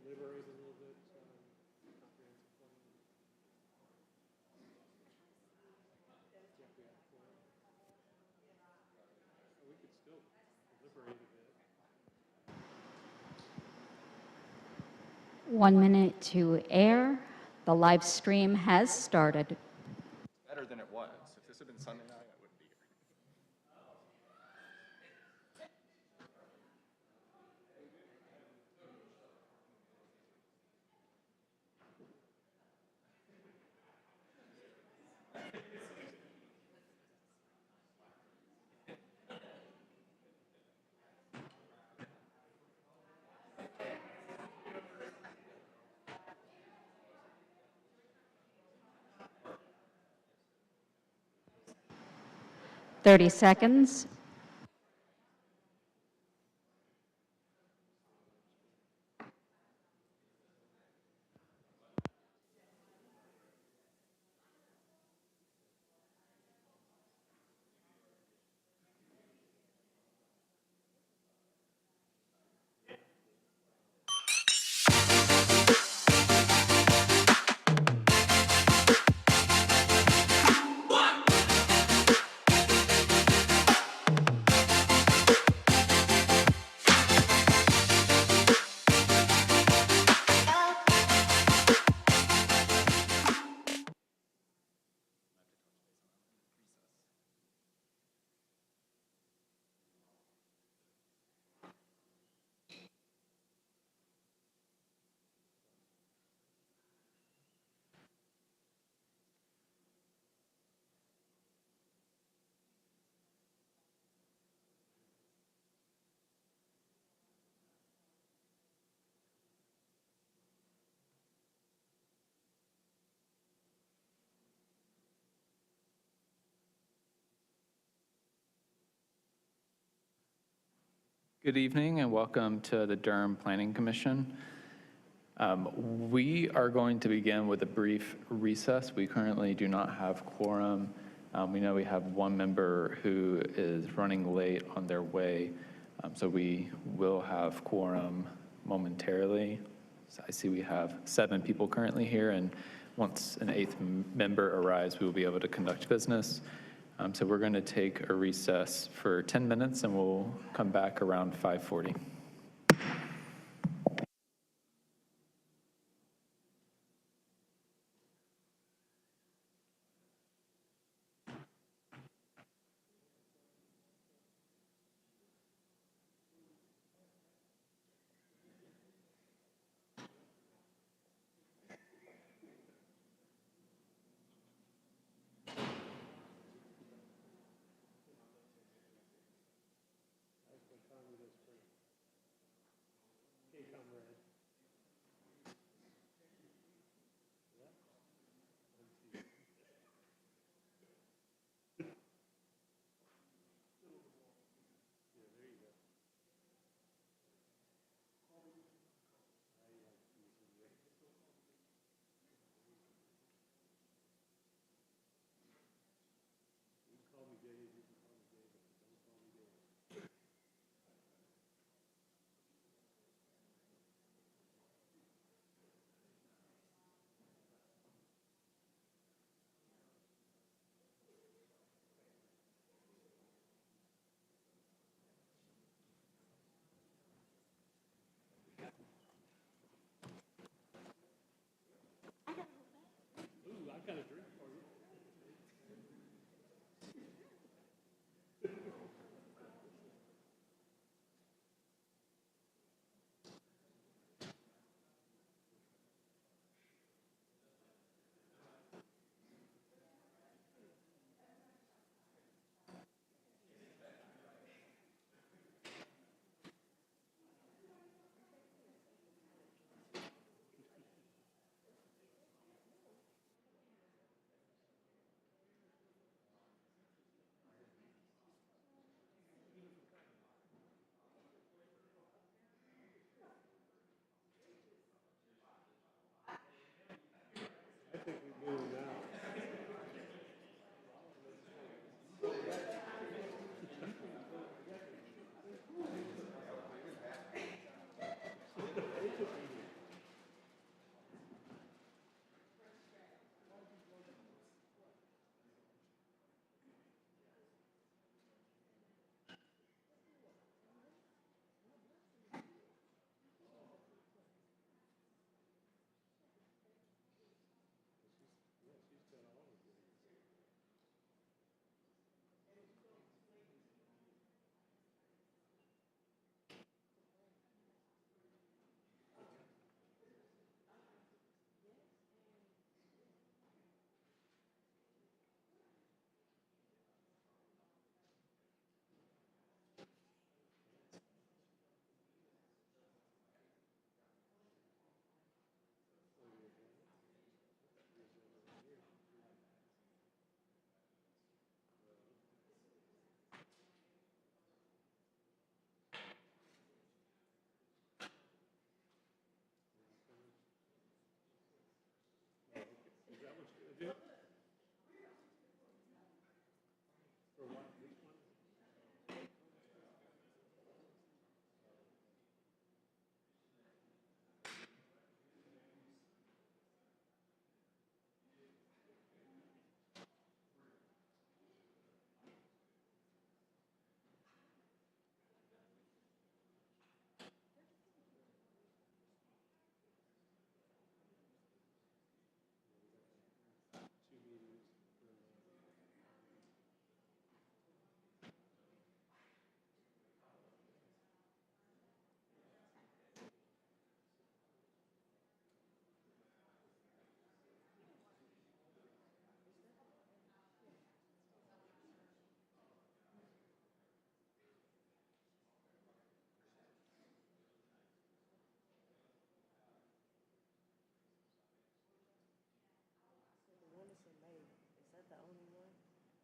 deliberate a little bit, comprehensive plan. We could still deliberate a bit. 1 minute to air. The live stream has started. Better than it was. If this had been Sunday night, I wouldn't be here. 30 seconds. Good evening and welcome to the Durham Planning Commission. We are going to begin with a brief recess. We currently do not have quorum. We know we have one member who is running late on their way, so we will have quorum momentarily. So I see we have 7 people currently here, and once an 8th member arrives, we will be able to conduct business. So we're going to take a recess for 10 minutes and we'll come back around 5:40.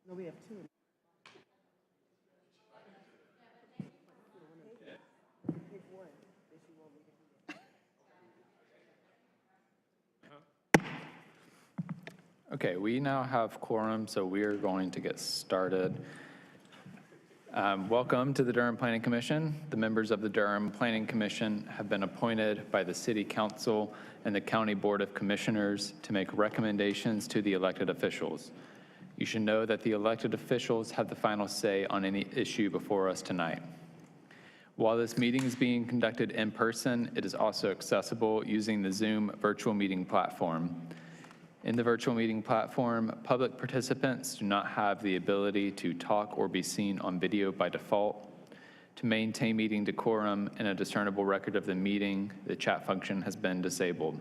No, we have two. Pick one, if you want me to do that. Okay, we now have quorum, so we are going to get started. Welcome to the Durham Planning Commission. The members of the Durham Planning Commission have been appointed by the City Council and the County Board of Commissioners to make recommendations to the elected officials. You should know that the elected officials have the final say on any issue before us tonight. While this meeting is being conducted in person, it is also accessible using the Zoom virtual meeting platform. In the virtual meeting platform, public participants do not have the ability to talk or be seen on video by default. To maintain meeting decorum and a discernible record of the meeting, the chat function has been disabled.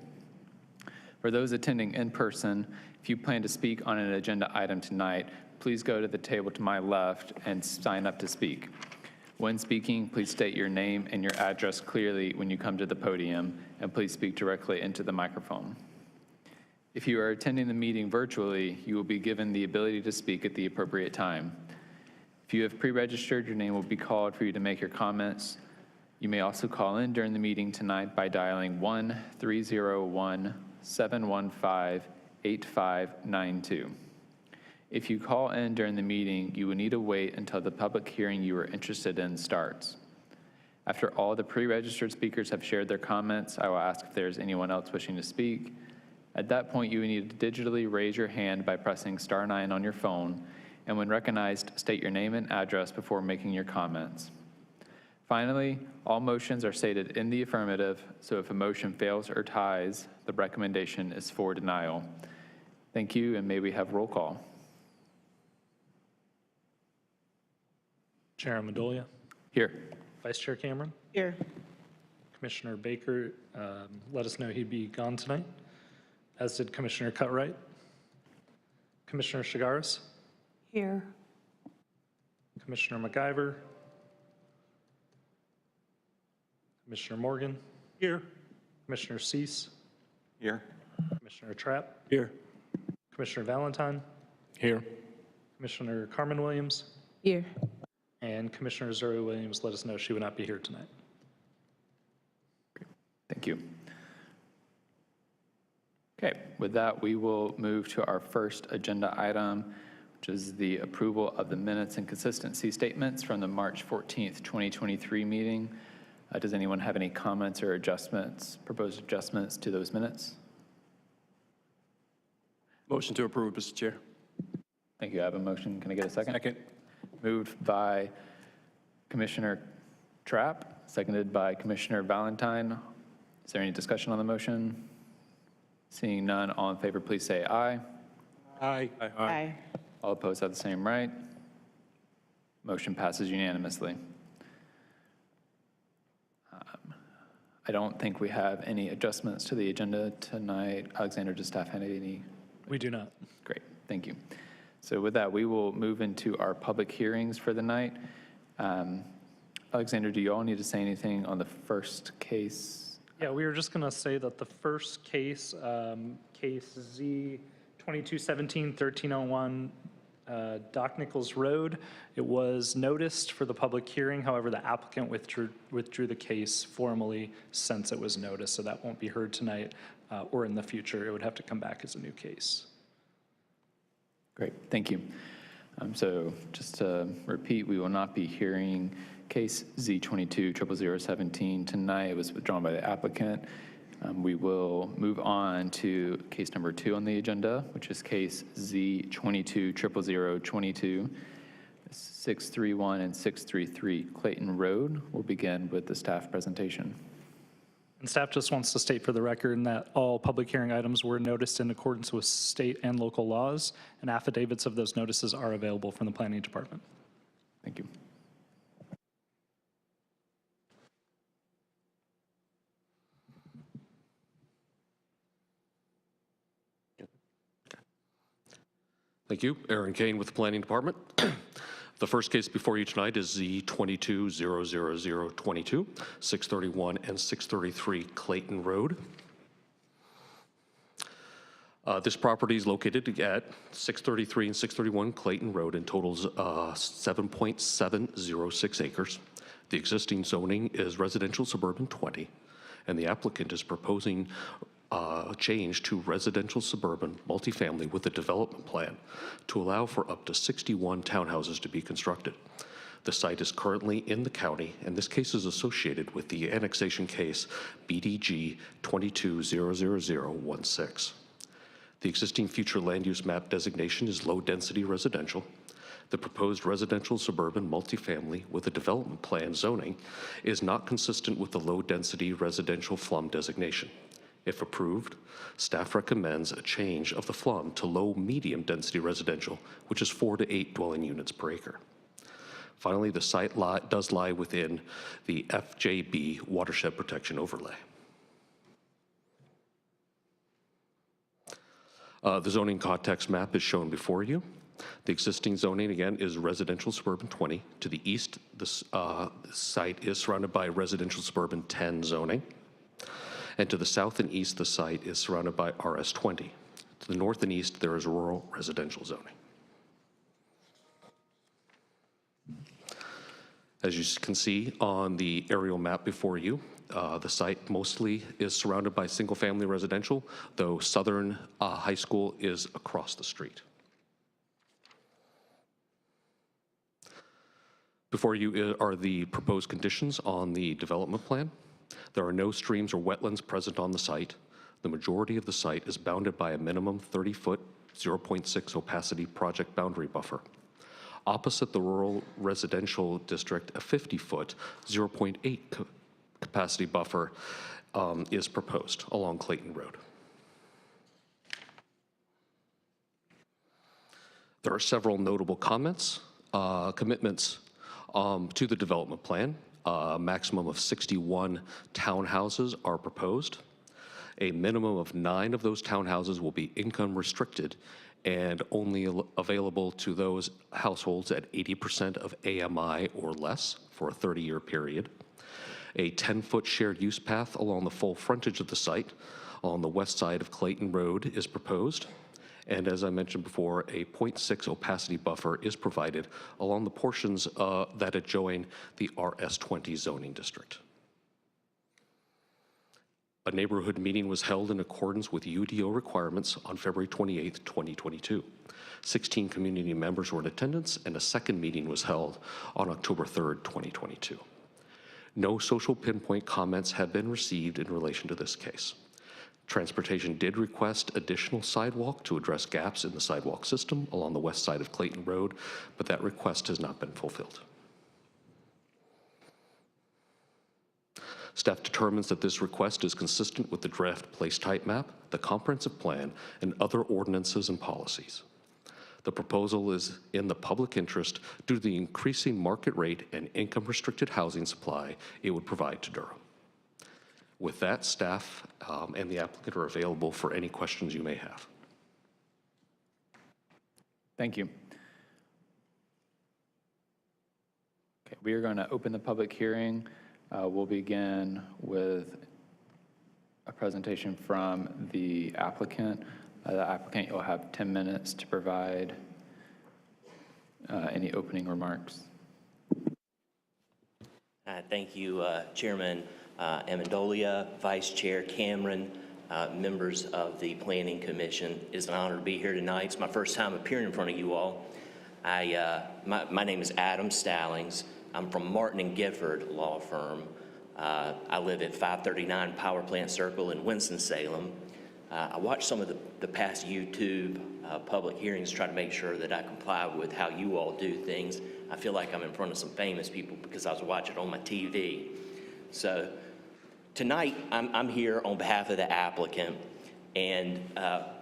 For those attending in person, if you plan to speak on an agenda item tonight, please go to the table to my left and sign up to speak. When speaking, please state your name and your address clearly when you come to the podium, and please speak directly into the microphone. If you are attending the meeting virtually, you will be given the ability to speak at the appropriate time. If you have pre-registered, your name will be called for you to make your comments. You may also call in during the meeting tonight by dialing 1-301-715-8592. If you call in during the meeting, you will need to wait until the public hearing you are interested in starts. After all the pre-registered speakers have shared their comments, I will ask if there is anyone else wishing to speak. At that point, you will need to digitally raise your hand by pressing *9 on your phone, and when recognized, state your name and address before making your comments. Finally, all motions are stated in the affirmative, so if a motion fails or ties, the recommendation is for denial. Thank you, and may we have roll call. Chair Amendolia, Here. Vice Chair Cameron, Here. Commissioner Baker let us know he'd be gone tonight, as did Commissioner Cutright. Commissioner Shigaris, Here. Commissioner McIver, Commissioner Morgan, Here. Commissioner Cease, Here. Commissioner Trapp, Here. Commissioner Valentine, Here. Commissioner Carmen Williams, Here. and Commissioner Zoe Williams let us know she would not be here tonight. Thank you. Okay, with that, we will move to our first agenda item, which is the approval of the minutes and consistency statements from the March 14th, 2023 meeting. Does anyone have any comments or adjustments, proposed adjustments to those minutes? Motion to approve, Mr. Chair. Thank you. I have a motion. Can I get a second? Second. Moved by Commissioner Trapp, seconded by Commissioner Valentine. Is there any discussion on the motion? Seeing none, all in favor, please say aye. Aye. Aye. All opposed have the same right. Motion passes unanimously. I don't think we have any adjustments to the agenda tonight. Alexander, does staff have any? We do not. Great, thank you. So with that, we will move into our public hearings for the night. Alexander, do you all need to say anything on the first case? Yeah, we were just going to say that the first case, case Z 2217-1301, Doc Nichols Road, it was noticed for the public hearing. However, the applicant withdrew the case formally since it was noticed, so that won't be heard tonight or in the future. It would have to come back as a new case. Great, thank you. So just to repeat, we will not be hearing case Z220017 tonight. It was withdrawn by the applicant. We will move on to case number 2 on the agenda, which is case Z220022, 631 and 633 Clayton Road. We'll begin with the staff presentation. And staff just wants to state for the record that all public hearing items were noticed in accordance with state and local laws, and affidavits of those notices are available from the planning department. Thank you. Thank you. Aaron Kane with the Planning Department. The first case before you tonight is Z220022, 631 and 633 Clayton Road. This property is located at 633 and 631 Clayton Road and totals 7.706 acres. The existing zoning is residential suburban 20, and the applicant is proposing a change to residential suburban multifamily with a development plan to allow for up to 61 townhouses to be constructed. The site is currently in the county, and this case is associated with the annexation case BDG 22-00016. The existing future land use map designation is low-density residential. The proposed residential suburban multifamily with a development plan zoning is not consistent with the low-density residential FLUM designation. If approved, staff recommends a change of the FLUM to low-medium density residential, which is 4 to 8 dwelling units per acre. Finally, the site does lie within the FJB watershed protection overlay. The zoning context map is shown before you. The existing zoning, again, is residential suburban 20. To the east, this site is surrounded by residential suburban 10 zoning. And to the south and east, the site is surrounded by RS 20. To the north and east, there is rural residential zoning. As you can see on the aerial map before you, the site mostly is surrounded by single-family residential, though Southern High School is across the street. Before you are the proposed conditions on the development plan. There are no streams or wetlands present on the site. The majority of the site is bounded by a minimum 30-foot, 0.6 opacity project boundary buffer. Opposite the rural residential district, a 50-foot, 0.8 capacity buffer is proposed along Clayton Road. There are several notable commitments to the development plan. A maximum of 61 townhouses are proposed. A minimum of 9 of those townhouses will be income restricted and only available to those households at 80% of AMI or less for a 30-year period. A 10-foot shared use path along the full frontage of the site on the west side of Clayton Road is proposed. And as I mentioned before, a 0.6 opacity buffer is provided along the portions that adjoin the RS20 zoning district. A neighborhood meeting was held in accordance with UDO requirements on February 28, 2022. 16 community members were in attendance, and a second meeting was held on October 3, 2022. No social pinpoint comments have been received in relation to this case. Transportation did request additional sidewalk to address gaps in the sidewalk system along the west side of Clayton Road, but that request has not been fulfilled. Staff determines that this request is consistent with the draft place type map, the comprehensive plan, and other ordinances and policies. The proposal is in the public interest due to the increasing market rate and income-restricted housing supply it would provide to Durham. With that, staff and the applicant are available for any questions you may have. Thank you. Okay, we are going to open the public hearing. We'll begin with a presentation from the applicant. You'll have 10 minutes to provide any opening remarks. Thank you, Chairman Amendolia, Vice Chair Cameron, members of the Planning Commission. It's an honor to be here tonight. It's my first time appearing in front of you all. My name is Adam Stallings. I'm from Martin & Gifford Law Firm. I live at 539 Power Plant Circle in Winston-Salem. I watched some of the past YouTube public hearings, try to make sure that I comply with how you all do things. I feel like I'm in front of some famous people because I was watching it on my TV. So tonight, I'm here on behalf of the applicant, and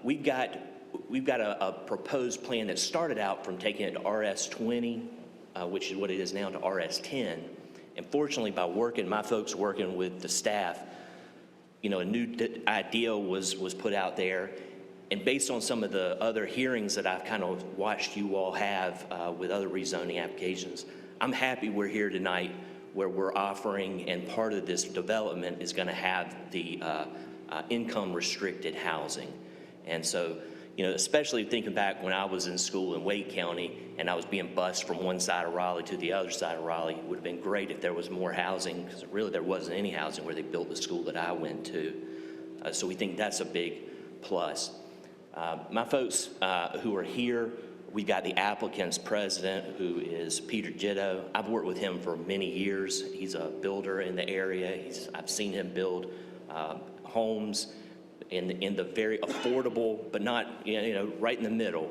we've got a proposed plan that started out from taking it to RS20, which is what it is now, to RS10. And fortunately, by my folks working with the staff, you know, a new idea was put out there. And based on some of the other hearings that I've kind of watched you all have with other rezoning applications, I'm happy we're here tonight where we're offering, and part of this development is going to have the income restricted housing. And so, you know, especially thinking back when I was in school in Wake County and I was being bused from one side of Raleigh to the other side of Raleigh, it would have been great if there was more housing, because really there wasn't any housing where they built the school that I went to. So we think that's a big plus. My folks who are here, we've got the applicant's president, who is Peter Jitto. I've worked with him for many years. He's a builder in the area. I've seen him build homes in the very affordable, but not, you know, right in the middle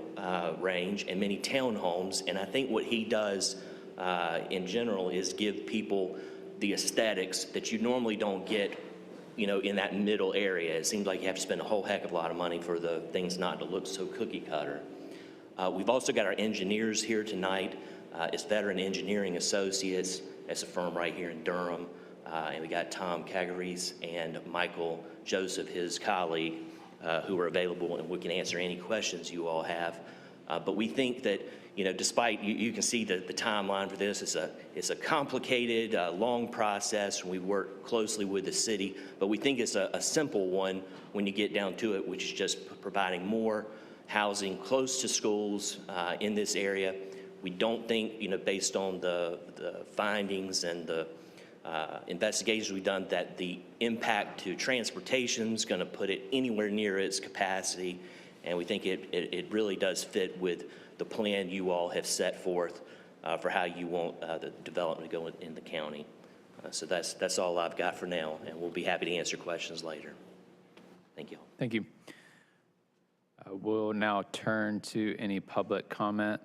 range, and many townhomes. And I think what he does in general is give people the aesthetics that you normally don't get, you know, in that middle area. It seems like you have to spend a whole heck of a lot of money for the things not to look so cookie cutter. We've also got our engineers here tonight. It's Veteran Engineering Associates. It's a firm right here in Durham. And we got Tom Cagares and Michael Joseph, his colleague, who are available, and we can answer any questions you all have. But we think that, you know, despite, you can see the timeline for this, it's a complicated, long process, and we work closely with the city, but we think it's a simple one when you get down to it, which is just providing more housing close to schools in this area. We don't think, you know, based on the findings and the investigations we've done, that the impact to transportation is going to put it anywhere near its capacity, and we think it really does fit with the plan you all have set forth for how you want the development to go in the county. So that's all I've got for now, and we'll be happy to answer questions later. Thank you. Thank you. We'll now turn to any public comment.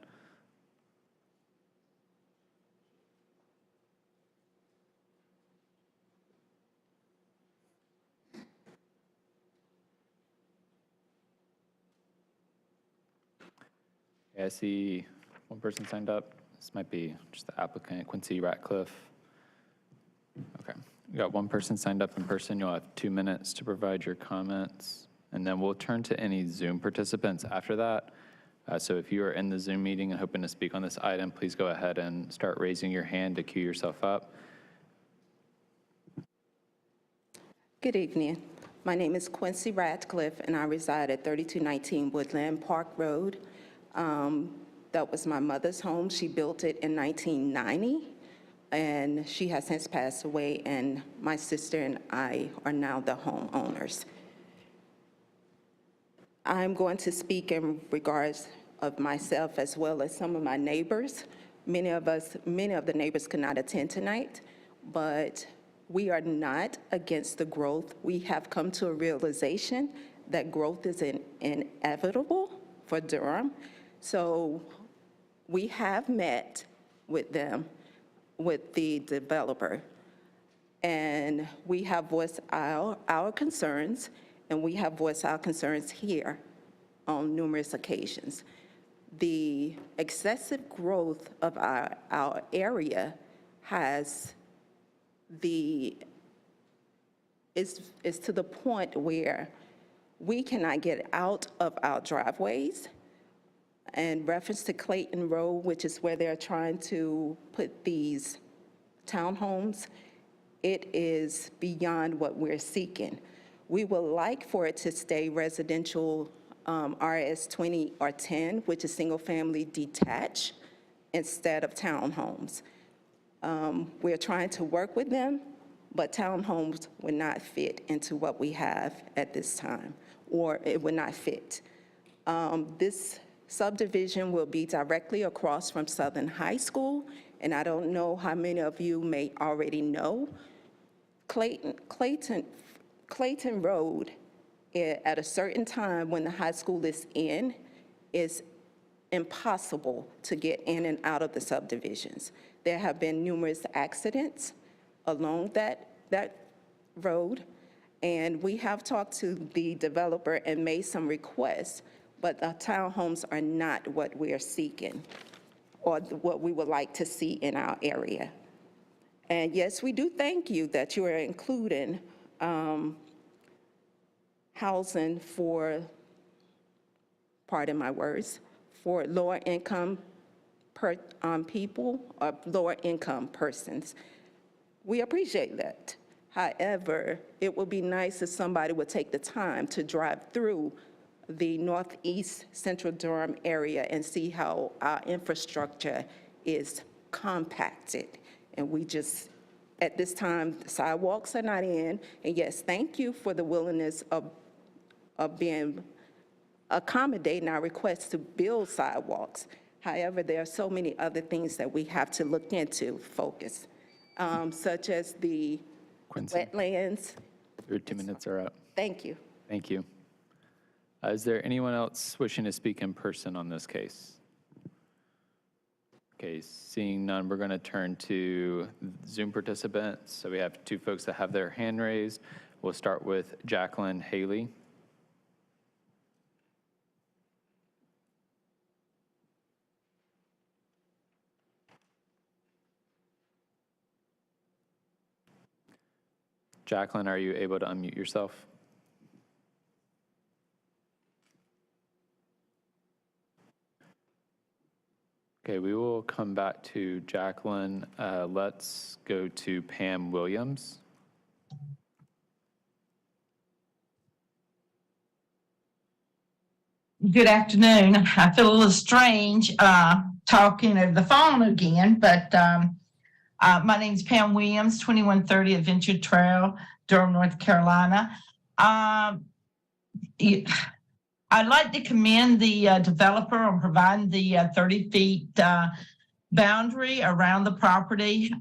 I see one person signed up. This might be just the applicant, Quincy Ratcliffe. Okay, we got one person signed up in person. You'll have 2 minutes to provide your comments, and then we'll turn to any Zoom participants after that. So if you are in the Zoom meeting and hoping to speak on this item, please go ahead and start raising your hand to queue yourself up. Good evening. My name is Quincy Ratcliffe, and I reside at 3219 Woodland Park Road. That was my mother's home. She built it in 1990, and she has since passed away, and my sister and I are now the homeowners. I'm going to speak in regards of myself as well as some of my neighbors. Many of the neighbors could not attend tonight, but we are not against the growth. We have come to a realization that growth is inevitable for Durham. So we have met with them, with the developer, and we have voiced our concerns, and we have voiced our concerns here on numerous occasions. The excessive growth of our area is to the point where we cannot get out of our driveways. In reference to Clayton Road, which is where they're trying to put these townhomes, it is beyond what we're seeking. We would like for it to stay residential RS 20 or 10, which is single-family detached, instead of townhomes. We're trying to work with them, but townhomes would not fit into what we have at this time, or it would not fit. This subdivision will be directly across from Southern High School, and I don't know how many of you may already know. Clayton Road, at a certain time when the high school is in, is impossible to get in and out of the subdivisions. There have been numerous accidents along that road, and we have talked to the developer and made some requests, but the townhomes are not what we are seeking or what we would like to see in our area. And yes, we do thank you that you are including housing for, pardon my words, for lower income people or lower income persons. We appreciate that. However, it would be nice if somebody would take the time to drive through the northeast central Durham area and see how our infrastructure is compacted. And we just, at this time, the sidewalks are not in. And yes, thank you for the willingness of being accommodating our request to build sidewalks. However, there are so many other things that we have to look into, focus, such as the Quincy, wetlands. your 2 minutes are up. Thank you. Thank you. Is there anyone else wishing to speak in person on this case? Okay, seeing none, we're going to turn to Zoom participants. So we have 2 folks that have their hand raised. We'll start with Jacqueline Haley. Jacqueline, are you able to unmute yourself? Okay, we will come back to Jacqueline. Let's go to Pam Williams. Good afternoon. I feel a little strange talking over the phone again, but my name is Pam Williams, 2130 Adventure Trail, Durham, North Carolina. I'd like to commend the developer on providing the 30 feet boundary around the property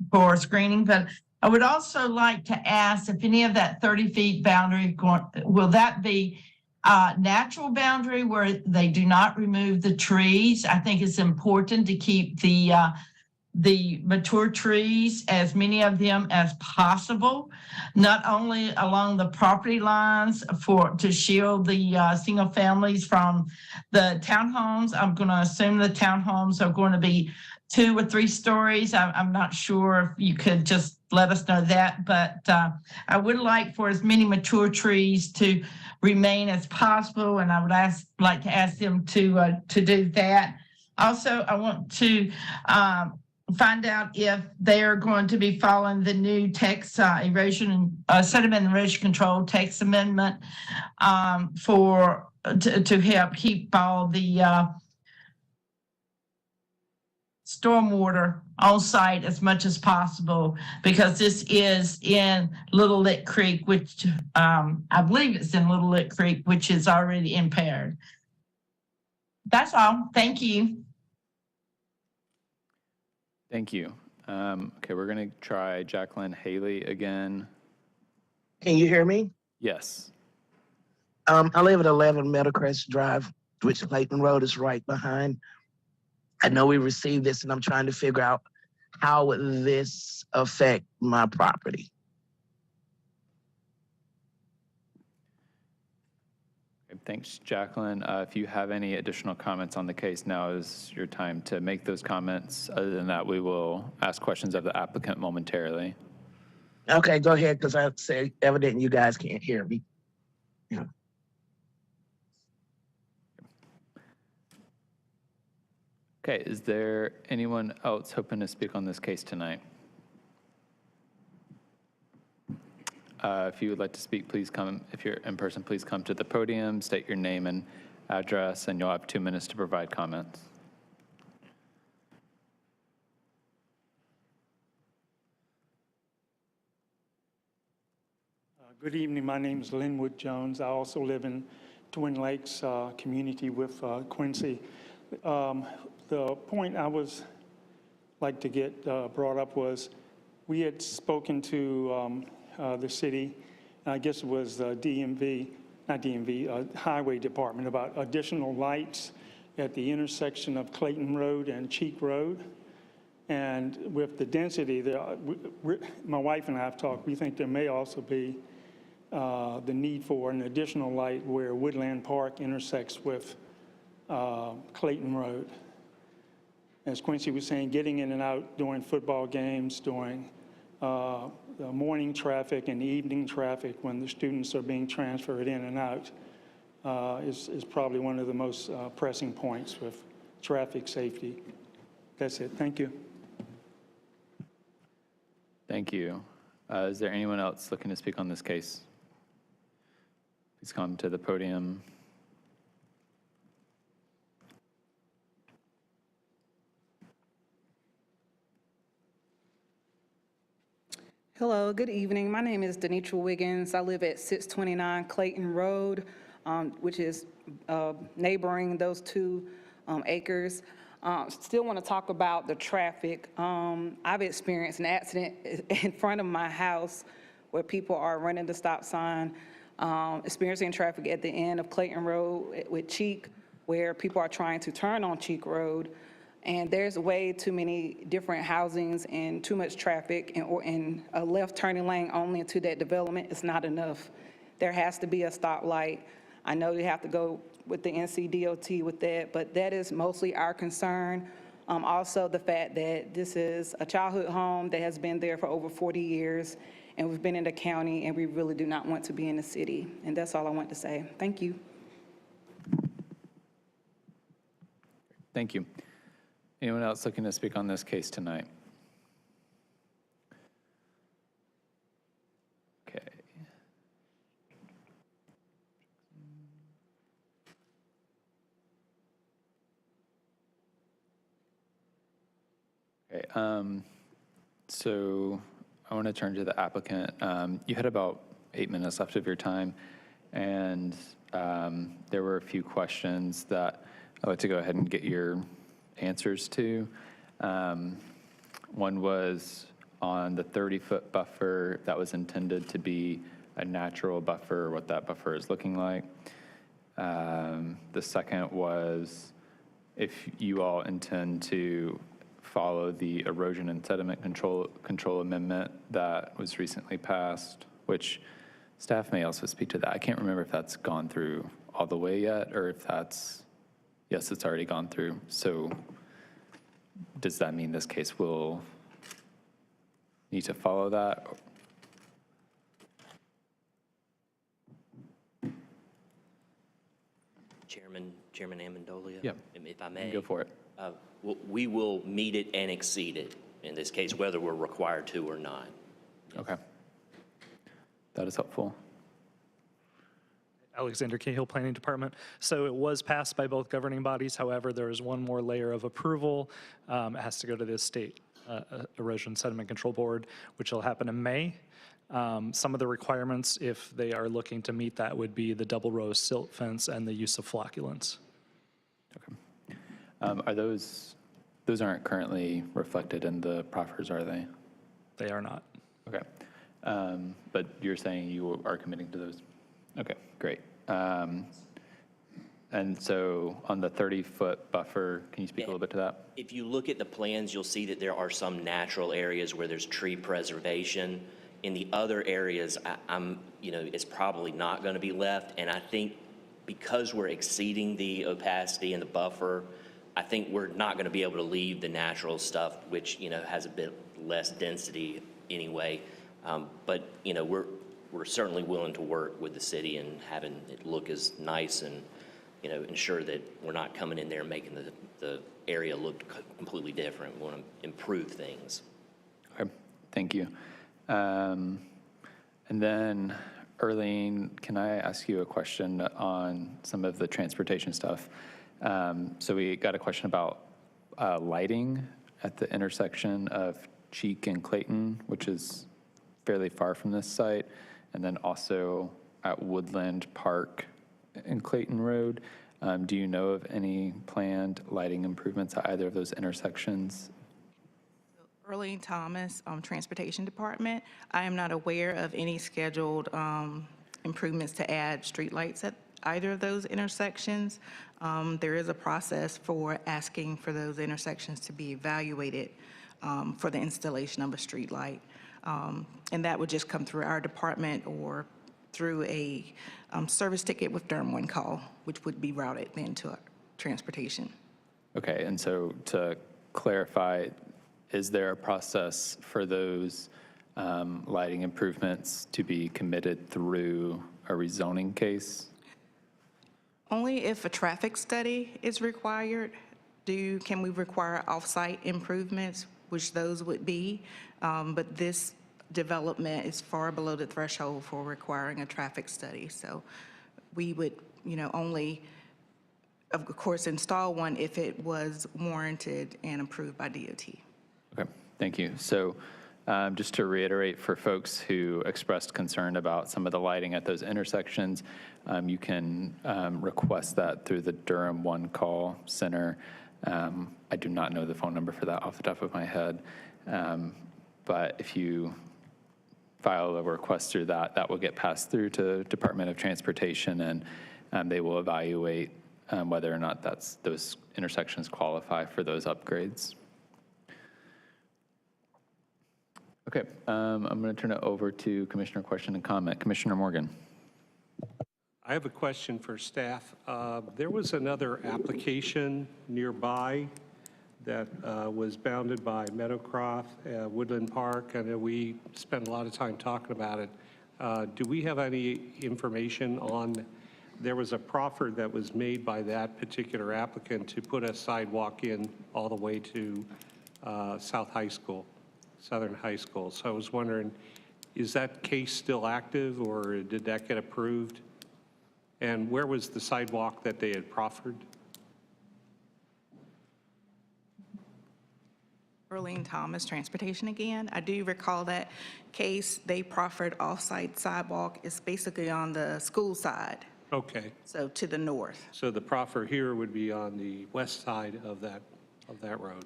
for screening, but I would also like to ask if any of that 30 feet boundary, will that be natural boundary where they do not remove the trees? I think it's important to keep the mature trees, as many of them as possible, not only along the property lines to shield the single families from the townhomes. I'm going to assume the townhomes are going to be 2 or 3 stories. I'm not sure if you could just let us know that, but I would like for as many mature trees to remain as possible, and I would like to ask them to do that. Also, I want to find out if they are going to be following the new text erosion and sediment erosion control text amendment to help keep all the stormwater on site as much as possible, because this is in Little Lick Creek, which I believe it's in Little Lick Creek, which is already impaired. That's all. Thank you. Thank you. Okay, we're going to try Jacqueline Haley again. Can you hear me? Yes. I live at 11 Meadowcrest Drive, which Clayton Road is right behind. I know we received this, and I'm trying to figure out how would this affect my property. Thanks, Jacqueline. If you have any additional comments on the case, now is your time to make those comments. Other than that, we will ask questions of the applicant momentarily. Okay, go ahead, because I say evidently you guys can't hear me. Yeah. Okay, is there anyone else hoping to speak on this case tonight? If you would like to speak, please come. If you're in person, please come to the podium, state your name and address, and you'll have 2 minutes to provide comments. Good evening. My name is Linwood Jones. I also live in Twin Lakes community with Quincy. The point I was like to get brought up was we had spoken to the city, I guess it was DMV, not DMV, Highway Department, about additional lights at the intersection of Clayton Road and Cheek Road. And with the density there, my wife and I have talked, we think there may also be the need for an additional light where Woodland Park intersects with Clayton Road. As Quincy was saying, getting in and out during football games, during the morning traffic and the evening traffic when the students are being transferred in and out is probably one of the most pressing points with traffic safety. That's it. Thank you. Thank you. Is there anyone else looking to speak on this case? Please come to the podium, Hello, good evening. My name is Denitra Wiggins. I live at 629 Clayton Road, which is neighboring those two acres. Still want to talk about the traffic. I've experienced an accident in front of my house where people are running the stop sign, experiencing traffic at the end of Clayton Road with Cheek, where people are trying to turn on Cheek Road. And there's way too many different housings and too much traffic, and a left turning lane only into that development is not enough. There has to be a stoplight. I know you have to go with the NCDOT with that, but that is mostly our concern. Also, the fact that this is a childhood home that has been there for over 40 years, and we've been in the county, and we really do not want to be in the city. And that's all I want to say. Thank you. Thank you. Anyone else looking to speak on this case tonight? Okay. Okay. So I want to turn to the applicant. You had about 8 minutes left of your time, and there were a few questions that I'd like to go ahead and get your answers to. One was on the 30-foot buffer that was intended to be a natural buffer, what that buffer is looking like. The second was if you all intend to follow the erosion and sediment control amendment that was recently passed, which staff may also speak to that. I can't remember if that's gone through all the way yet, or if that's, yes, it's already gone through. So does that mean this case will need to follow that? Chairman Amendolia? Yeah. If I may. Go for it. We will meet it and exceed it in this case, whether we're required to or not. Okay. That is helpful. Alexander Cahill, Planning Department. So it was passed by both governing bodies. However, there is one more layer of approval. It has to go to the State Erosion Sediment Control Board, which will happen in May. Some of the requirements, if they are looking to meet that, would be the double row silt fence and the use of flocculants. Okay. Are those aren't currently reflected in the proffers, are they? They are not. Okay. But you're saying you are committing to those? Okay, great. And so on the 30-foot buffer, can you speak a little bit to that? If you look at the plans, you'll see that there are some natural areas where there's tree preservation. In the other areas, it's probably not going to be left. And I think because we're exceeding the opacity and the buffer, I think we're not going to be able to leave the natural stuff, which, has a bit less density anyway. But, we're certainly willing to work with the city and having it look as nice and, ensure that we're not coming in there and making the area look completely different. We want to improve things. Okay, thank you. And then, Earlene, can I ask you a question on some of the transportation stuff? So we got a question about lighting at the intersection of Cheek and Clayton, which is fairly far from this site, and then also at Woodland Park and Clayton Road. Do you know of any planned lighting improvements at either of those intersections? Earlene Thomas, Transportation Department. I am not aware of any scheduled improvements to add streetlights at either of those intersections. There is a process for asking for those intersections to be evaluated for the installation of a streetlight. And that would just come through our department or through a service ticket with Durham one call, which would be routed then to our transportation. Okay, and so to clarify, is there a process for those lighting improvements to be committed through a rezoning case? Only if a traffic study is required. Can we require off-site improvements, which those would be, but this development is far below the threshold for requiring a traffic study. So we would, only, of course, install one if it was warranted and approved by DOT. Okay, thank you. So Just to reiterate for folks who expressed concern about some of the lighting at those intersections, you can request that through the Durham One Call Center. I do not know the phone number for that off the top of my head, but if you file a request through that, that will get passed through to Department of Transportation, and they will evaluate whether or not those intersections qualify for those upgrades. Okay, I'm going to turn it over to Commissioner question and comment. Commissioner Morgan. I have a question for staff. There was another application nearby that was bounded by Meadowcroft, Woodland Park, and we spent a lot of time talking about it. Do we have any information on, there was a proffer that was made by that particular applicant to put a sidewalk in all the way to Southern High School. So I was wondering, is that case still active, or did that get approved? And where was the sidewalk that they had proffered? Earlene Thomas, Transportation again. I do recall that case. They proffered off-site sidewalk. It's basically on the school side. Okay. So to the north. So the proffer here would be on the west side of that road.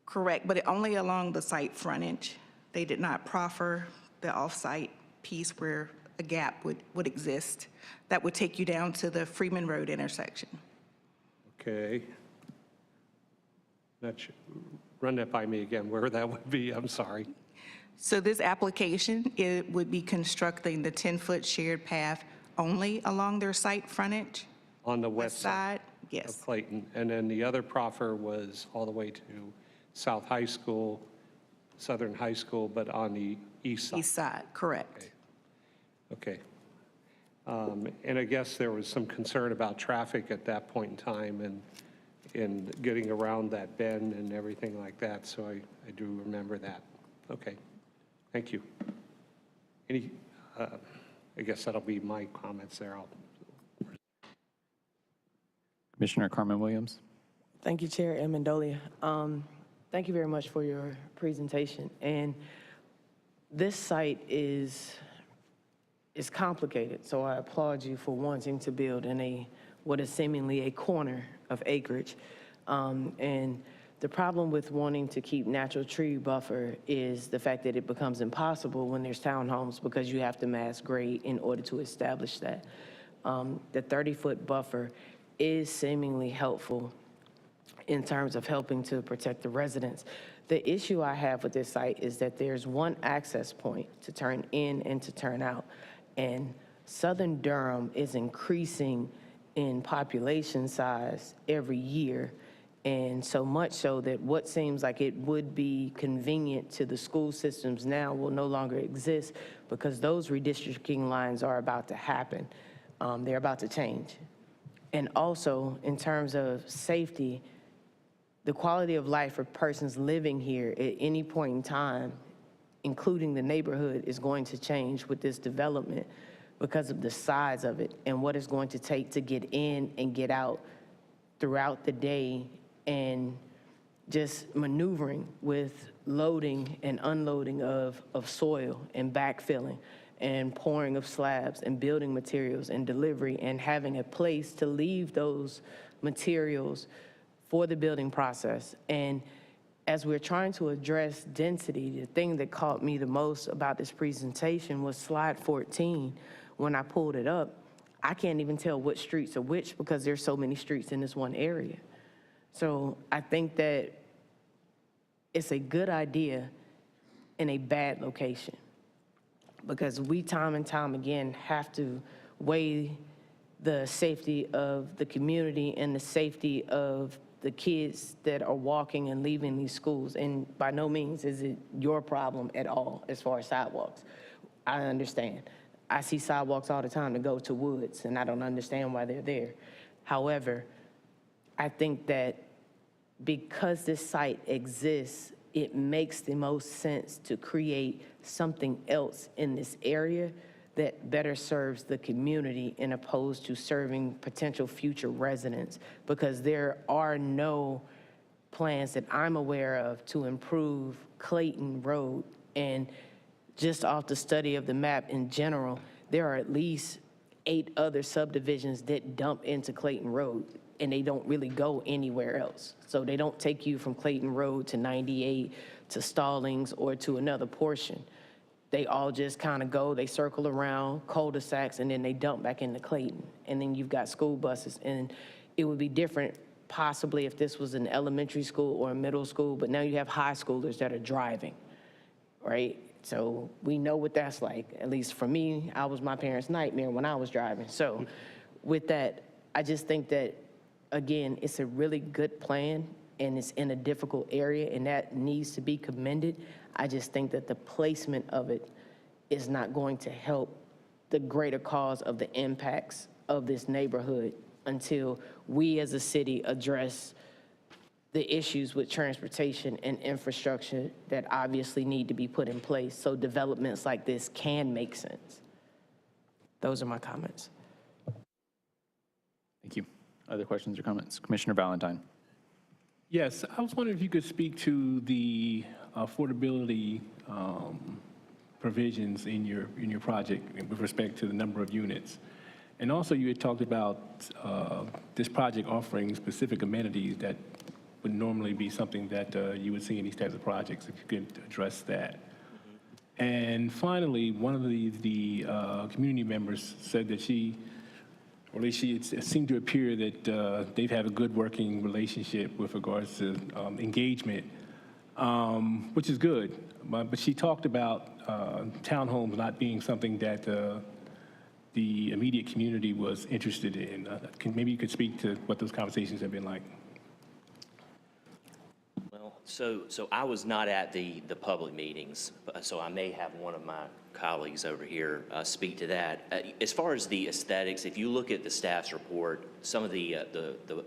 Correct, but only along the site frontage. They did not proffer the off-site piece where a gap would exist. That would take you down to the Freeman Road intersection. Okay. Run that by me again, where that would be, I'm sorry. So this application, it would be constructing the 10-foot shared path only along their site frontage? On the west side yes. of Clayton. And then the other proffer was all the way to South High School, Southern High School, but on the east side. East side, correct. Okay. And I guess there was some concern about traffic at that point in time and getting around that bend and everything like that, so I do remember that. Okay, thank you. I guess that'll be my comments there. Commissioner Carmen Williams. Thank you, Chair Amendolia. Thank you very much for your presentation. And this site is complicated, so I applaud you for wanting to build in what is seemingly a corner of acreage. And the problem with wanting to keep natural tree buffer is the fact that it becomes impossible when there's townhomes because you have to mass grade in order to establish that. The 30-foot buffer is seemingly helpful in terms of helping to protect the residents. The issue I have with this site is that there's one access point to turn in and to turn out, and Southern Durham is increasing in population size every year, and so much so that what seems like it would be convenient to the school systems now will no longer exist because those redistricting lines are about to happen. They're about to change. And also, in terms of safety, the quality of life for persons living here at any point in time, including the neighborhood, is going to change with this development because of the size of it and what it's going to take to get in and get out throughout the day, and just maneuvering with loading and unloading of soil and backfilling and pouring of slabs and building materials and delivery and having a place to leave those materials for the building process. And as we're trying to address density, the thing that caught me the most about this presentation was slide 14. When I pulled it up, I can't even tell which streets are which because there's so many streets in this one area. So I think that it's a good idea in a bad location because we time and time again have to weigh the safety of the community and the safety of the kids that are walking and leaving these schools. And by no means is it your problem at all as far as sidewalks. I understand. I see sidewalks all the time to go to woods, and I don't understand why they're there. However, I think that because this site exists, it makes the most sense to create something else in this area that better serves the community in opposed to serving potential future residents, because there are no plans that I'm aware of to improve Clayton Road. And just off the study of the map in general, there are at least 8 other subdivisions that dump into Clayton Road, and they don't really go anywhere else. So they don't take you from Clayton Road to 98 to Stallings or to another portion. They all just kind of go, they circle around cul-de-sacs, and then they dump back into Clayton. And then you've got school buses. And it would be different possibly if this was an elementary school or a middle school, but now you have high schoolers that are driving, right? So we know what that's like. At least for me, I was my parents' nightmare when I was driving. So with that, I just think that, again, it's a really good plan, and it's in a difficult area, and that needs to be commended. I just think that the placement of it is not going to help the greater cause of the impacts of this neighborhood until we as a city address the issues with transportation and infrastructure that obviously need to be put in place so developments like this can make sense. Those are my comments. Thank you. Other questions or comments? Commissioner Valentine. Yes, I was wondering if you could speak to the affordability provisions in your project with respect to the number of units. And also you had talked about this project offering specific amenities that would normally be something that you would see in these types of projects, if you could address that. And finally, one of the community members said that or at least it seemed to appear that they've had a good working relationship with regards to engagement, which is good. But she talked about townhomes not being something that the immediate community was interested in. Maybe you could speak to what those conversations have been like. Well, so I was not at the public meetings, so I may have one of my colleagues over here speak to that. As far as the aesthetics, if you look at the staff's report, some of the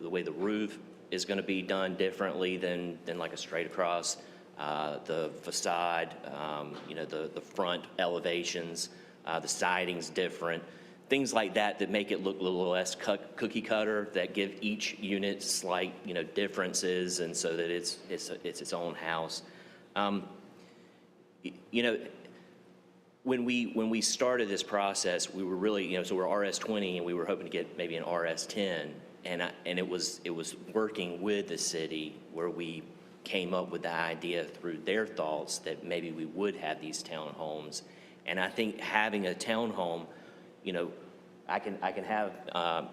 way the roof is going to be done differently than like a straight across, the facade, the front elevations, the siding's different. Things like that make it look a little less cookie cutter, that give each unit slight, differences, and so that it's its own house. When we started this process, we were really, so we're RS20, and we were hoping to get maybe an RS10, and it was working with the city where we came up with the idea through their thoughts that maybe we would have these townhomes. And I think having a townhome, I can have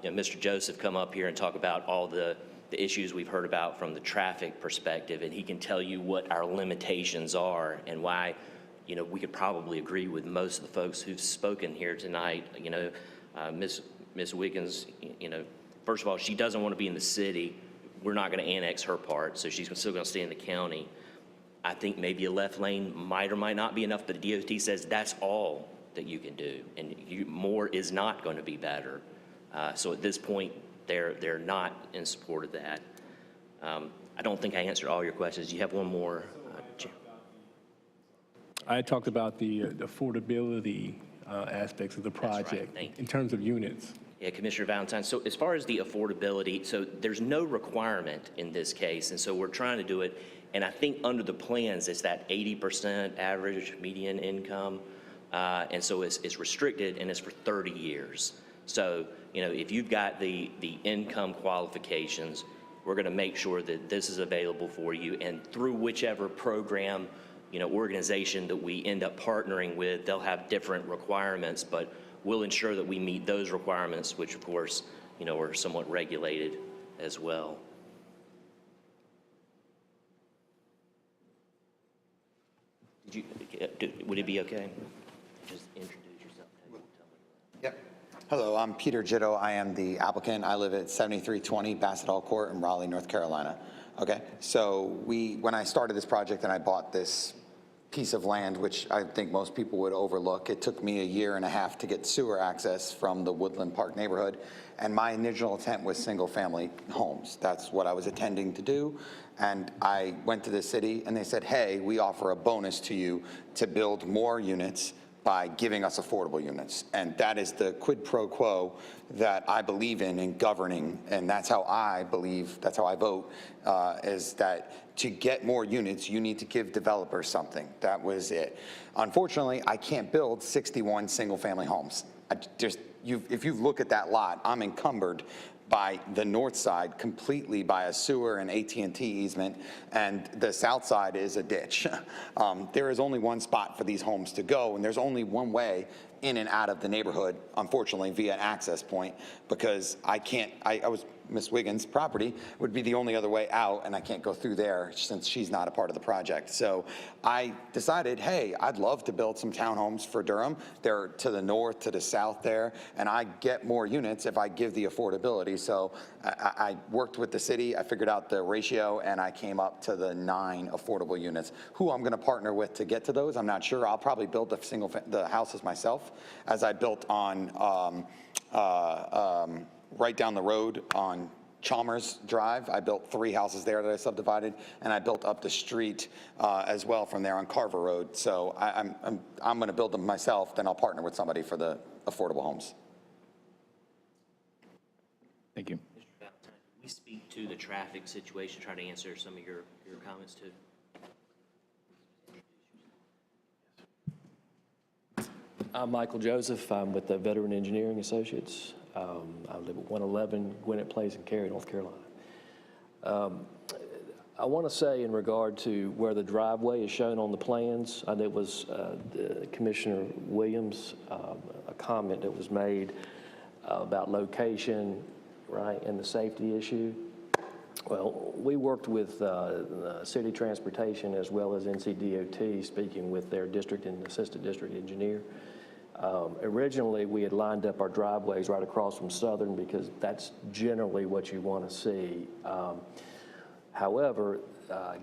Mr. Joseph come up here and talk about all the issues we've heard about from the traffic perspective, and he can tell you what our limitations are and why, we could probably agree with most of the folks who've spoken here tonight. Ms. Wiggins, first of all, she doesn't want to be in the city. We're not going to annex her part, so she's still going to stay in the county. I think maybe a left lane might or might not be enough, but the DOT says that's all that you can do, and more is not going to be better. So at this point, they're not in support of that. I don't think I answered all your questions. You have one more, Jim. I talked about the affordability aspects of the project in terms of units. Yeah, Commissioner Valentine. So as far as the affordability, so there's no requirement in this case, and so we're trying to do it. And I think under the plans, it's that 80% average median income. And so it's restricted, and it's for 30 years. So, if you've got the income qualifications, we're going to make sure that this is available for you. And through whichever program, organization that we end up partnering with, they'll have different requirements, but we'll ensure that we meet those requirements, which, of course, are somewhat regulated as well. Would it be okay? Just introduce yourself. Yep. Hello, I'm Peter Jitto. I am the applicant. I live at 7320 Bassett Hall Court in Raleigh, North Carolina. Okay, so when I started this project and I bought this piece of land, which I think most people would overlook, it took me 1.5 years to get sewer access from the Woodland Park neighborhood. And my initial intent was single family homes. That's what I was intending to do. And I went to the city and they said, hey, we offer a bonus to you to build more units by giving us affordable units. And that is the quid pro quo that I believe in governing, and that's how I believe, that's how I vote, is that to get more units, you need to give developers something. That was it. Unfortunately, I can't build 61 single-family homes. If you look at that lot, I'm encumbered by the north side completely by a sewer and AT&T easement, and the south side is a ditch. There is only one spot for these homes to go, and there's only one way in and out of the neighborhood, unfortunately, via an access point, because I was Miss Wiggins' property would be the only other way out, and I can't go through there since she's not a part of the project. So I decided, hey, I'd love to build some townhomes for Durham. They're to the north, to the south there, and I get more units if I give the affordability. So I worked with the city, I figured out the ratio, and I came up to the 9 affordable units. Who I'm gonna partner with to get to those, I'm not sure. I'll probably build the houses myself, as I built on right down the road on Chalmers Drive. I built 3 houses there that I subdivided, and I built up the street as well from there on Carver Road. So I'm going to build them myself, then I'll partner with somebody for the affordable homes. Thank you. Mr. Valentine, can we speak to the traffic situation, try to answer some of your comments too? I'm Michael Joseph. I'm with the Veteran Engineering Associates. I live at 111 Gwinnett Place in Cary, North Carolina. I want to say in regard to where the driveway is shown on the plans, and it was Commissioner Williams, a comment that was made about location, right, and the safety issue. Well, we worked with city transportation as well as NCDOT, speaking with their district and assistant district engineer. Originally, we had lined up our driveways right across from Southern because that's generally what you want to see. However,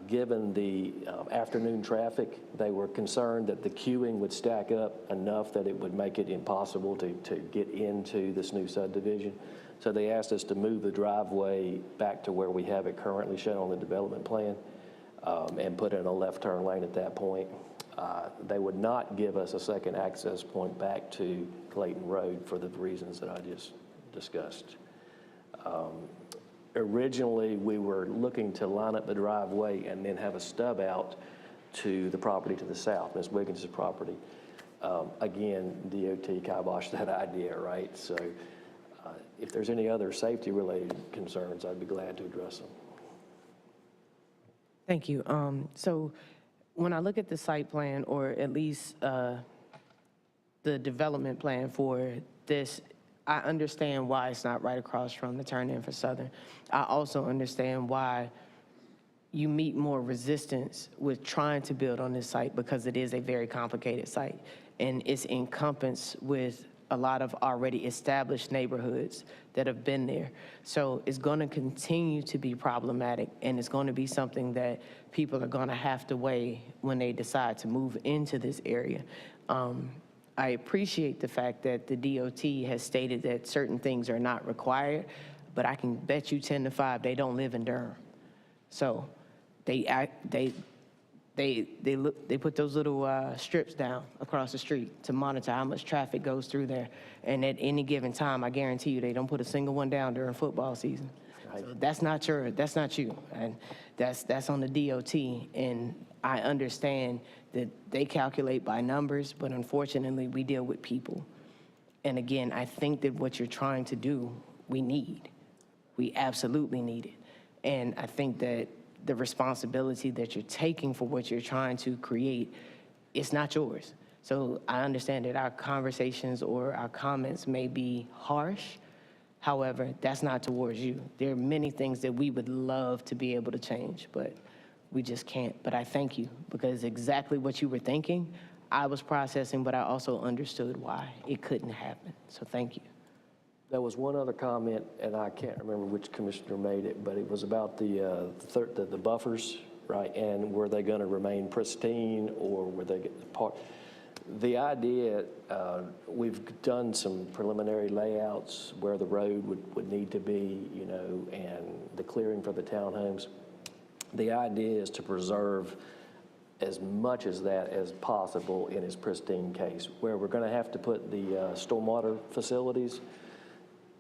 given the afternoon traffic, they were concerned that the queuing would stack up enough that it would make it impossible to get into this new subdivision. So they asked us to move the driveway back to where we have it currently shown on the development plan and put in a left turn lane at that point. They would not give us a second access point back to Clayton Road for the reasons that I just discussed. Originally, we were looking to line up the driveway and then have a stub out to the property to the south, Ms. Wiggins' property. Again, DOT kiboshed that idea, right? So if there's any other safety-related concerns, I'd be glad to address them. Thank you. So when I look at the site plan, or at least the development plan for this, I understand why it's not right across from the turn-in for Southern. I also understand why you meet more resistance with trying to build on this site because it is a very complicated site, and it's encompassed with a lot of already established neighborhoods that have been there. So it's going to continue to be problematic, and it's going to be something that people are going to have to weigh when they decide to move into this area. I appreciate the fact that the DOT has stated that certain things are not required, but I can bet you 10 to 5 they don't live in Durham. So they put those little strips down across the street to monitor how much traffic goes through there. And at any given time, I guarantee you, they don't put a single one down during football season. So that's not you, and that's on the DOT. And I understand that they calculate by numbers, but unfortunately, we deal with people. And again, I think that what you're trying to do, we absolutely need it. And I think that the responsibility that you're taking for what you're trying to create, it's not yours. So I understand that our conversations or our comments may be harsh. However, that's not towards you. There are many things that we would love to be able to change, but we just can't. But I thank you, because exactly what you were thinking, I was processing, but I also understood why it couldn't happen. So thank you. There was one other comment, and I can't remember which commissioner made it, but it was about the buffers, right? And were they going to remain pristine, or were they part? The idea, we've done some preliminary layouts where the road would need to be, you know, and the clearing for the townhomes. The idea is to preserve as much as that as possible in its pristine case. Where we're going to have to put the stormwater facilities,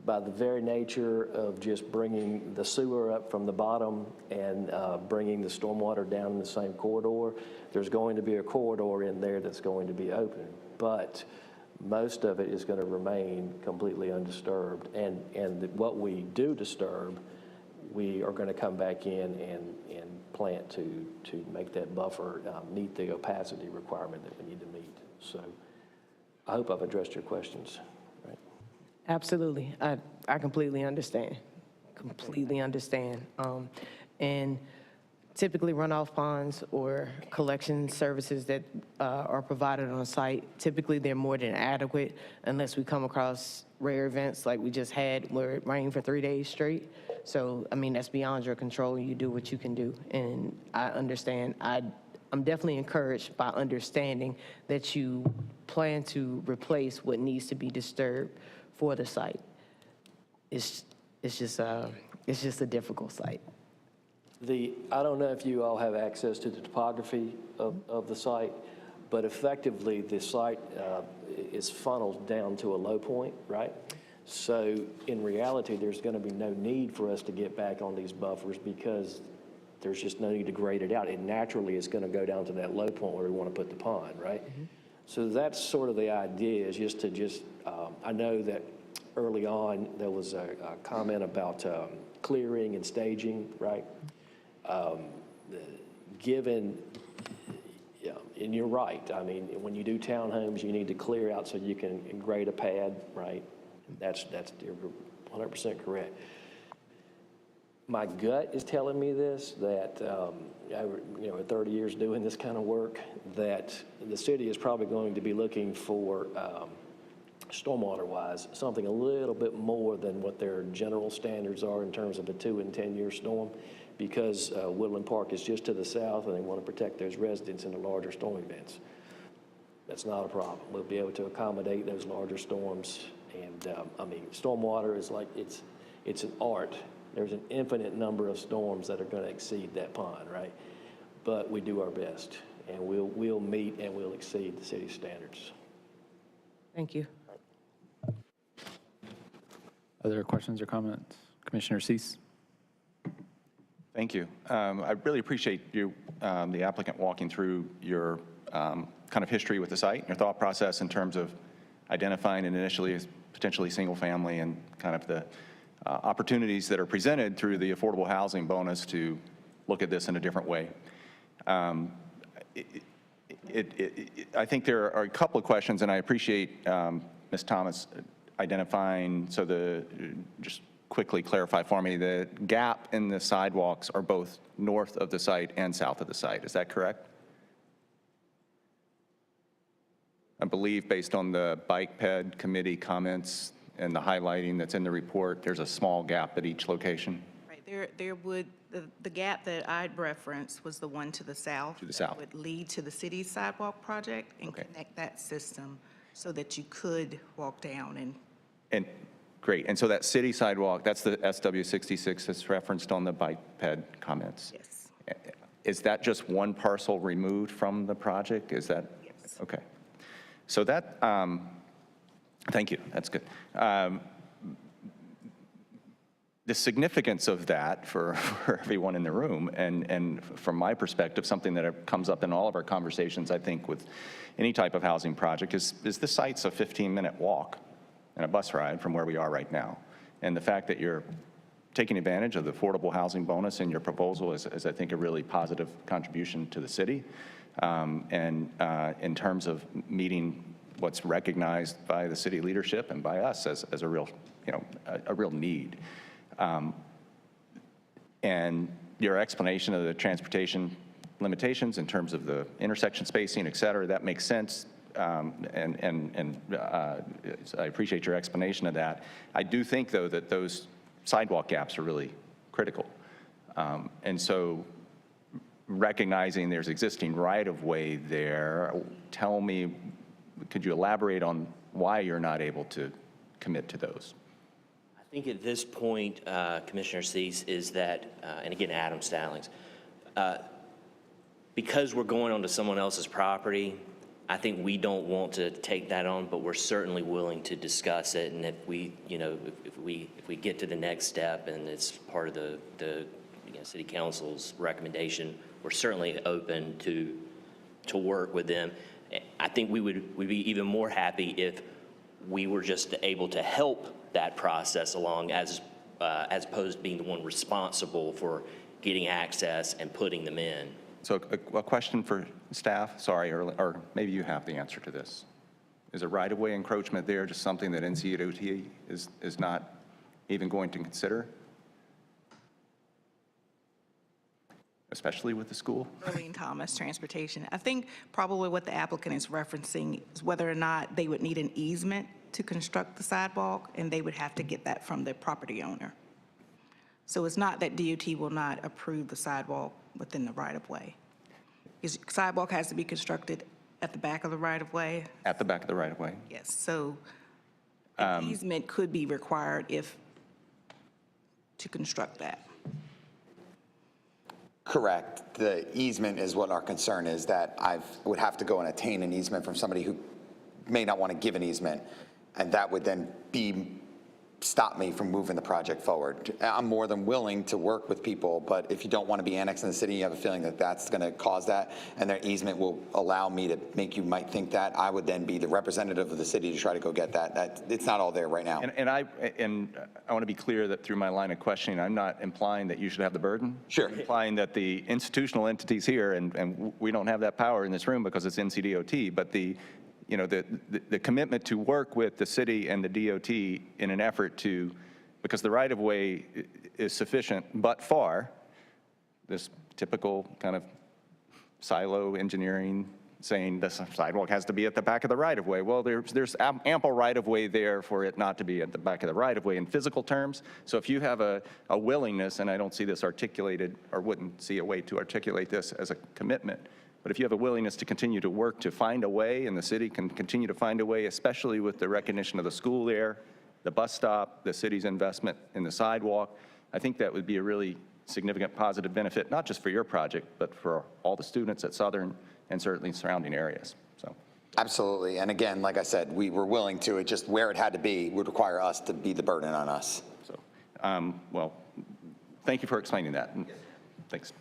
by the very nature of just bringing the sewer up from the bottom and bringing the stormwater down in the same corridor, there's going to be a corridor in there that's going to be open. But most of it is going to remain completely undisturbed. And what we do disturb, we are going to come back in and plant to make that buffer meet the opacity requirement that we need to meet. So I hope I've addressed your questions. Absolutely. I completely understand. Completely understand. And typically runoff ponds or collection services that are provided on site, typically they're more than adequate unless we come across rare events like we just had where it rained for 3 days straight. So, I mean, that's beyond your control. You do what you can do. And I understand. I'm definitely encouraged by understanding that you plan to replace what needs to be disturbed for the site. It's just a difficult site. I don't know if you all have access to the topography of the site, but effectively the site is funneled down to a low point, right? So in reality, there's going to be no need for us to get back on these buffers because there's just no need to grade it out. It naturally is going to go down to that low point where we want to put the pond, right? Mm-hmm. So that's sort of the idea, is just to I know that early on there was a comment about clearing and staging, right? Given, and you're right, I mean, when you do townhomes, you need to clear out so you can grade a pad, right? That's you're 100% correct. My gut is telling me this, that, at 30 years doing this kind of work, that the city is probably going to be looking for, stormwater-wise, something a little bit more than what their general standards are in terms of a 2 and 10 year storm, because Woodland Park is just to the south and they want to protect those residents in the larger storm events. That's not a problem. We'll be able to accommodate those larger storms. And I mean, stormwater is like, it's an art. There's an infinite number of storms that are going to exceed that pond, right? But we do our best, and we'll meet and we'll exceed the city's standards. Thank you. Other questions or comments? Commissioner Cease. Thank you. I really appreciate you, the applicant, walking through your kind of history with the site, your thought process in terms of identifying it initially as potentially single family and kind of the opportunities that are presented through the affordable housing bonus to look at this in a different way. I think there are a couple of questions, and I appreciate Ms. Thomas identifying, just quickly clarify for me, the gap in the sidewalks are both north of the site and south of the site. Is that correct? I believe based on the bike ped committee comments and the highlighting that's in the report, there's a small gap at each location. Right, the gap that I'd referenced was the one to the south. To the south. That would lead to the city's sidewalk project and connect that system so that you could walk down And great, and so that city sidewalk, that's the SW66 that's referenced on the bike ped comments? Yes. Is that just one parcel removed from the project? Is that? Yes. Okay. So that, thank you, that's good. The significance of that for everyone in the room, and from my perspective, something that comes up in all of our conversations, I think, with any type of housing project, is this site's a 15-minute walk and a bus ride from where we are right now. And the fact that you're taking advantage of the affordable housing bonus in your proposal is I think, a really positive contribution to the city. And in terms of meeting what's recognized by the city leadership and by us as a real, a real need. And your explanation of the transportation limitations in terms of the intersection spacing, et cetera, that makes sense. And I appreciate your explanation of that. I do think, though, that those sidewalk gaps are really critical. And so recognizing there's existing right-of-way there, tell me, could you elaborate on why you're not able to commit to those? I think at this point, Commissioner Cease, is that, and again, Adam Stallings, because we're going onto someone else's property, I think we don't want to take that on, but we're certainly willing to discuss it. And if we, if we get to the next step and it's part of the city council's recommendation, we're certainly open to work with them. I think we'd be even more happy if we were just able to help that process along as opposed to being the one responsible for getting access and putting them in. So a question for staff, sorry, or maybe you have the answer to this. Is a right-of-way encroachment there just something that NCDOT is not even going to consider? Especially with the school? Earlene Thomas, Transportation. I think probably what the applicant is referencing is whether or not they would need an easement to construct the sidewalk, and they would have to get that from the property owner. So it's not that DOT will not approve the sidewalk within the right-of-way. Sidewalk has to be constructed at the back of the right-of-way. At the back of the right-of-way? Yes, so an easement could be required to construct that. Correct. The easement is what our concern is, that I would have to go and attain an easement from somebody who may not want to give an easement, and that would then stop me from moving the project forward. I'm more than willing to work with people, but if you don't want to be annexed in the city, you have a feeling that that's going to cause that, and their easement will allow me to make you might think that, I would then be the representative of the city to try to go get that. It's not all there right now. And I want to be clear that through my line of questioning, I'm not implying that you should have the burden. Sure. I'm implying that the institutional entities here, and we don't have that power in this room because it's NCDOT, but the commitment to work with the city and the DOT in an effort to, because the right-of-way is sufficient, but far, this typical kind of silo engineering saying the sidewalk has to be at the back of the right-of-way. Well, there's ample right-of-way there for it not to be at the back of the right-of-way in physical terms. So if you have a willingness, and I don't see this articulated or wouldn't see a way to articulate this as a commitment, but if you have a willingness to continue to work to find a way, and the city can continue to find a way, especially with the recognition of the school there, the bus stop, the city's investment in the sidewalk, I think that would be a really significant positive benefit, not just for your project, but for all the students at Southern and certainly surrounding areas. So. Absolutely. And again, like I said, we were willing to. It just where it had to be would require us to be the burden on us. So, well, thank you for explaining that. Thanks.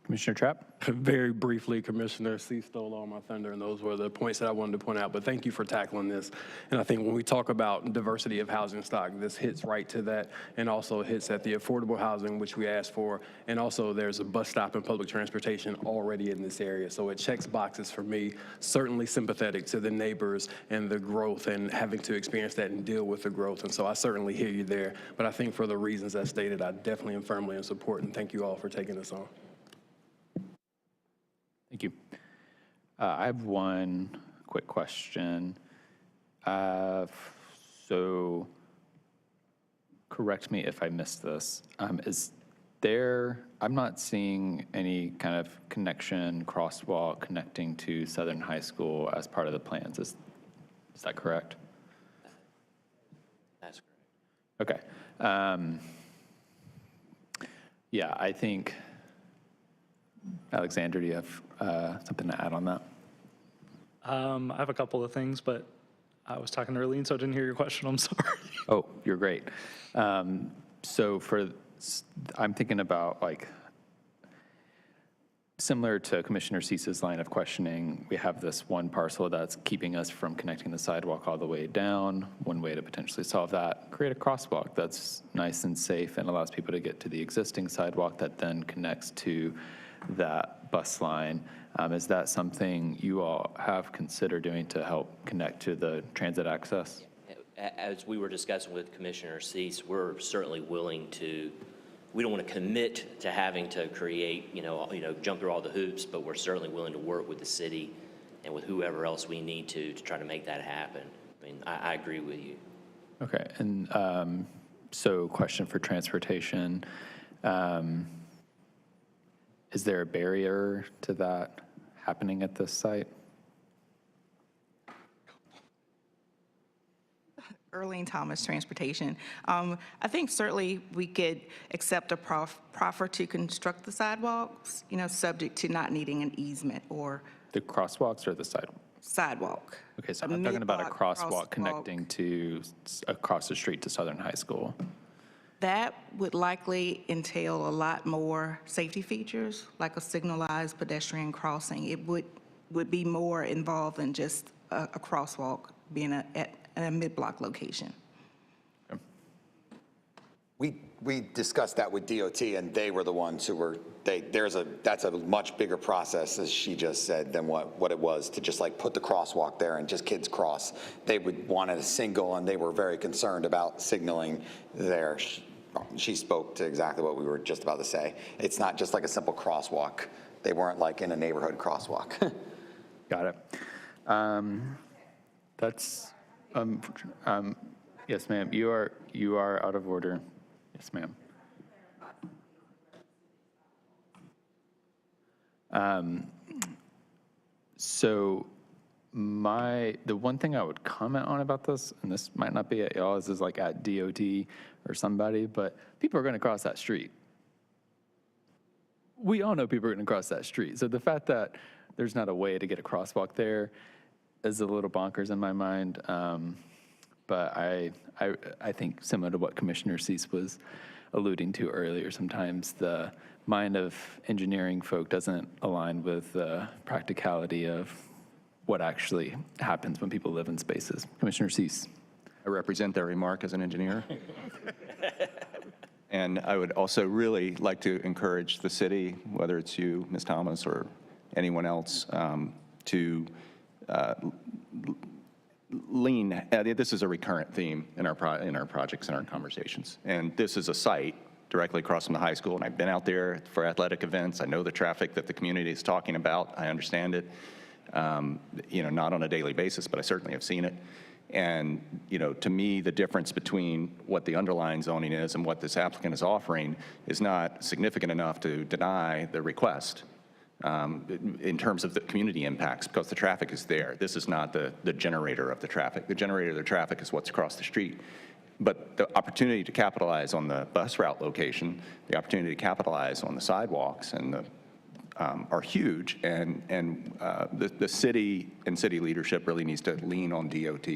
Commissioner Trapp? Very briefly, Commissioner C stole all my thunder, and those were the points that I wanted to point out. But thank you for tackling this. And I think when we talk about diversity of housing stock, this hits right to that, and also hits at the affordable housing, which we asked for. And also there's a bus stop and public transportation already in this area. So it checks boxes for me, certainly sympathetic to the neighbors and the growth and having to experience that and deal with the growth. And so I certainly hear you there. But I think for the reasons I stated, I definitely am firmly in support, and thank you all for taking this on. Thank you. I have one quick question. So correct me if I missed this. Is there, I'm not seeing any kind of connection, crosswalk connecting to Southern High School as part of the plans. Is that correct? That's correct. Okay. Yeah, I think, Alexander, do you have something to add on that? I have a couple of things, but I was talking to Earlene, so I didn't hear your question. I'm sorry. Oh, you're great. So I'm thinking about like, similar to Commissioner Cease's line of questioning, we have this one parcel that's keeping us from connecting the sidewalk all the way down. One way to potentially solve that, create a crosswalk that's nice and safe and allows people to get to the existing sidewalk that then connects to that bus line. Is that something you all have considered doing to help connect to the transit access? As we were discussing with Commissioner Cease, we're certainly willing to, we don't want to commit to having to create, jump through all the hoops, but we're certainly willing to work with the city and with whoever else we need to try to make that happen. I mean, I agree with you. Okay, and so question for transportation. Is there a barrier to that happening at this site? Earlene Thomas, Transportation. I think certainly we could accept a proffer to construct the sidewalks, subject to not needing an easement or The crosswalks or the sidewalk? sidewalk. Okay, so A I'm talking about a mid-block crosswalk connecting to across the street to Southern High School. That would likely entail a lot more safety features, like a signalized pedestrian crossing. It would be more involved than just a crosswalk being at a mid-block location. We discussed that with DOT, and they were the ones who were, that's a much bigger process, as she just said, than what it was to just like put the crosswalk there and just kids cross. They would want a single, and they were very concerned about signaling there. She spoke to exactly what we were just about to say. It's not just like a simple crosswalk. They weren't like in a neighborhood crosswalk. Got it. That's, yes, ma'am, you are out of order. Yes, ma'am. So the one thing I would comment on about this, and this might not be at y'all, this is like at DOT or somebody, but people are going to cross that street. We all know people are going to cross that street. So the fact that there's not a way to get a crosswalk there is a little bonkers in my mind. But I think similar to what Commissioner Cease was alluding to earlier, sometimes the mind of engineering folk doesn't align with the practicality of what actually happens when people live in spaces. Commissioner Cease. I represent that remark as an engineer. And I would also really like to encourage the city, whether it's you, Ms. Thomas, or anyone else, to lean. This is a recurrent theme in our projects and our conversations. And this is a site directly across from the high school, and I've been out there for athletic events. I know the traffic that the community is talking about. I understand it. Not on a daily basis, but I certainly have seen it. And, to me, the difference between what the underlying zoning is and what this applicant is offering is not significant enough to deny the request in terms of the community impacts, because the traffic is there. This is not the generator of the traffic. The generator of the traffic is what's across the street. But the opportunity to capitalize on the bus route location, the opportunity to capitalize on the sidewalks and are huge, and the city and city leadership really needs to lean on DOT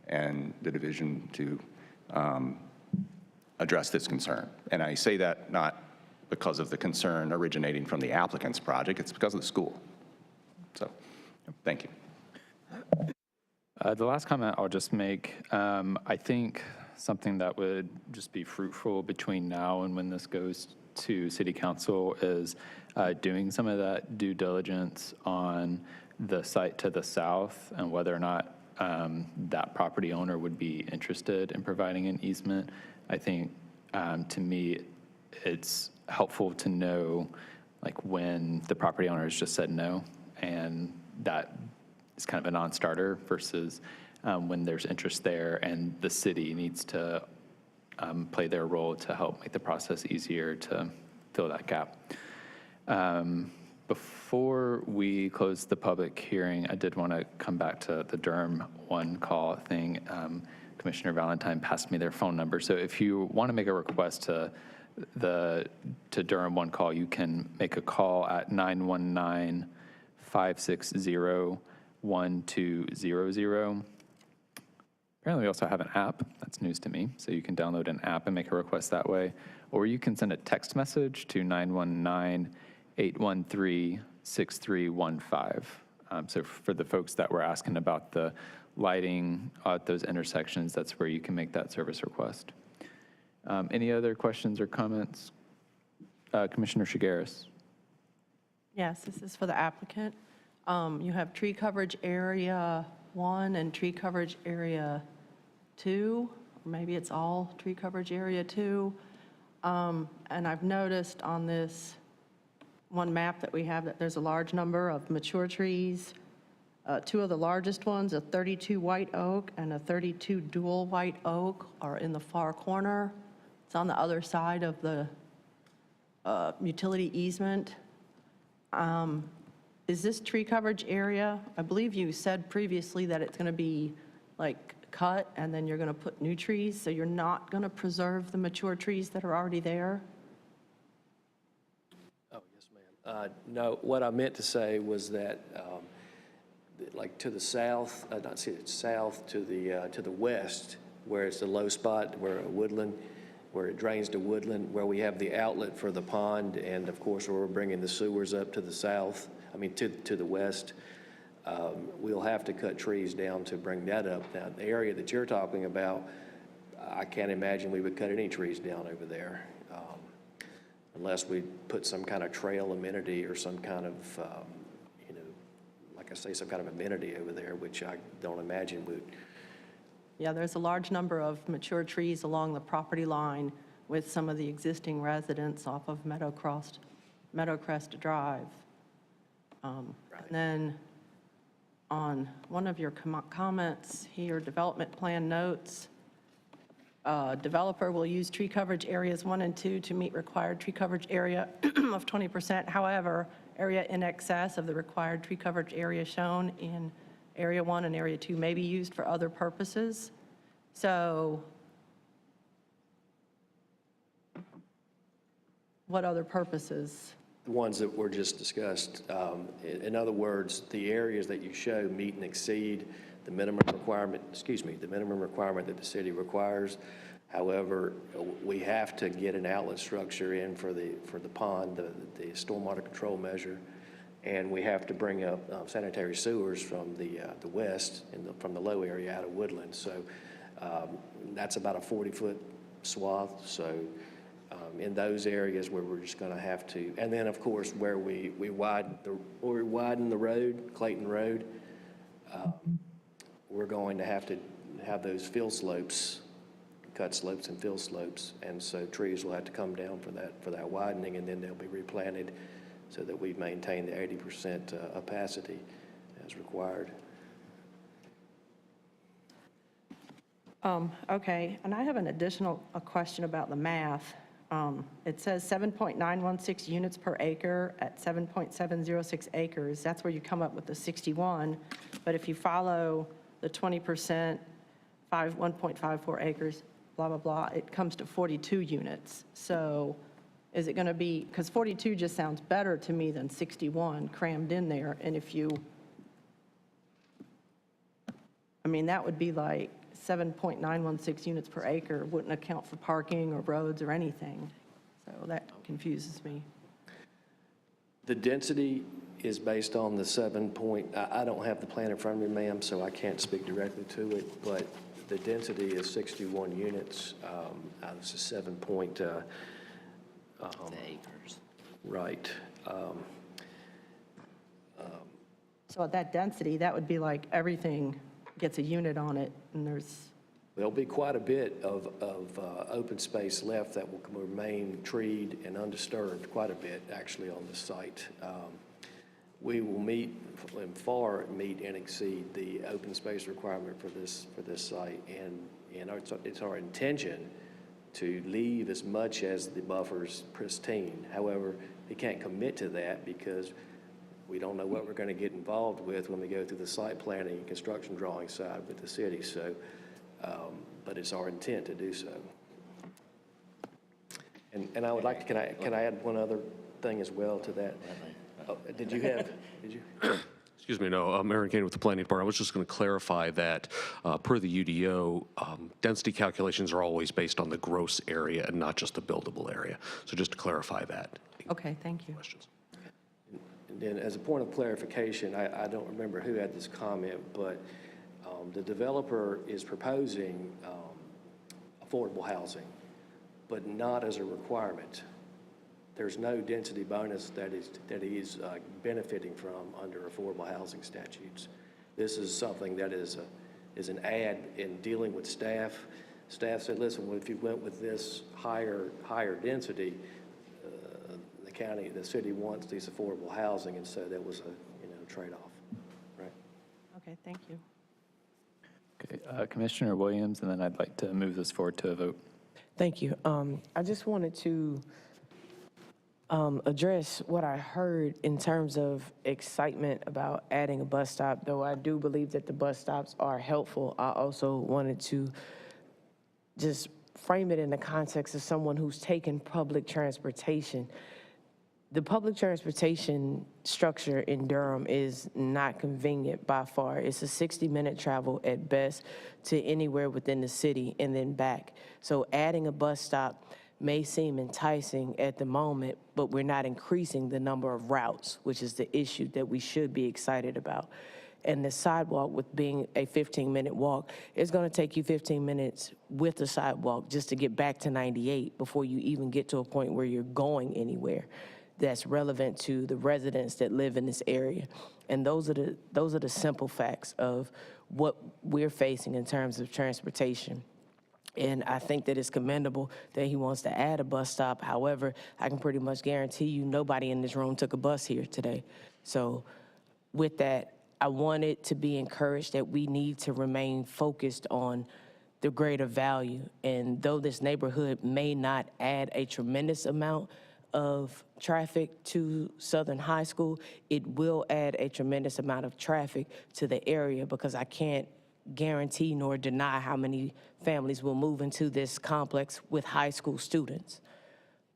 and the division to address this concern. And I say that not because of the concern originating from the applicant's project, it's because of the school. So, thank you. The last comment I'll just make, I think something that would just be fruitful between now and when this goes to City Council is doing some of that due diligence on the site to the south and whether or not that property owner would be interested in providing an easement. I think, to me, it's helpful to know like when the property owner has just said no, and that is kind of a non-starter versus when there's interest there and the city needs to play their role to help make the process easier to fill that gap. Before we close the public hearing, I did want to come back to the Durham one call thing. Commissioner Valentine passed me their phone number. So if you want to make a request to Durham one call, you can make a call at 919-560-1200. Apparently we also have an app. That's news to me. So you can download an app and make a request that way. Or you can send a text message to 919-813-6315. So for the folks that were asking about the lighting at those intersections, that's where you can make that service request. Any other questions or comments? Commissioner Shigaris. Yes, this is for the applicant. You have tree coverage area 1 and tree coverage area 2, or maybe it's all tree coverage area 2. And I've noticed on this one map that we have that there's a large number of mature trees. 2 of the largest ones, a 32 white oak and a 32 dual white oak, are in the far corner. It's on the other side of the utility easement. Is this tree coverage area, I believe you said previously that it's going to be like cut and then you're going to put new trees, so you're not going to preserve the mature trees that are already there? Oh, yes, ma'am. No, what I meant to say was that, like to the south, south to the west, where it's the low spot, where woodland, where it drains to woodland, where we have the outlet for the pond, and of course, where we're bringing the sewers up to the south, to the west, we'll have to cut trees down to bring that up. Now, the area that you're talking about, I can't imagine we would cut any trees down over there, unless we put some kind of trail amenity or some kind of, like I say, some kind of amenity over there, which I don't imagine would. Yeah, there's a large number of mature trees along the property line with some of the existing residents off of Meadowcrest Drive. And then on one of your comments here, development plan notes, developer will use tree coverage areas 1 and 2 to meet required tree coverage area of 20%. However, area in excess of the required tree coverage area shown in Area 1 and Area 2 may be used for other purposes. So what other purposes? The ones that were just discussed. In other words, the areas that you show meet and exceed the minimum requirement, the minimum requirement that the city requires. However, we have to get an outlet structure in for the pond, the stormwater control measure, and we have to bring up sanitary sewers from the west and from the low area out of Woodland. So that's about a 40-foot swath. So in those areas where we're just going to have to, and then of course where we widen the road, Clayton Road, we're going to have those fill slopes, cut slopes and fill slopes, and so trees will have to come down for that widening, and then they'll be replanted so that we maintain the 80% opacity as required. Okay, and I have an additional question about the math. It says 7.916 units per acre at 7.706 acres. That's where you come up with the 61. But if you follow the 20%, 1.54 acres, blah, blah, blah, it comes to 42 units. So is it going to be, because 42 just sounds better to me than 61 crammed in there. And if you, that would be like 7.916 units per acre, wouldn't account for parking or roads or anything. So that confuses me. The density is based on the I don't have the plan in front of me, ma'am, so I can't speak directly to it, but the density is 61 units out of the 7 point. Acres. Right. So at that density, that would be like everything gets a unit on it, and there'll be quite a bit of open space left that will remain treed and undisturbed, quite a bit actually on the site. We will meet and exceed the open space requirement for this site, and it's our intention to leave as much as the buffer's pristine. However, we can't commit to that because we don't know what we're going to get involved with when we go through the site planning and construction drawing side with the city. So, but it's our intent to do so. And I would like to, can I add one other thing as well to that? Oh, did you? Excuse me, no, Aaron Kane with the Planning Department. I was just going to clarify that per the UDO, density calculations are always based on the gross area and not just the buildable area. So just to clarify that. Okay, thank you. Questions? And then as a point of clarification, I don't remember who had this comment, but the developer is proposing affordable housing, but not as a requirement. There's no density bonus that he's benefiting from under affordable housing statutes. This is something that is an add in dealing with staff. Staff said, listen, well, if you went with this higher density, the city wants these affordable housing, and so that was a trade-off. Right. Okay, thank you. Okay, Commissioner Williams, and then I'd like to move this forward to a vote. Thank you. I just wanted to address what I heard in terms of excitement about adding a bus stop. Though I do believe that the bus stops are helpful, I also wanted to just frame it in the context of someone who's taken public transportation. The public transportation structure in Durham is not convenient by far. It's a 60-minute travel at best to anywhere within the city and then back. So adding a bus stop may seem enticing at the moment, but we're not increasing the number of routes, which is the issue that we should be excited about. And the sidewalk, with being a 15-minute walk, it's going to take you 15 minutes with the sidewalk just to get back to 98 before you even get to a point where you're going anywhere that's relevant to the residents that live in this area. And those are the simple facts of what we're facing in terms of transportation. And I think that it's commendable that he wants to add a bus stop. However, I can pretty much guarantee you nobody in this room took a bus here today. So with that, I wanted to be encouraged that we need to remain focused on the greater value. And though this neighborhood may not add a tremendous amount of traffic to Southern High School, it will add a tremendous amount of traffic to the area, because I can't guarantee nor deny how many families will move into this complex with high school students,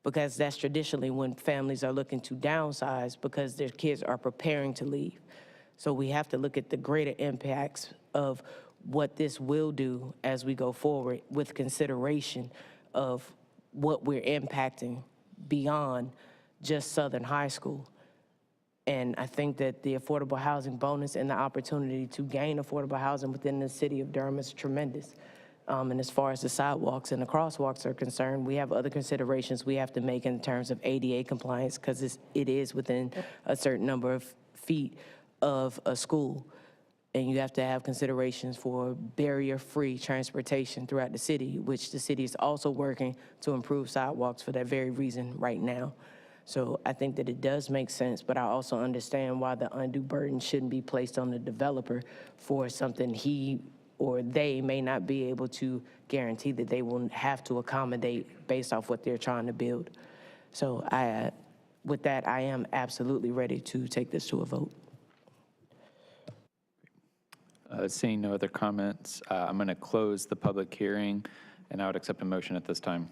because that's traditionally when families are looking to downsize because their kids are preparing to leave. So we have to look at the greater impacts of what this will do as we go forward, with consideration of what we're impacting beyond just Southern High School. And I think that the affordable housing bonus and the opportunity to gain affordable housing within the city of Durham is tremendous. And as far as the sidewalks and the crosswalks are concerned, we have other considerations we have to make in terms of ADA compliance, because it is within a certain number of feet of a school. And you have to have considerations for barrier-free transportation throughout the city, which the city is also working to improve sidewalks for that very reason right now. So I think that it does make sense, but I also understand why the undue burden shouldn't be placed on the developer for something he or they may not be able to guarantee that they will have to accommodate based off what they're trying to build. So with that, I am absolutely ready to take this to a vote. Seeing no other comments, I'm going to close the public hearing, and I would accept a motion at this time.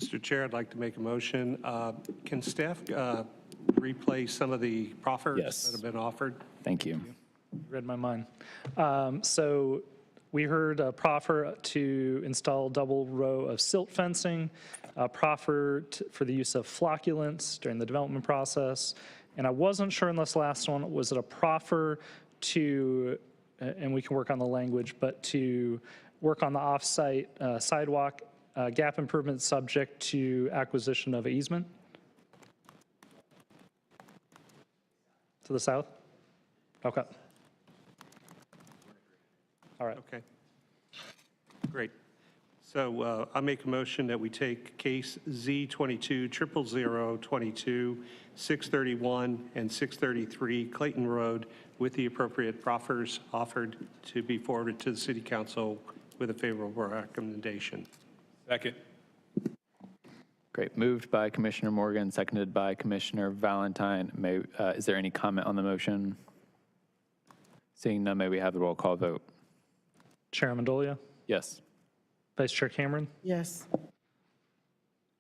Mr. Chair, I'd like to make a motion. Can staff replay some of the proffers that have been offered? Thank you. You read my mind. So we heard a proffer to install double row of silt fencing, a proffer for the use of flocculants during the development process, and I wasn't sure in this last one, was it a proffer to, and we can work on the language, but to work on the off-site sidewalk gap improvement subject to acquisition of easement? To the south? Okay. All right. Okay. Great. So I make a motion that we take case Z22-00022, 631 and 633 Clayton Road with the appropriate proffers offered to be forwarded to the City Council with a favorable recommendation. Second. Great. Moved by Commissioner Morgan, seconded by Commissioner Valentine. Is there any comment on the motion? Seeing none, may we have the roll call vote? Chair Amendolia? Yes. Vice Chair Cameron? Yes.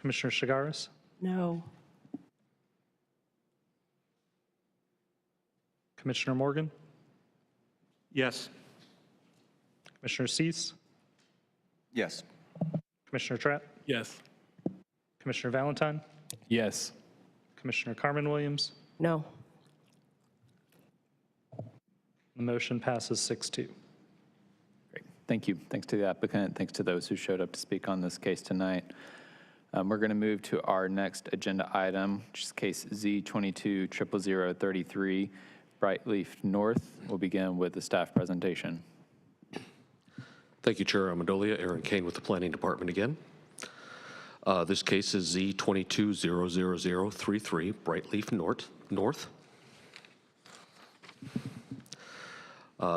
Commissioner Chagaris? No. Commissioner Morgan? Yes. Commissioner Cease? Yes. Commissioner Trapp? Yes. Commissioner Valentine? Yes. Commissioner Carmen Williams? No. The motion passes 6-2. Great. Thank you. Thanks to the applicant. Thanks to those who showed up to speak on this case tonight. We're going to move to our next agenda item, which is case Z22-00033, Brightleaf North. We'll begin with the staff presentation. Thank you, Chair Amendolia. Aaron Kane with the Planning Department again. This case is Z22-00033, Brightleaf North.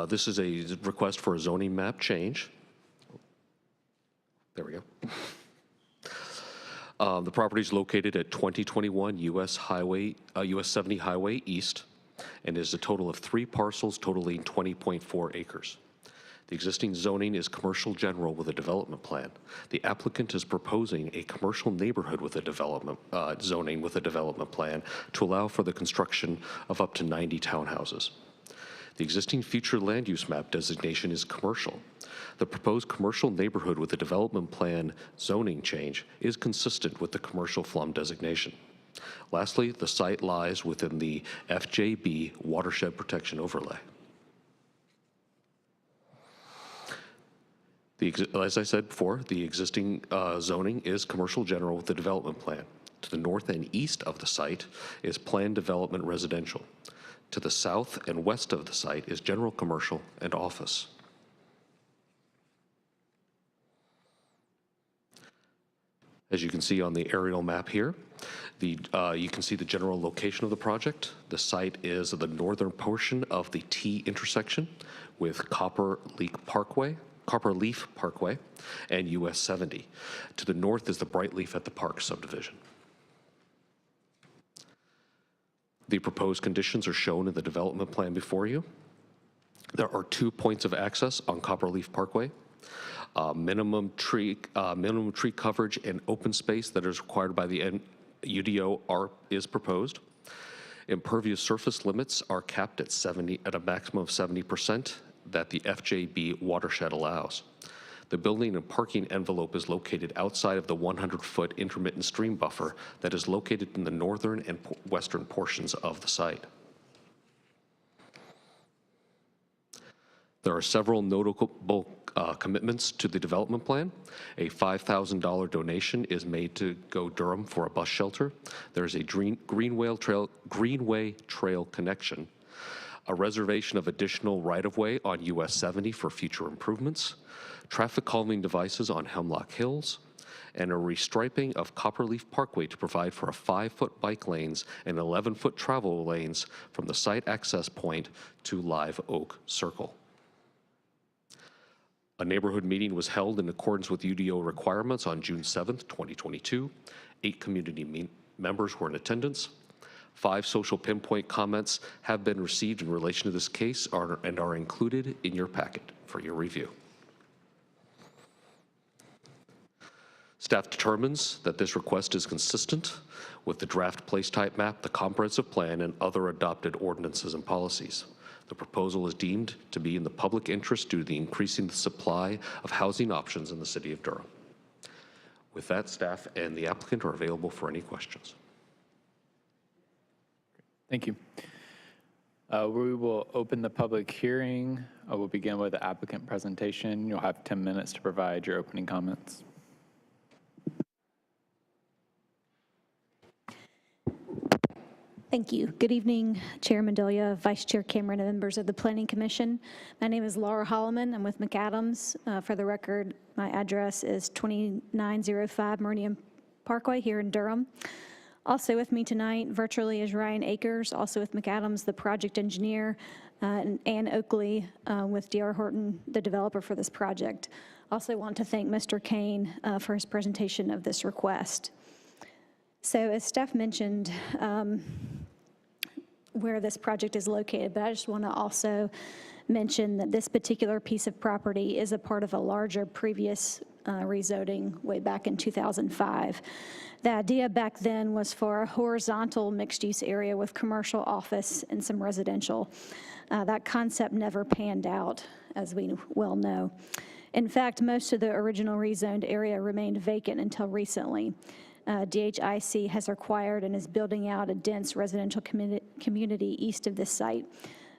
This is a request for a zoning map change. There we go. The property is located at 2021 US 70 Highway East and is a total of 3 parcels totaling 20.4 acres. The existing zoning is commercial general with a development plan. The applicant is proposing a commercial neighborhood with a development zoning with a development plan to allow for the construction of up to 90 townhouses. The existing future land use map designation is commercial. The proposed commercial neighborhood with a development plan zoning change is consistent with the commercial FLUM designation. Lastly, the site lies within the FJB watershed protection overlay. As I said before, the existing zoning is commercial general with the development plan. To the north and east of the site is planned development residential. To the south and west of the site is general commercial and office. As you can see on the aerial map here, you can see the general location of the project. The site is the northern portion of the T intersection with Copperleaf Parkway and US 70. To the north is the Brightleaf at the Park subdivision. The proposed conditions are shown in the development plan before you. There are 2 points of access on Copperleaf Parkway. Minimum tree coverage and open space that is required by the UDO is proposed. Impervious surface limits are capped at a maximum of 70% that the FJB watershed allows. The building and parking envelope is located outside of the 100-foot intermittent stream buffer that is located in the northern and western portions of the site. There are several notable commitments to the development plan. A $5,000 donation is made to go Durham for a bus shelter. There's a Greenway Trail connection, a reservation of additional right-of-way on US 70 for future improvements, traffic calming devices on Hemlock Hills, and a restriping of Copperleaf Parkway to provide for a 5-foot bike lanes and 11-foot travel lanes from the site access point to Live Oak Circle. A neighborhood meeting was held in accordance with UDO requirements on June 7th, 2022. 8 community members were in attendance. 5 social pinpoint comments have been received in relation to this case and are included in your packet for your review. Staff determines that this request is consistent with the draft place type map, the comprehensive plan, and other adopted ordinances and policies. The proposal is deemed to be in the public interest due to the increasing the supply of housing options in the city of Durham. With that, staff and the applicant are available for any questions. Thank you. We will open the public hearing. We'll begin with the applicant presentation. You'll have 10 minutes to provide your opening comments. Thank you. Good evening, Chair Mendolia, Vice Chair Cameron, and members of the Planning Commission. My name is Laura Holloman. I'm with McAdams. For the record, my address is 2905 Meridian Parkway here in Durham. Also with me tonight, virtually, is Ryan Akers, also with McAdams, the project engineer, and Ann Oakley with D.R. Horton, the developer for this project. Also want to thank Mr. Kane for his presentation of this request. So as staff mentioned, where this project is located, but I just want to also mention that this particular piece of property is a part of a larger previous rezoning way back in 2005. The idea back then was for a horizontal mixed-use area with commercial office and some residential. That concept never panned out, as we well know. In fact, most of the original rezoned area remained vacant until recently. DHIC has acquired and is building out a dense residential community east of this site.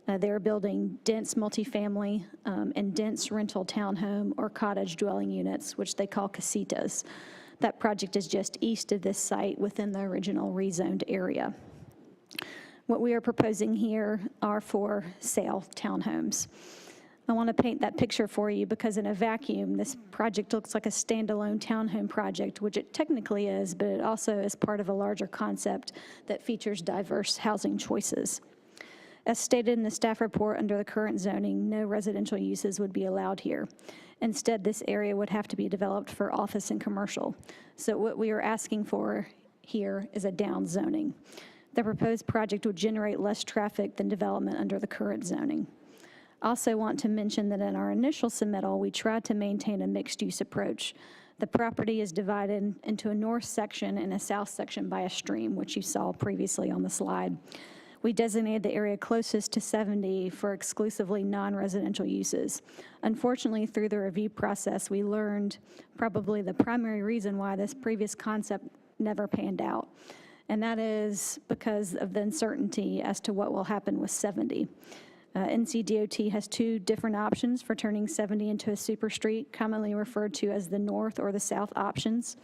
They're building dense multifamily and dense rental townhome or cottage dwelling units, which they call casitas. That project is just east of this site within the original rezoned area. What we are proposing here are for sale townhomes. I want to paint that picture for you because in a vacuum, this project looks like a standalone townhome project, which it technically is, but it also is part of a larger concept that features diverse housing choices. As stated in the staff report, under the current zoning, no residential uses would be allowed here. Instead, this area would have to be developed for office and commercial. So what we are asking for here is a down zoning. The proposed project would generate less traffic than development under the current zoning. Also want to mention that in our initial submittal, we tried to maintain a mixed-use approach. The property is divided into a north section and a south section by a stream, which you saw previously on the slide. We designated the area closest to 70 for exclusively non-residential uses. Unfortunately, through the review process, we learned probably the primary reason why this previous concept never panned out, and that is because of the uncertainty as to what will happen with 70. NCDOT has two different options for turning 70 into a super street, commonly referred to as the north or the south options.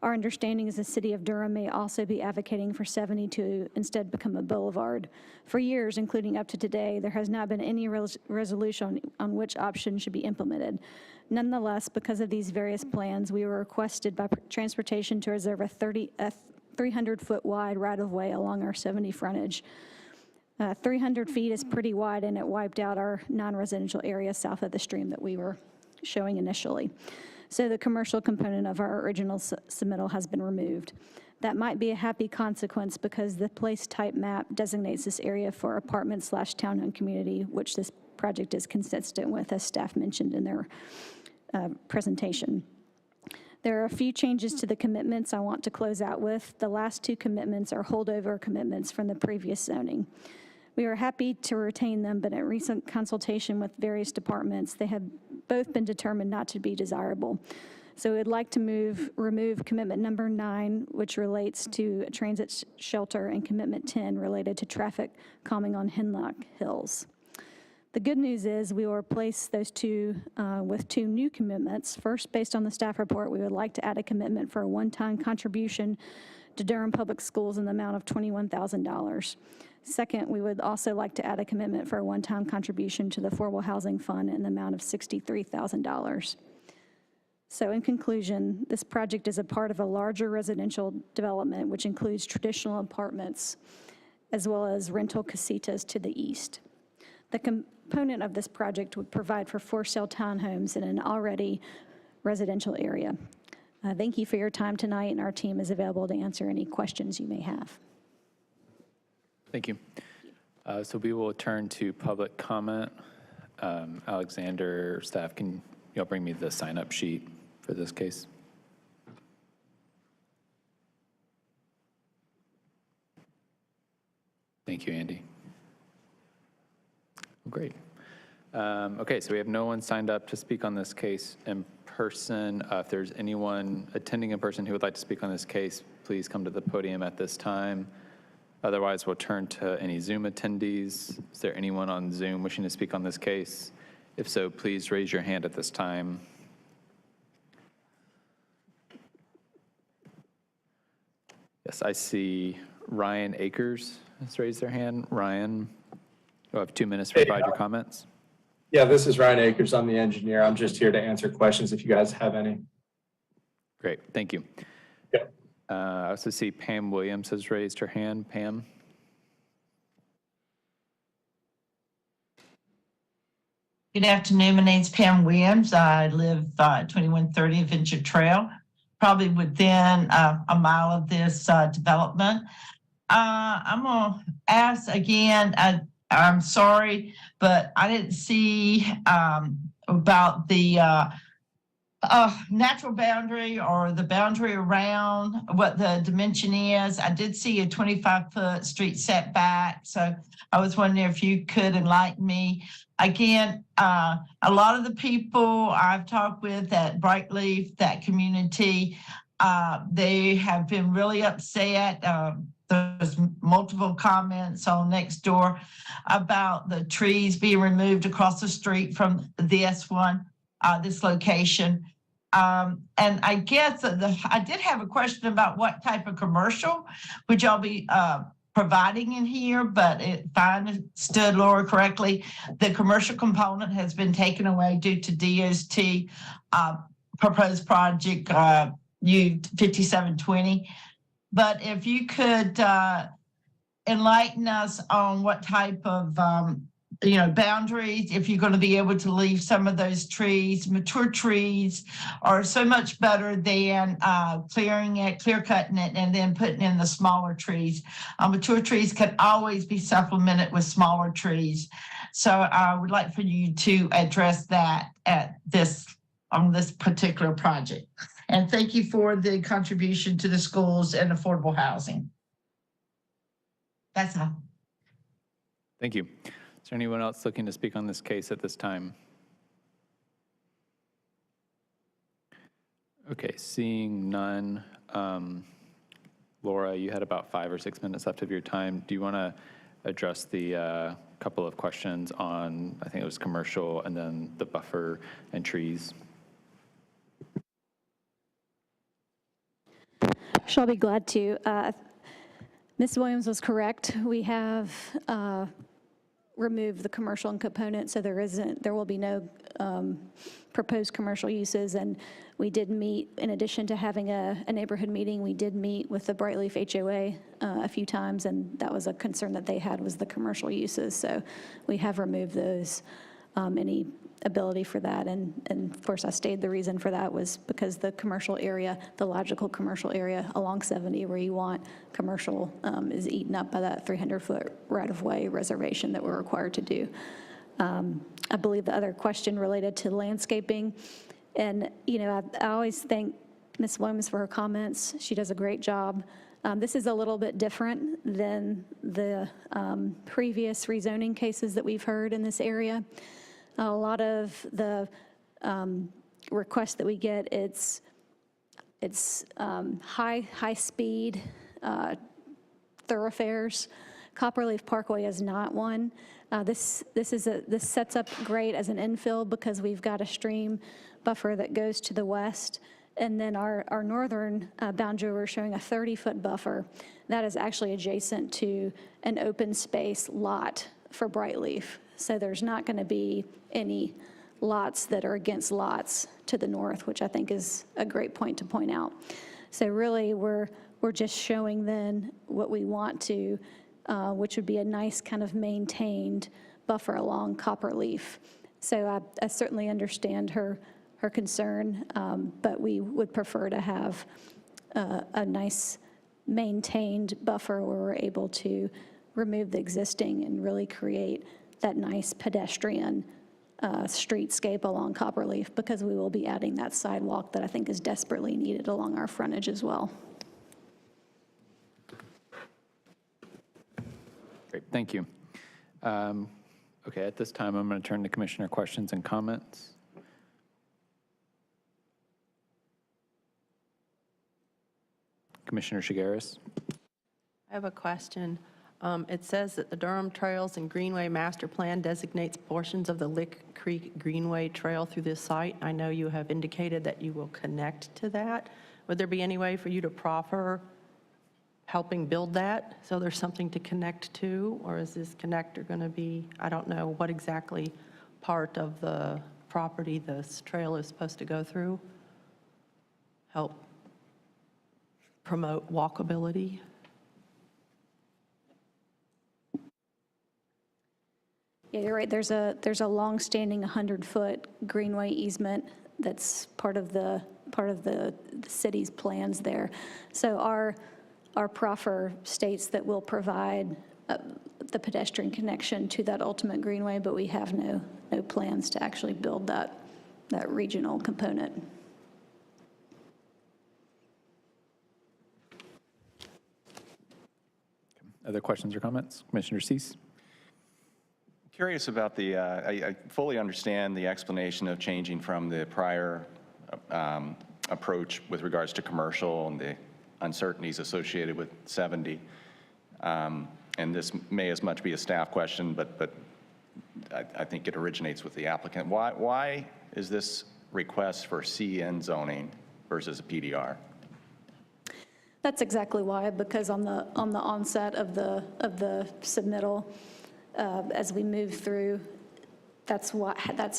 Our understanding is the city of Durham may also be advocating for 70 to instead become a boulevard. For years, including up to today, there has not been any resolution on which option should be implemented. Nonetheless, because of these various plans, we were requested by transportation to reserve a 300-foot wide right-of-way along our 70 frontage. 300 feet is pretty wide, and it wiped out our non-residential area south of the stream that we were showing initially. So the commercial component of our original submittal has been removed. That might be a happy consequence because the place type map designates this area for apartment/townhome community, which this project is consistent with, as staff mentioned in their presentation. There are a few changes to the commitments I want to close out with. The last two commitments are holdover commitments from the previous zoning. We are happy to retain them, but in recent consultation with various departments, they have both been determined not to be desirable. So we'd like to remove commitment number 9, which relates to a transit shelter, and commitment 10 related to traffic calming on Hemlock Hills. The good news is we will replace those two with 2 new commitments. First, based on the staff report, we would like to add a commitment for a one-time contribution to Durham Public Schools in the amount of $21,000. Second, we would also like to add a commitment for a one-time contribution to the Affordable Housing Fund in the amount of $63,000. So in conclusion, this project is a part of a larger residential development, which includes traditional apartments as well as rental casitas to the east. The component of this project would provide for for-sale townhomes in an already residential area. Thank you for your time tonight, and our team is available to answer any questions you may have. Thank you. So we will turn to public comment. Alexander, staff, can y'all bring me the sign-up sheet for this case? Thank you, Andy. Great. Okay, so we have no one signed up to speak on this case in person. If there's anyone attending in person who would like to speak on this case, please come to the podium at this time. Otherwise, we'll turn to any Zoom attendees. Is there anyone on Zoom wishing to speak on this case? If so, please raise your hand at this time. Yes, I see Ryan Akers has raised their hand. Ryan, you'll have 2 minutes to provide your comments. Yeah, this is Ryan Akers. I'm the engineer. I'm just here to answer questions if you guys have any. Great, thank you. Yeah. I also see Pam Williams has raised her hand. Pam? Good afternoon. My name's Pam Williams. I live 2130 Adventure Trail, probably within a mile of this development. I'm going to ask again, I'm sorry, but I didn't see about the natural boundary or the boundary around what the dimension is. I did see a 25-foot street setback, so I was wondering if you could enlighten me. Again, a lot of the people I've talked with at Brightleaf, that community, they have been really upset. There's multiple comments on Nextdoor about the trees being removed across the street from this one, this location. And I guess I did have a question about what type of commercial would y'all be providing in here, but if I understood Laura correctly, the commercial component has been taken away due to DOT proposed project U5720. But if you could enlighten us on what type of, boundaries, if you're going to be able to leave some of those trees? Mature trees are so much better than clear cutting it and then putting in the smaller trees. Mature trees can always be supplemented with smaller trees. So I would like for you to address that on this particular project. And thank you for the contribution to the schools and affordable housing. That's all. Thank you. Is there anyone else looking to speak on this case at this time? Okay, seeing none. Laura, you had about 5 or 6 minutes left of your time. Do you want to address the couple of questions on, I think it was commercial, and then the buffer and trees? Sure, I'll be glad to. Ms. Williams was correct. We have removed the commercial component, so there will be no proposed commercial uses. And we did meet, in addition to having a neighborhood meeting, we did meet with the Brightleaf HOA a few times, and that was a concern that they had, was the commercial uses. So we have removed those, any ability for that. And of course, I stated the reason for that was because the commercial area, the logical commercial area along 70 where you want commercial is eaten up by that 300-foot right-of-way reservation that we're required to do. I believe the other question related to landscaping. And, I always thank Ms. Williams for her comments. She does a great job. This is a little bit different than the previous rezoning cases that we've heard in this area. A lot of the requests that we get, it's high speed thoroughfares. Copperleaf Parkway is not one. This sets up great as an infill because we've got a stream buffer that goes to the west. And then our northern boundary, we're showing a 30-foot buffer. That is actually adjacent to an open space lot for Brightleaf. So there's not going to be any lots that are against lots to the north, which I think is a great point to point out. So really, we're just showing then what we want to, which would be a nice kind of maintained buffer along Copperleaf. So I certainly understand her concern, but we would prefer to have a nice maintained buffer where we're able to remove the existing and really create that nice pedestrian streetscape along Copperleaf, because we will be adding that sidewalk that I think is desperately needed along our frontage as well. Great, thank you. Okay, at this time, I'm going to turn to Commissioner questions and comments. Commissioner Shigaris. I have a question. It says that the Durham Trails and Greenway Master Plan designates portions of the Lick Creek Greenway Trail through this site. I know you have indicated that you will connect to that. Would there be any way for you to proffer helping build that so there's something to connect to? Or is this connector going to be, I don't know what exactly part of the property this trail is supposed to go through? Help promote walkability? Yeah, you're right. There's a long-standing 100-foot greenway easement that's part of the city's plans there. So our proffer states that we'll provide the pedestrian connection to that ultimate greenway, but we have no plans to actually build that regional component. Other questions or comments? Commissioner Cease. Curious about I fully understand the explanation of changing from the prior approach with regards to commercial and the uncertainties associated with 70. And this may as much be a staff question, but I think it originates with the applicant. Why is this request for CN zoning versus a PDR? That's exactly why, because on the onset of the submittal, as we move through, that's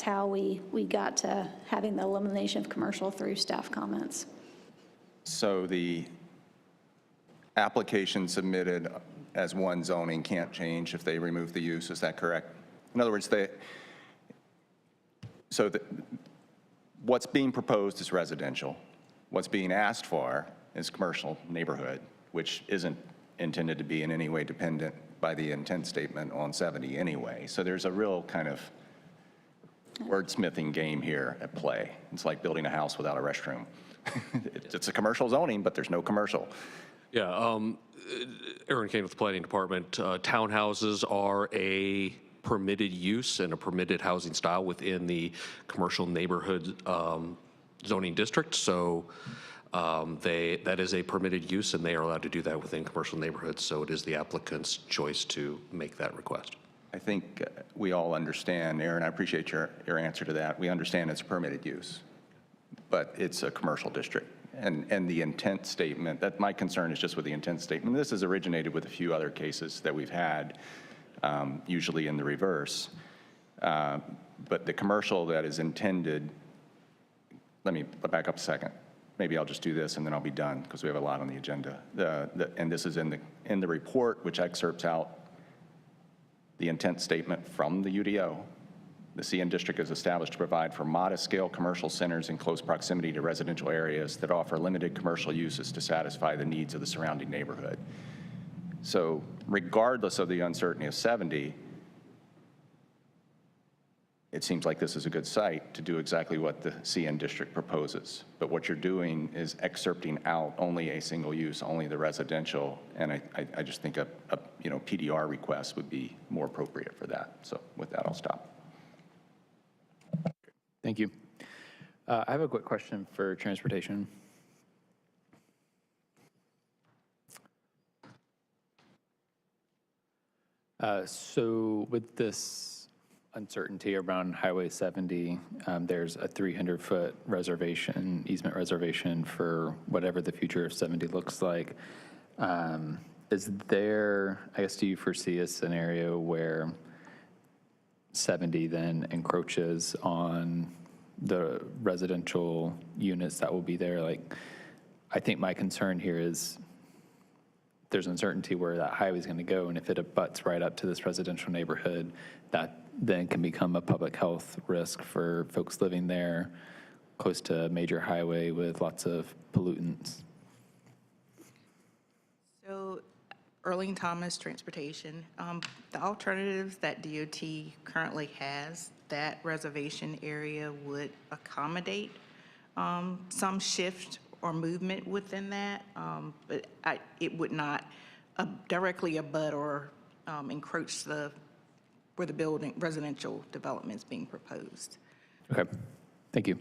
how we got to having the elimination of commercial through staff comments. So the application submitted as one zoning can't change if they remove the use, is that correct? In other words, what's being proposed is residential. What's being asked for is commercial neighborhood, which isn't intended to be in any way dependent by the intent statement on 70 anyway. So there's a real kind of wordsmithing game here at play. It's like building a house without a restroom. It's a commercial zoning, but there's no commercial. Yeah, Aaron Kane with the Planning Department. Townhouses are a permitted use and a permitted housing style within the commercial neighborhood zoning district. So that is a permitted use, and they are allowed to do that within commercial neighborhoods. So it is the applicant's choice to make that request. I think we all understand, Aaron, I appreciate your answer to that. We understand it's a permitted use, but it's a commercial district. And the intent statement, that my concern is just with the intent statement. This has originated with a few other cases that we've had, usually in the reverse. But the commercial that is intended, let me back up a second. Maybe I'll just do this and then I'll be done because we have a lot on the agenda. And this is in the report, which excerpts out the intent statement from the UDO. The CN district is established to provide for modest-scale commercial centers in close proximity to residential areas that offer limited commercial uses to satisfy the needs of the surrounding neighborhood. So regardless of the uncertainty of 70, it seems like this is a good site to do exactly what the CN district proposes. But what you're doing is excerpting out only a single use, only the residential, and I just think a PDR request would be more appropriate for that. So with that, I'll stop. Thank you. I have a quick question for transportation. So with this uncertainty around Highway 70, there's a 300-foot reservation, easement reservation for whatever the future of 70 looks like. Is there, I guess, do you foresee a scenario where 70 then encroaches on the residential units that will be there? Like, I think my concern here is there's uncertainty where that highway is going to go, and if it abuts right up to this residential neighborhood, that then can become a public health risk for folks living there close to a major highway with lots of pollutants. So, Earling Thomas, Transportation. The alternatives that DOT currently has, that reservation area would accommodate some shift or movement within that, but it would not directly abut or encroach where the building, residential development is being proposed. Okay, thank you.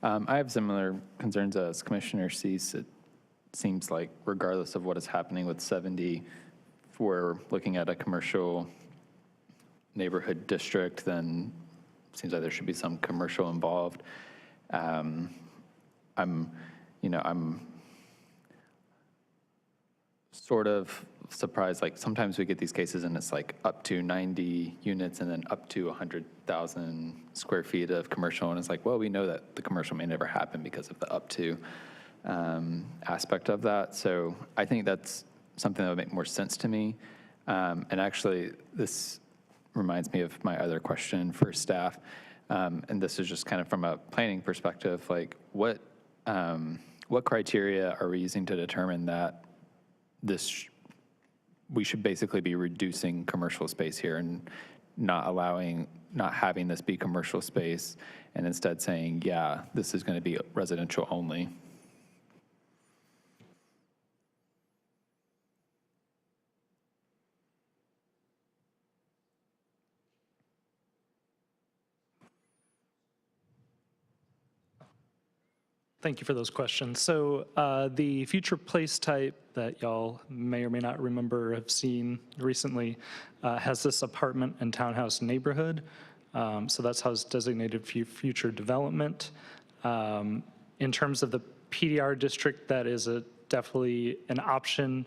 I have similar concerns as Commissioner Cease. It seems like regardless of what is happening with 70, if we're looking at a commercial neighborhood district, then it seems like there should be some commercial involved. I'm sort of surprised, like sometimes we get these cases and it's like up to 90 units and then up to 100,000 square feet of commercial, and it's like, well, we know that the commercial may never happen because of the up to aspect of that. So I think that's something that would make more sense to me. And actually, this reminds me of my other question for staff. And this is just kind of from a planning perspective, like what criteria are we using to determine that we should basically be reducing commercial space here and not having this be commercial space, and instead saying, yeah, this is going to be residential only? Thank you for those questions. So the future place type that y'all may or may not remember have seen recently has this apartment and townhouse neighborhood. So that's how it's designated for future development. In terms of the PDR district, that is definitely an option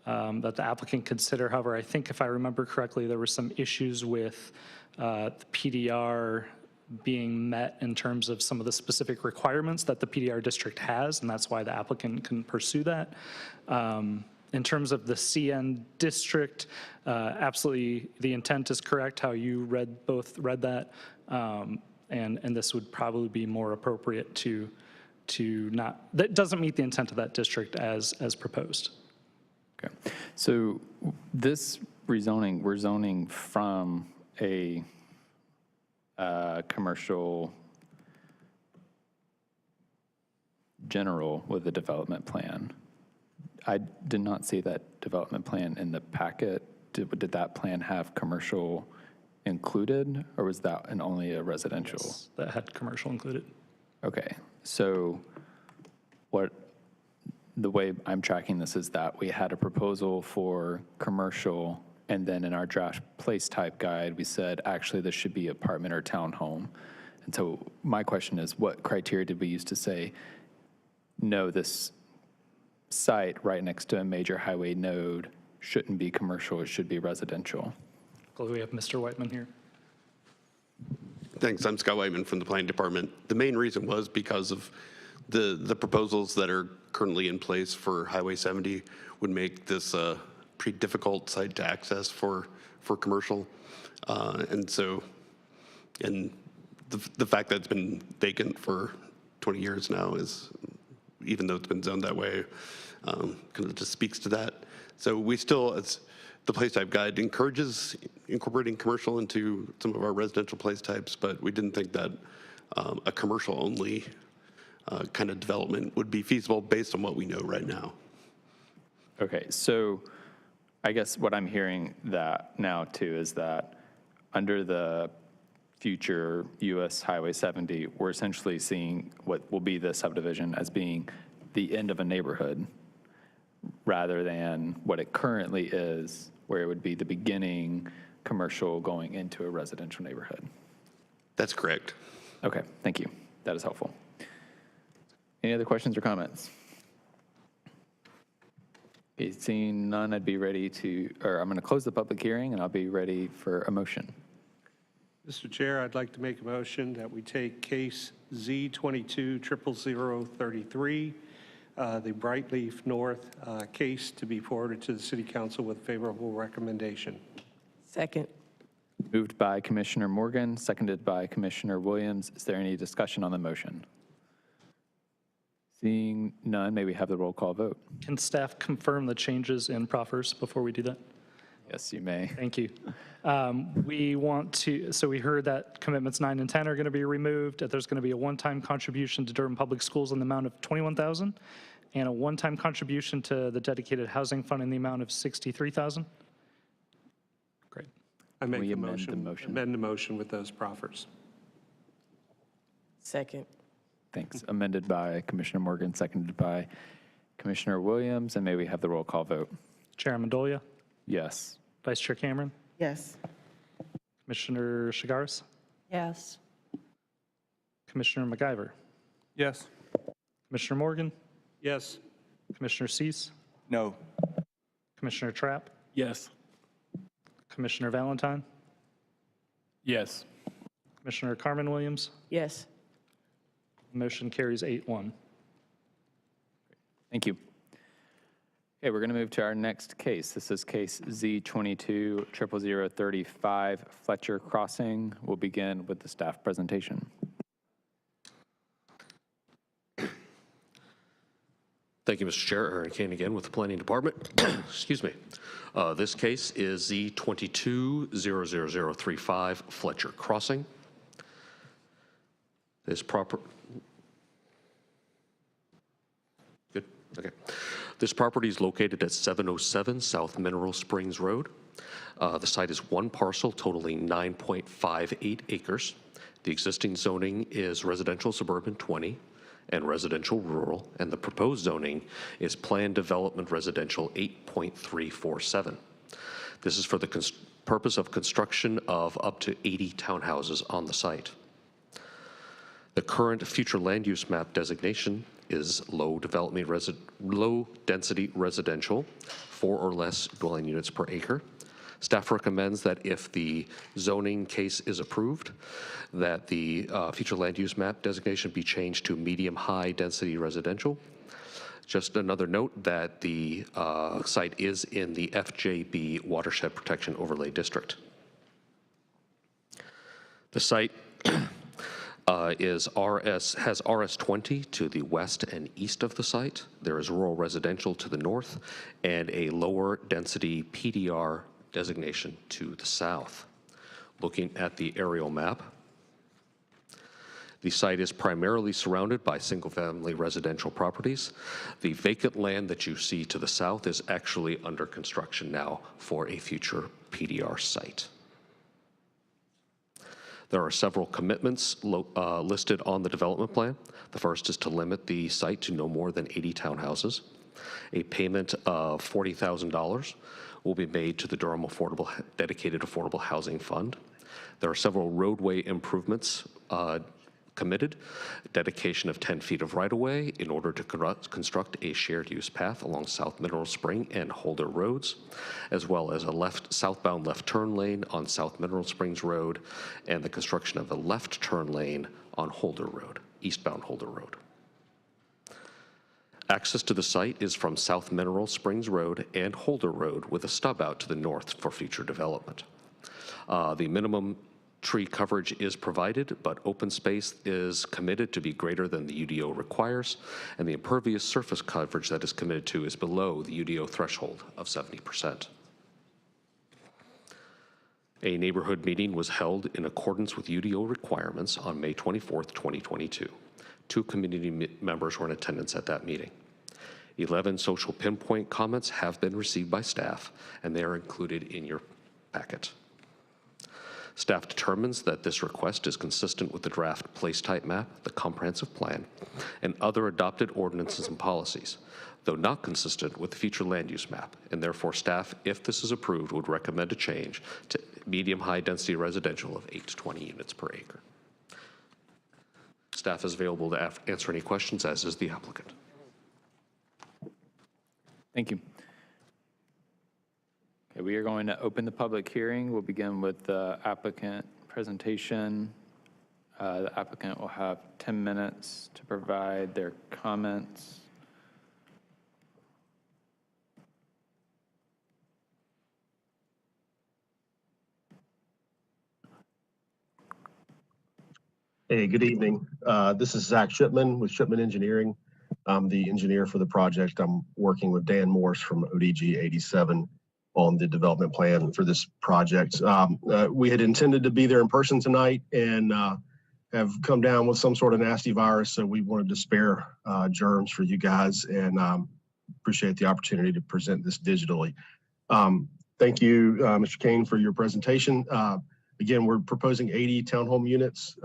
that the applicant consider. However, I think if I remember correctly, there were some issues with the PDR being met in terms of some of the specific requirements that the PDR district has, and that's why the applicant can pursue that. In terms of the CN district, absolutely, the intent is correct, how you read that. And this would probably be more appropriate to not, that doesn't meet the intent of that district as proposed. Okay. So this rezoning, we're zoning from a commercial general with a development plan. I did not see that development plan in the packet. Did that plan have commercial included, or was that only a residential? Yes, that had commercial included. Okay, so the way I'm tracking this is that we had a proposal for commercial, and then in our draft place type guide, we said, actually, this should be apartment or townhome. And so my question is, what criteria did we use to say, no, this site right next to a major highway node shouldn't be commercial, it should be residential? We have Mr. Whiteman here. Thanks. I'm Scott Whiteman from the Planning Department. The main reason was because of the proposals that are currently in place for Highway 70 would make this a pretty difficult site to access for commercial. And the fact that it's been vacant for 20 years now is, even though it's been zoned that way, kind of just speaks to that. So we still, as the place type guide encourages incorporating commercial into some of our residential place types, but we didn't think that a commercial only kind of development would be feasible based on what we know right now. Okay, so I guess what I'm hearing that now too is that under the future US Highway 70, we're essentially seeing what will be the subdivision as being the end of a neighborhood rather than what it currently is, where it would be the beginning commercial going into a residential neighborhood. That's correct. Okay, thank you. That is helpful. Any other questions or comments? Okay, seeing none, I'd be ready to, or I'm going to close the public hearing and I'll be ready for a motion. Mr. Chair, I'd like to make a motion that we take case Z22-00033, the Brightleaf North case, to be forwarded to the City Council with favorable recommendation. Second. Moved by Commissioner Morgan, seconded by Commissioner Williams. Is there any discussion on the motion? Seeing none, may we have the roll call vote? Can staff confirm the changes in proffers before we do that? Yes, you may. Thank you. We want to, so we heard that commitments 9 and 10 are going to be removed, that there's going to be a one-time contribution to Durham Public Schools in the amount of $21,000, and a one-time contribution to the dedicated housing fund in the amount of $63,000. Great. I make the motion, amend the motion with those proffers. Second. Thanks. Amended by Commissioner Morgan, seconded by Commissioner Williams, and may we have the roll call vote? Chair Amendolia? Yes. Vice Chair Cameron? Yes. Commissioner Shigaris? Yes. Commissioner McIver? Yes. Commissioner Morgan? Yes. Commissioner Cease? No. Commissioner Trapp? Yes. Commissioner Valentine? Yes. Commissioner Carmen Williams? Yes. Motion carries 8-1. Thank you. Okay, we're going to move to our next case. This is case Z22-00035, Fletcher Crossing. We'll begin with the staff presentation. Thank you, Mr. Chair. Aaron Kane again with the Planning Department. Excuse me. This case is Z22-00035, Fletcher Crossing. This Good. Okay. This property is located at 707 South Mineral Springs Road. The site is one parcel totaling 9.58 acres. The existing zoning is residential suburban 20 and residential rural, and the proposed zoning is planned development residential 8.347. This is for the purpose of construction of up to 80 townhouses on the site. The current future land use map designation is low density residential, 4 or less dwelling units per acre. Staff recommends that if the zoning case is approved, that the future land use map designation be changed to medium high density residential. Just another note that the site is in the FJB Watershed Protection Overlay District. The site has RS20 to the west and east of the site. There is rural residential to the north and a lower density PDR designation to the south. Looking at the aerial map, the site is primarily surrounded by single-family residential properties. The vacant land that you see to the south is actually under construction now for a future PDR site. There are several commitments listed on the development plan. The first is to limit the site to no more than 80 townhouses. A payment of $40,000 will be made to the Durham Dedicated Affordable Housing Fund. There are several roadway improvements committed, dedication of 10 feet of right-of-way in order to construct a shared-use path along South Mineral Spring and Holder Roads, as well as a southbound left turn lane on South Mineral Springs Road, and the construction of a left turn lane on Holder Road, eastbound Holder Road. Access to the site is from South Mineral Springs Road and Holder Road with a stub out to the north for future development. The minimum tree coverage is provided, but open space is committed to be greater than the UDO requires, and the impervious surface coverage that is committed to is below the UDO threshold of 70%. A neighborhood meeting was held in accordance with UDO requirements on May 24th, 2022. 2 community members were in attendance at that meeting. 11 social pinpoint comments have been received by staff, and they are included in your packet. Staff determines that this request is consistent with the draft place type map, the comprehensive plan, and other adopted ordinances and policies, though not consistent with the future land use map, and therefore staff, if this is approved, would recommend a change to medium-high density residential of 8 to 20 units per acre. Staff is available to answer any questions, as is the applicant. Thank you. Okay, we are going to open the public hearing. We'll begin with the applicant presentation. The applicant will have 10 minutes to provide their comments. Hey, good evening. This is Zach Shipman with Shipman Engineering. I'm the engineer for the project. I'm working with Dan Morse from ODG 87 on the development plan for this project. We had intended to be there in person tonight and have come down with some sort of nasty virus, so we wanted to spare germs for you guys, and appreciate the opportunity to present this digitally. Thank you, Mr. Kane, for your presentation. Again, we're proposing 80 townhome units.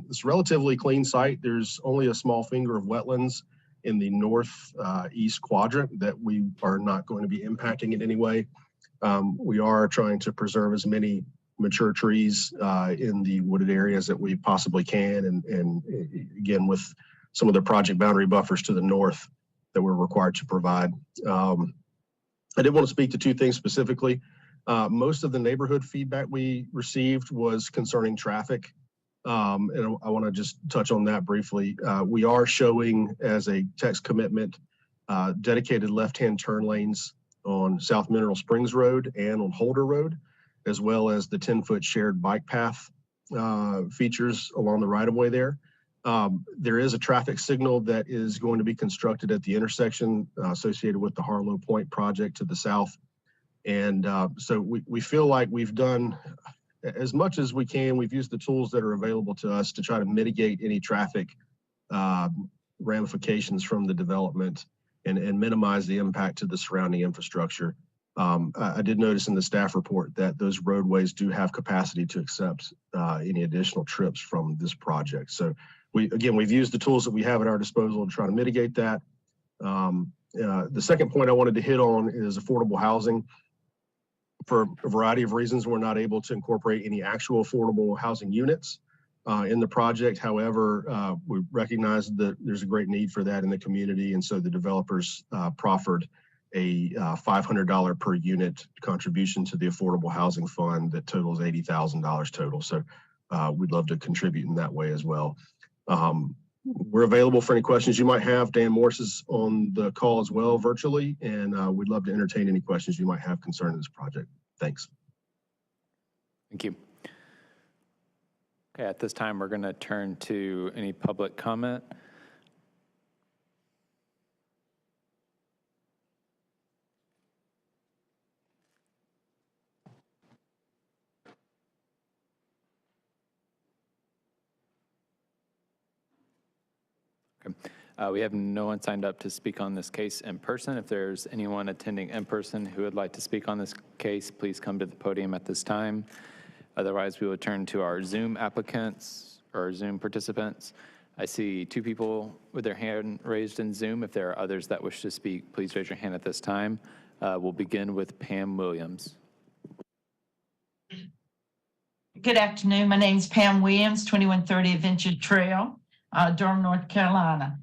It's a relatively clean site. There's only a small finger of wetlands in the northeast quadrant that we are not going to be impacting in any way. We are trying to preserve as many mature trees in the wooded areas that we possibly can, and again, with some of the project boundary buffers to the north that we're required to provide. I did want to speak to 2 things specifically. Most of the neighborhood feedback we received was concerning traffic, and I want to just touch on that briefly. We are showing as a text commitment dedicated left-hand turn lanes on South Mineral Springs Road and on Holder Road, as well as the 10-foot shared bike path features along the right-of-way there. There is a traffic signal that is going to be constructed at the intersection associated with the Harlow Point project to the south. And so we feel like we've done as much as we can. We've used the tools that are available to us to try to mitigate any traffic ramifications from the development and minimize the impact to the surrounding infrastructure. I did notice in the staff report that those roadways do have capacity to accept any additional trips from this project. So we've used the tools that we have at our disposal to try to mitigate that. The second point I wanted to hit on is affordable housing. For a variety of reasons, we're not able to incorporate any actual affordable housing units in the project. However, we recognize that there's a great need for that in the community, and so the developers proffered a $500 per unit contribution to the Affordable Housing Fund that totals $80,000 total. So we'd love to contribute in that way as well. we're available for any questions you might have. Dan Morse is on the call as well virtually, and we'd love to entertain any questions you might have concerning this project. Thanks. Thank you. Okay, at this time, we're going to turn to any public comment. We have no one signed up to speak on this case in person. If there's anyone attending in person who would like to speak on this case, please come to the podium at this time. Otherwise, we will turn to our Zoom applicants or Zoom participants. I see 2 people with their hand raised in Zoom. If there are others that wish to speak, please raise your hand at this time. We'll begin with Pam Williams. Good afternoon. My name is Pam Williams, 2130 Adventure Trail, Durham, North Carolina.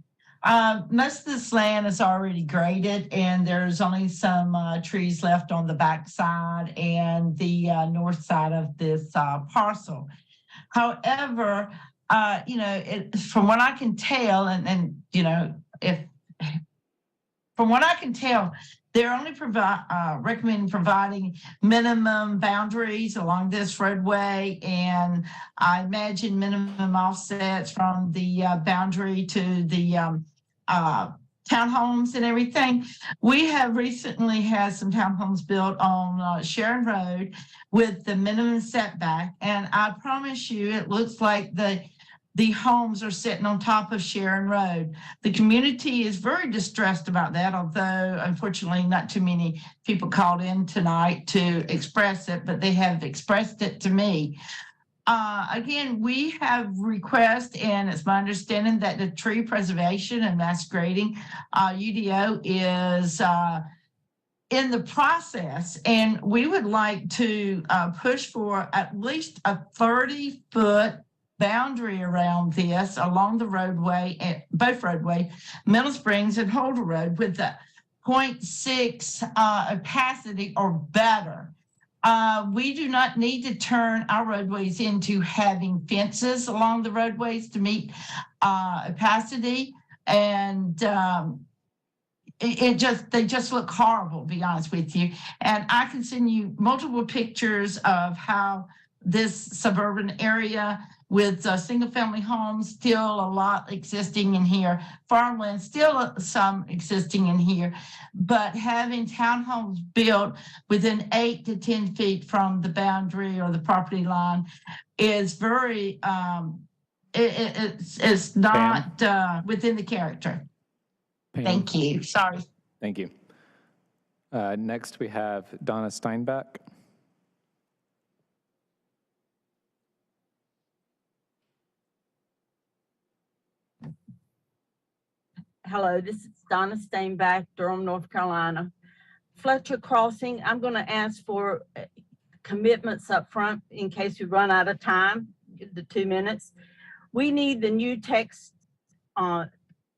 Most of this land is already graded, and there's only some trees left on the back side and the north side of this parcel. However, from what I can tell, from what I can tell, they're only recommending providing minimum boundaries along this roadway, and I imagine minimum offsets from the boundary to the townhomes and everything. We have recently had some townhomes built on Sharon Road with the minimum setback, and I promise you, it looks like the homes are sitting on top of Sharon Road. The community is very distressed about that, although unfortunately not too many people called in tonight to express it, but they have expressed it to me. Again, we have requests, and it's my understanding that the tree preservation and mass grading UDO is in the process, and we would like to push for at least a 30-foot boundary around this along the roadway, both roadway, Middle Springs and Holder Road, with the 0.6 opacity or better. We do not need to turn our roadways into having fences along the roadways to meet opacity, and they just look horrible, to be honest with you. And I can send you multiple pictures of how this suburban area with single-family homes, still a lot existing in here, farmland, still some existing in here, but having townhomes built within 8 to 10 feet from the boundary or the property line is very, it's not within the character. Pam. Thank you. Sorry. Thank you. Next, we have Donna Steinbach. Hello, this is Donna Steinbach, Durham, North Carolina. Fletcher Crossing, I'm going to ask for commitments up front in case we run out of time, the 2 minutes. We need the new text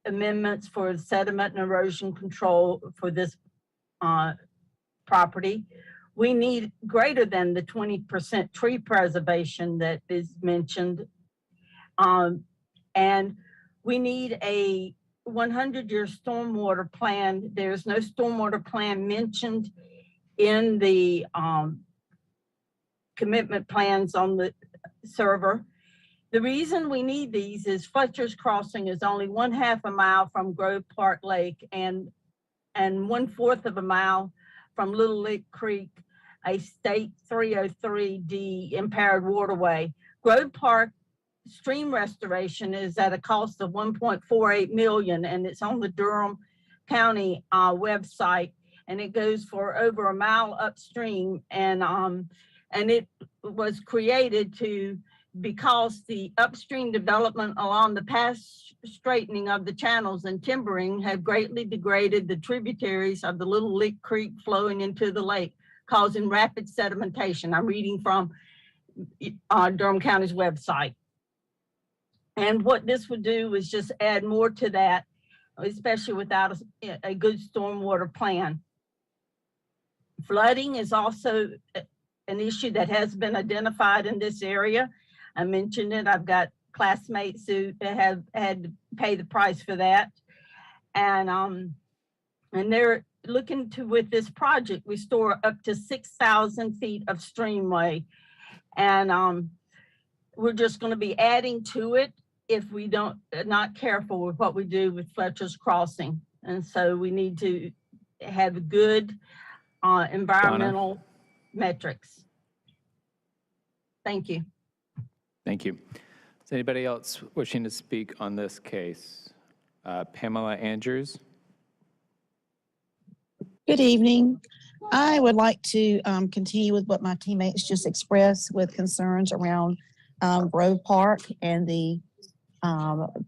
amendments for sediment and erosion control for this property. We need greater than the 20% tree preservation that is mentioned. And we need a 100-year stormwater plan. There's no stormwater plan mentioned in the commitment plans on the server. The reason we need these is Fletcher's Crossing is only 1/2 a mile from Grove Park Lake and 1/4 of a mile from Little Lick Creek, a state 303D impaired waterway. Grove Park stream restoration is at a cost of $1.48 million, and it's on the Durham County website, and it goes for over a mile upstream, and it was created because the upstream development along the past straightening of the channels and timbering have greatly degraded the tributaries of the Little Lick Creek flowing into the lake, causing rapid sedimentation. I'm reading from Durham County's website. And what this would do is just add more to that, especially without a good stormwater plan. Flooding is also an issue that has been identified in this area. I mentioned it. I've got classmates who have had to pay the price for that. And they're looking to, with this project, restore up to 6,000 feet of streamway. And we're just going to be adding to it if we don't, not careful with what we do with Fletcher's Crossing. And so we need to have good environmental metrics. Thank you. Thank you. Is anybody else wishing to speak on this case? Pamela Andrews. Good evening. I would like to continue with what my teammates just expressed with concerns around Grove Park and the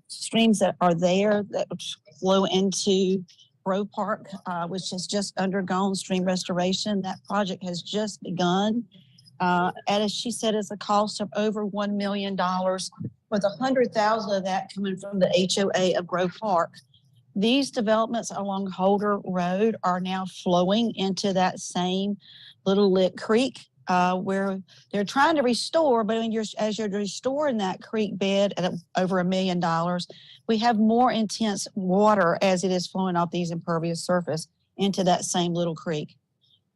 streams that are there that flow into Grove Park, which has just undergone stream restoration. That project has just begun. And as she said, it's a cost of over $1 million, with $100,000 of that coming from the HOA of Grove Park. These developments along Holder Road are now flowing into that same Little Lick Creek, where they're trying to restore, but as you're restoring that creek bed at over $1 million, we have more intense water as it is flowing off these impervious surface into that same little creek.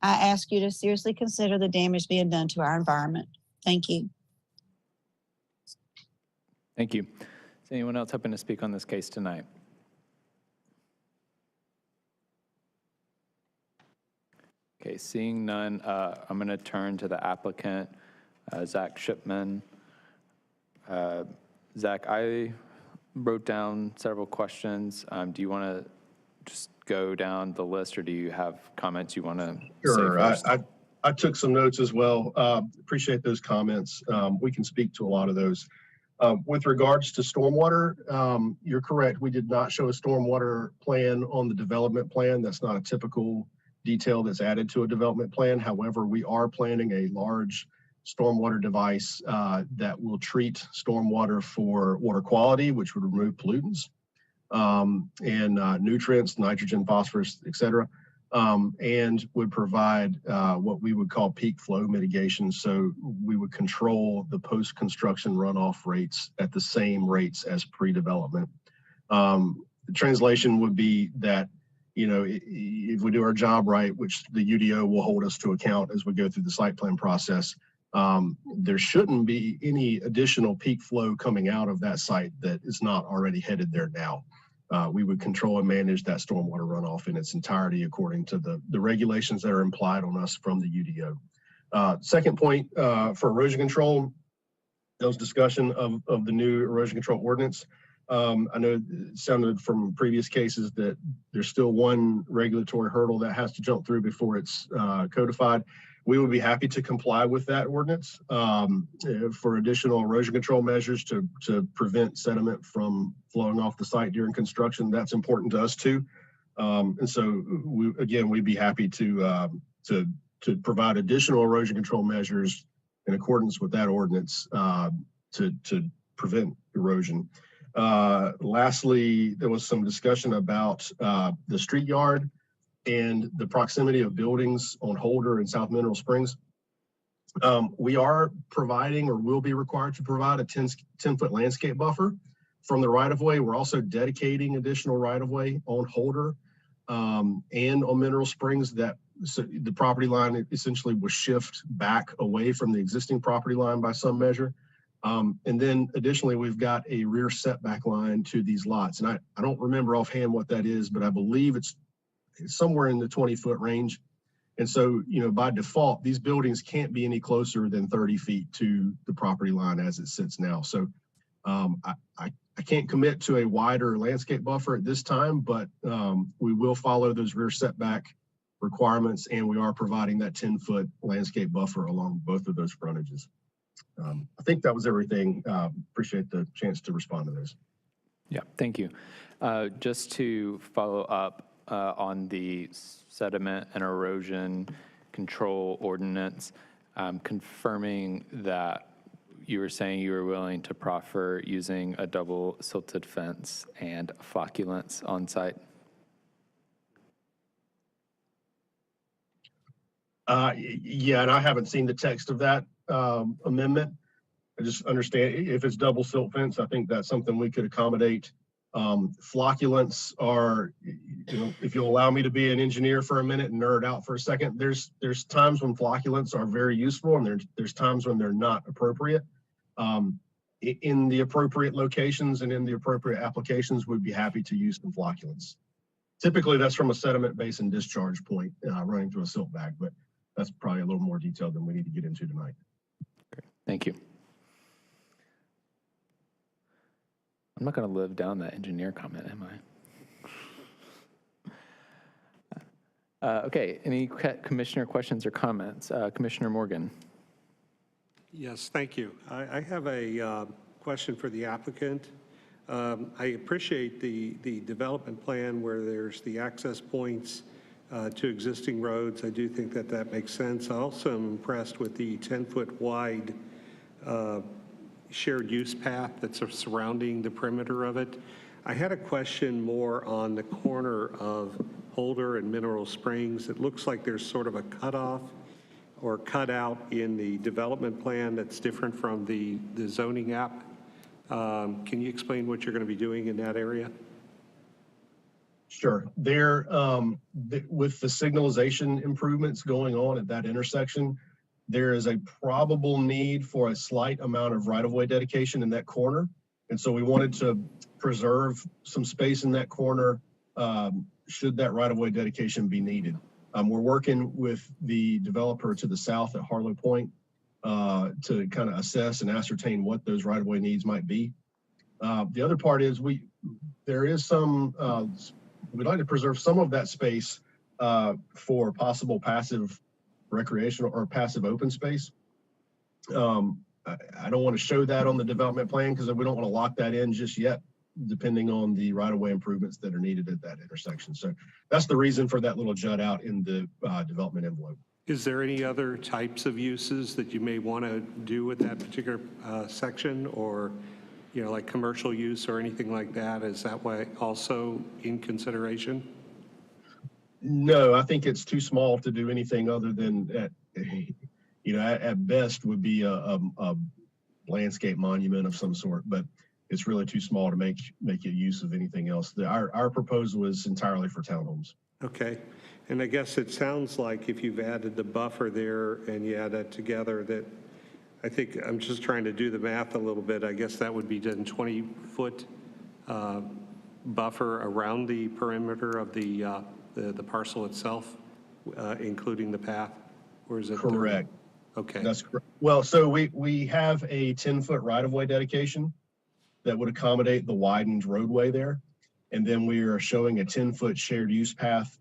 I ask you to seriously consider the damage being done to our environment. Thank you. Thank you. Is anyone else hoping to speak on this case tonight? Okay, seeing none, I'm going to turn to the applicant, Zach Shipman. Zach, I wrote down several questions. Do you want to just go down the list, or do you have comments you want to say first? I took some notes as well. Appreciate those comments. We can speak to a lot of those. With regards to stormwater, you're correct. We did not show a stormwater plan on the development plan. That's not a typical detail that's added to a development plan. However, we are planning a large stormwater device that will treat stormwater for water quality, which would remove pollutants and nutrients, nitrogen, phosphorus, et cetera, and would provide what we would call peak flow mitigation. So we would control the post-construction runoff rates at the same rates as pre-development. The translation would be that, you know, if we do our job right, which the UDO will hold us to account as we go through the site plan process, there shouldn't be any additional peak flow coming out of that site that is not already headed there now. We would control and manage that stormwater runoff in its entirety according to the regulations that are implied on us from the UDO. Second point, for erosion control, there was discussion of the new erosion control ordinance. I know it sounded from previous cases that there's still one regulatory hurdle that has to jump through before it's codified. We would be happy to comply with that ordinance for additional erosion control measures to prevent sediment from flowing off the site during construction. That's important to us too. And so we'd be happy to provide additional erosion control measures in accordance with that ordinance to prevent erosion. Lastly, there was some discussion about the street yard and the proximity of buildings on Holder and South Mineral Springs. We are providing, or will be required to provide, a 10-foot landscape buffer from the right-of-way. We're also dedicating additional right-of-way on Holder and on Mineral Springs that the property line essentially will shift back away from the existing property line by some measure. And then additionally, we've got a rear setback line to these lots. And I don't remember offhand what that is, but I believe it's somewhere in the 20-foot range. And so, you know, by default, these buildings can't be any closer than 30 feet to the property line as it sits now. So I can't commit to a wider landscape buffer at this time, but we will follow those rear setback requirements, and we are providing that 10-foot landscape buffer along both of those frontages. I think that was everything. Appreciate the chance to respond to those. Yeah, thank you. Just to follow up on the sediment and erosion control ordinance, confirming that you were saying you were willing to proffer using a double silted fence and flocculants on site. Yeah, and I haven't seen the text of that amendment. I just understand if it's double silt fence, I think that's something we could accommodate. Flocculants are, if you'll allow me to be an engineer for a minute and nerd out for a second, there's times when flocculants are very useful and there's times when they're not appropriate. In the appropriate locations and in the appropriate applications, we'd be happy to use some flocculants. Typically, that's from a sediment basin discharge point running through a silt bag, but that's probably a little more detailed than we need to get into tonight. Great. Thank you. I'm not going to live down that engineer comment, am I? Okay, any commissioner questions or comments? Commissioner Morgan. Yes, thank you. I have a question for the applicant. I appreciate the development plan where there's the access points to existing roads. I do think that makes sense. I also am impressed with the 10-foot wide shared use path that's surrounding the perimeter of it. I had a question more on the corner of Holder and Mineral Springs. It looks like there's sort of a cutoff or cutout in the development plan that's different from the zoning app. Can you explain what you're going to be doing in that area? Sure. There, with the signalization improvements going on at that intersection, there is a probable need for a slight amount of right-of-way dedication in that corner. And so we wanted to preserve some space in that corner should that right-of-way dedication be needed. We're working with the developer to the south at Harlow Point to kind of assess and ascertain what those right-of-way needs might be. The other part is there is some, we'd like to preserve some of that space for possible passive recreational or passive open space. I don't want to show that on the development plan because we don't want to lock that in just yet, depending on the right-of-way improvements that are needed at that intersection. So that's the reason for that little jut out in the development envelope. Is there any other types of uses that you may want to do with that particular section, or like commercial use or anything like that? Is that way also in consideration? No, I think it's too small to do anything other than at best would be a landscape monument of some sort, but it's really too small to make it use of anything else. Our proposal is entirely for townhomes. Okay. And I guess it sounds like if you've added the buffer there and you add that together, that I think I'm just trying to do the math a little bit. I guess that would be done 20-foot buffer around the perimeter of the parcel itself, including the path, or is it? Correct. Okay. That's correct. Well, so we have a 10-foot right-of-way dedication that would accommodate the widened roadway there. And then we are showing a 10-foot shared use path.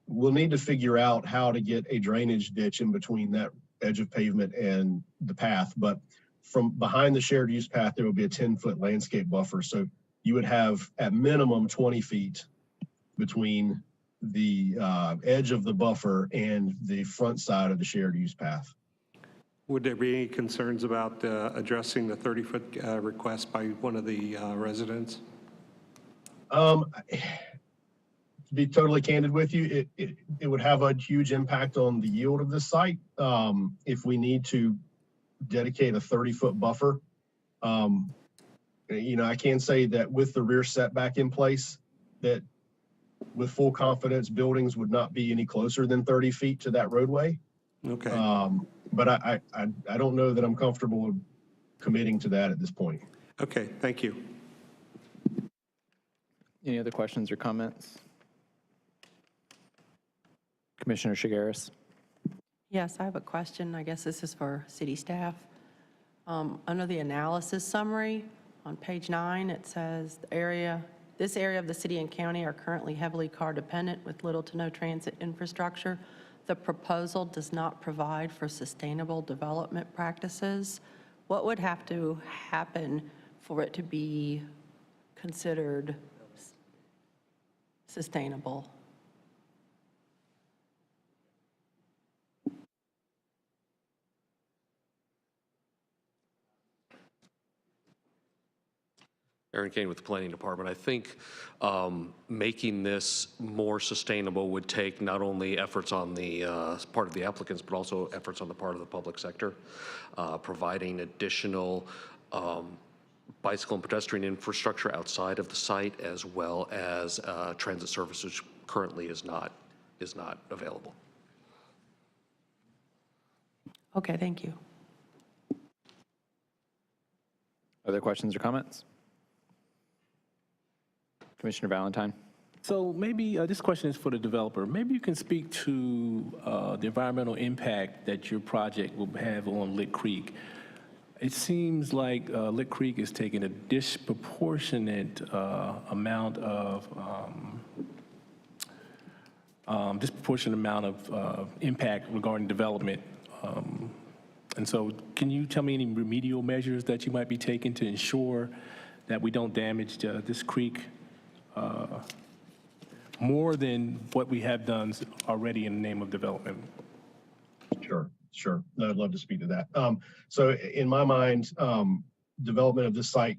We'll need to figure out how to get a drainage ditch in between that edge of pavement and the path. But from behind the shared use path, there will be a 10-foot landscape buffer. So you would have at minimum 20 feet between the edge of the buffer and the front side of the shared use path. Would there be any concerns about addressing the 30-foot request by one of the residents? To be totally candid with you, it would have a huge impact on the yield of this site if we need to dedicate a 30-foot buffer. I can say that with the rear setback in place, that with full confidence, buildings would not be any closer than 30 feet to that roadway. Okay. But I don't know that I'm comfortable committing to that at this point. Okay, thank you. Any other questions or comments? Commissioner Shigaris. Yes, I have a question. I guess this is for city staff. Under the analysis summary on page 9, it says this area of the city and county are currently heavily car dependent with little to no transit infrastructure. The proposal does not provide for sustainable development practices. What would have to happen for it to be considered sustainable? Aaron Kane with the Planning Department. I think making this more sustainable would take not only efforts on the part of the applicants, but also efforts on the part of the public sector, providing additional bicycle and pedestrian infrastructure outside of the site, as well as transit service, which currently is not available. Okay, thank you. Other questions or comments? Commissioner Valentine. So maybe this question is for the developer. Maybe you can speak to the environmental impact that your project will have on Lick Creek. It seems like Lick Creek is taking a disproportionate amount of impact regarding development. And so can you tell me any remedial measures that you might be taking to ensure that we don't damage this creek more than what we have done already in the name of development? Sure. No, I'd love to speak to that. So in my mind, development of this site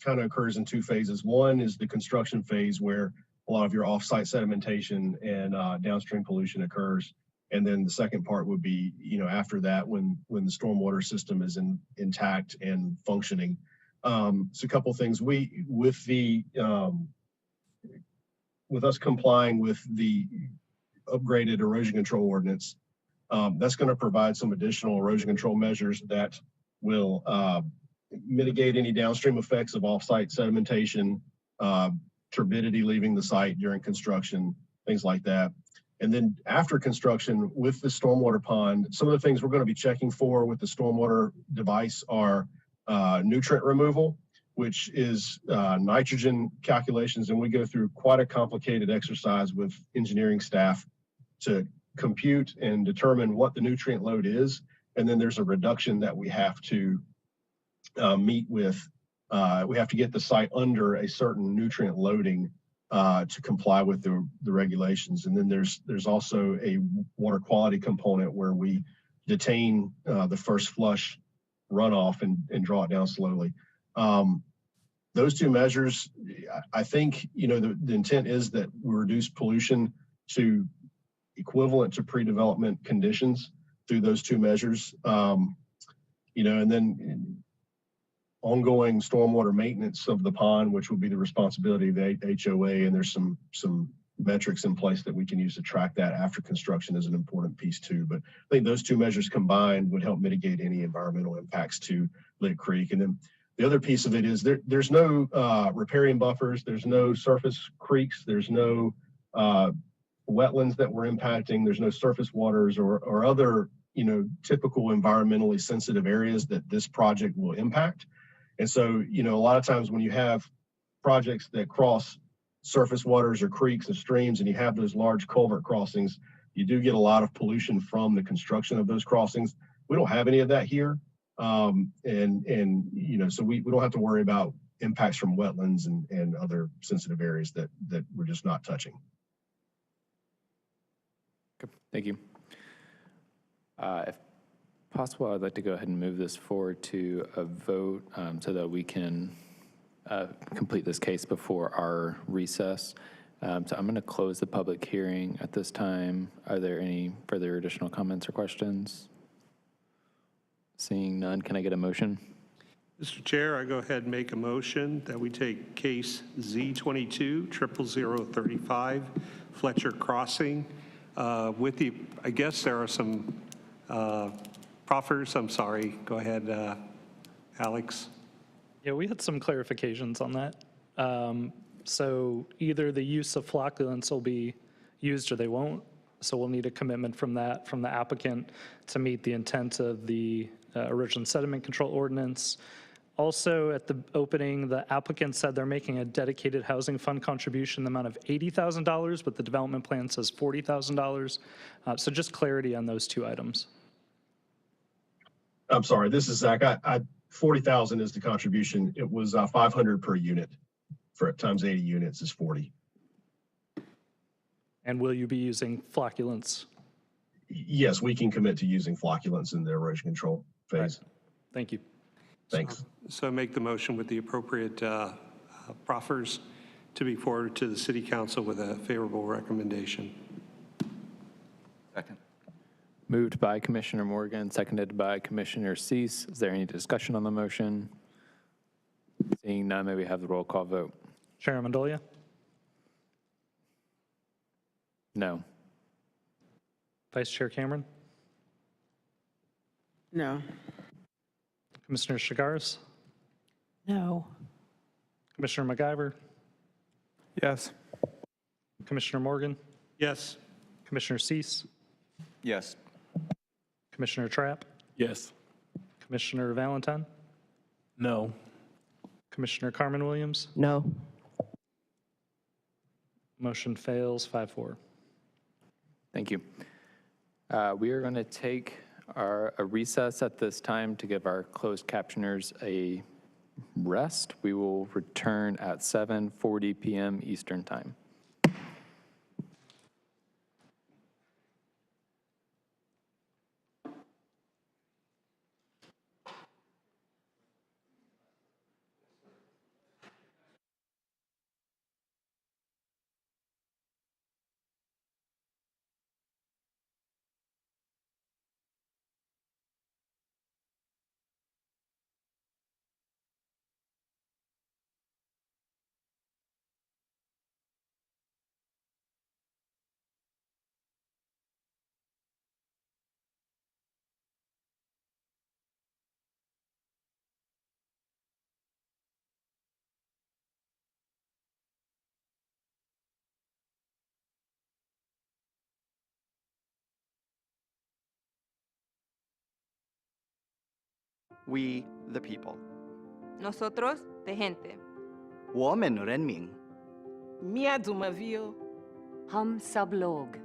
kind of occurs in two phases. One is the construction phase, where a lot of your off-site sedimentation and downstream pollution occurs. And then the second part would be, after that, when the stormwater system is intact and functioning. So a couple things. With us complying with the upgraded erosion control ordinance, that's going to provide some additional erosion control measures that will mitigate any downstream effects of off-site sedimentation, turbidity leaving the site during construction, things like that. And then after construction, with the stormwater pond, some of the things we're going to be checking for with the stormwater device are nutrient removal, which is nitrogen calculations. And we go through quite a complicated exercise with engineering staff to compute and determine what the nutrient load is. And then there's a reduction that we have to meet with. We have to get the site under a certain nutrient loading to comply with the regulations. And then there's also a water quality component where we detain the first flush runoff and draw it down slowly. Those two measures, I think, the intent is that we reduce pollution to equivalent to pre-development conditions through those two measures. And then ongoing stormwater maintenance of the pond, which will be the responsibility of the HOA, and there's some metrics in place that we can use to track that after construction is an important piece too. But I think those two measures combined would help mitigate any environmental impacts to Lick Creek. And then the other piece of it is there's no riparian buffers, there's no surface creeks, there's no wetlands that we're impacting, there's no surface waters or other typical environmentally sensitive areas that this project will impact. And so, a lot of times when you have projects that cross surface waters or creeks and streams, and you have those large culvert crossings, you do get a lot of pollution from the construction of those crossings. We don't have any of that here. So we don't have to worry about impacts from wetlands and other sensitive areas that we're just not touching. Okay, thank you. If possible, I'd like to go ahead and move this forward to a vote so that we can complete this case before our recess. So I'm going to close the public hearing at this time. Are there any further additional comments or questions? Seeing none, can I get a motion? Mr. Chair, I go ahead and make a motion that we take case Z22-00035, Fletcher Crossing, with the, I guess there are some proffers. I'm sorry. Go ahead, Alex. Yeah, we had some clarifications on that. So either the use of flocculants will be used or they won't. So we'll need a commitment from the applicant to meet the intent of the erosion sediment control ordinance. Also, at the opening, the applicant said they're making a dedicated housing fund contribution in the amount of $80,000, but the development plan says $40,000. So just clarity on those two items. I'm sorry, this is Zach. 40,000 is the contribution. It was 500 per unit. For times 80 units is 40. And will you be using flocculants? Yes, we can commit to using flocculants in the erosion control phase. Right. Thank you. Thanks. So make the motion with the appropriate proffers to be forwarded to the City Council with a favorable recommendation. Second. Moved by Commissioner Morgan, seconded by Commissioner Cease. Is there any discussion on the motion? Seeing none, may we have the roll call vote? Chair Amendolia, No. Vice Chair Cameron, No. Commissioner Chigars, No. Commissioner McIver, Yes. Commissioner Morgan, Yes. Commissioner Cease, Yes. Commissioner Trapp, Yes. Commissioner Valentine, No. Commissioner Carmen Williams. No. Motion fails 5-4. Thank you. We are going to take a recess at this time to give our closed captioners a rest. We will return at 7:40 p.m. Eastern Time. We, the people. Nosotros, de gente. 我们人民. Mia Dumaville. Hum sab log.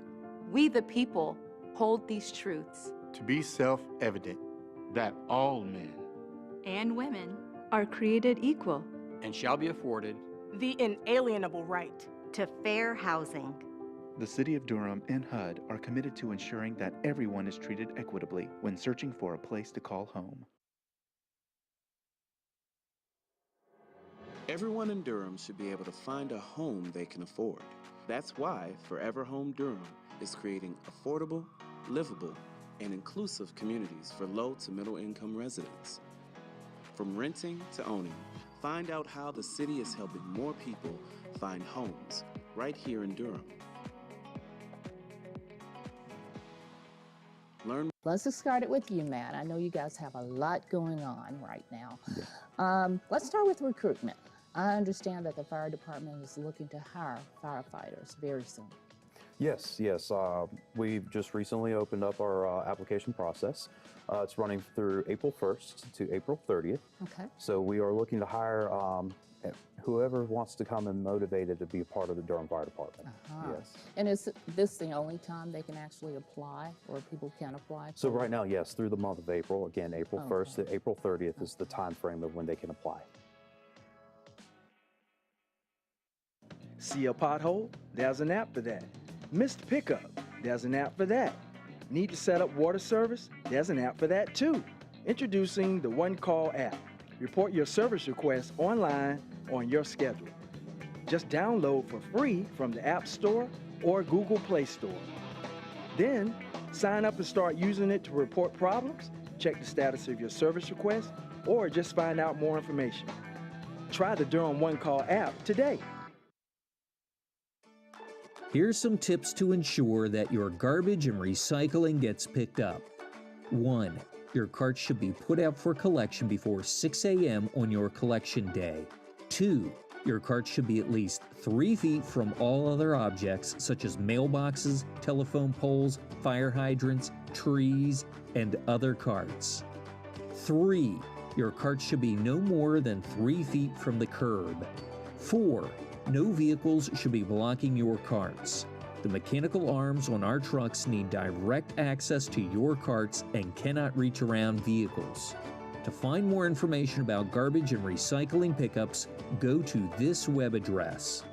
We the people hold these truths. To be self-evident that all men And women are created equal. And shall be afforded The inalienable right To fair housing. The City of Durham and HUD are committed to ensuring that everyone is treated equitably when searching for a place to call home. Everyone in Durham should be able to find a home they can afford. That's why Forever Home Durham is creating affordable, livable, and inclusive communities for low to middle income residents. From renting to owning, find out how the city is helping more people find homes right here in Durham. Learn. Let's just start it with you, Matt. I know you guys have a lot going on right now. Let's start with recruitment. I understand that the fire department is looking to hire firefighters very soon. Yes. We've just recently opened up our application process. It's running through April 1st to April 30th. Okay. So we are looking to hire whoever wants to come and motivated to be a part of the Durham Fire Department. Yes. And is this the only time they can actually apply, or people can apply? So right now, yes, through the month of April. Again, April 1st to April 30th is the time frame of when they can apply. See a pothole? There's an app for that. Missed pickup? There's an app for that. Need to set up water service? There's an app for that too. Introducing the One Call app. Report your service requests online on your schedule. Just download for free from the App Store or Google Play Store. Then sign up and start using it to report problems, check the status of your service request, or just find out more information. Try the Durham One Call app today. Here's some tips to ensure that your garbage and recycling gets picked up. 1. Your cart should be put out for collection before 6 a.m. on your collection day. 2. Your cart should be at least 3 feet from all other objects such as mailboxes, telephone poles, fire hydrants, trees, and other carts. 3. Your cart should be no more than 3 feet from the curb. 4. No vehicles should be blocking your carts. The mechanical arms on our trucks need direct access to your carts and cannot reach around vehicles. To find more information about garbage and recycling pickups, go to this web address.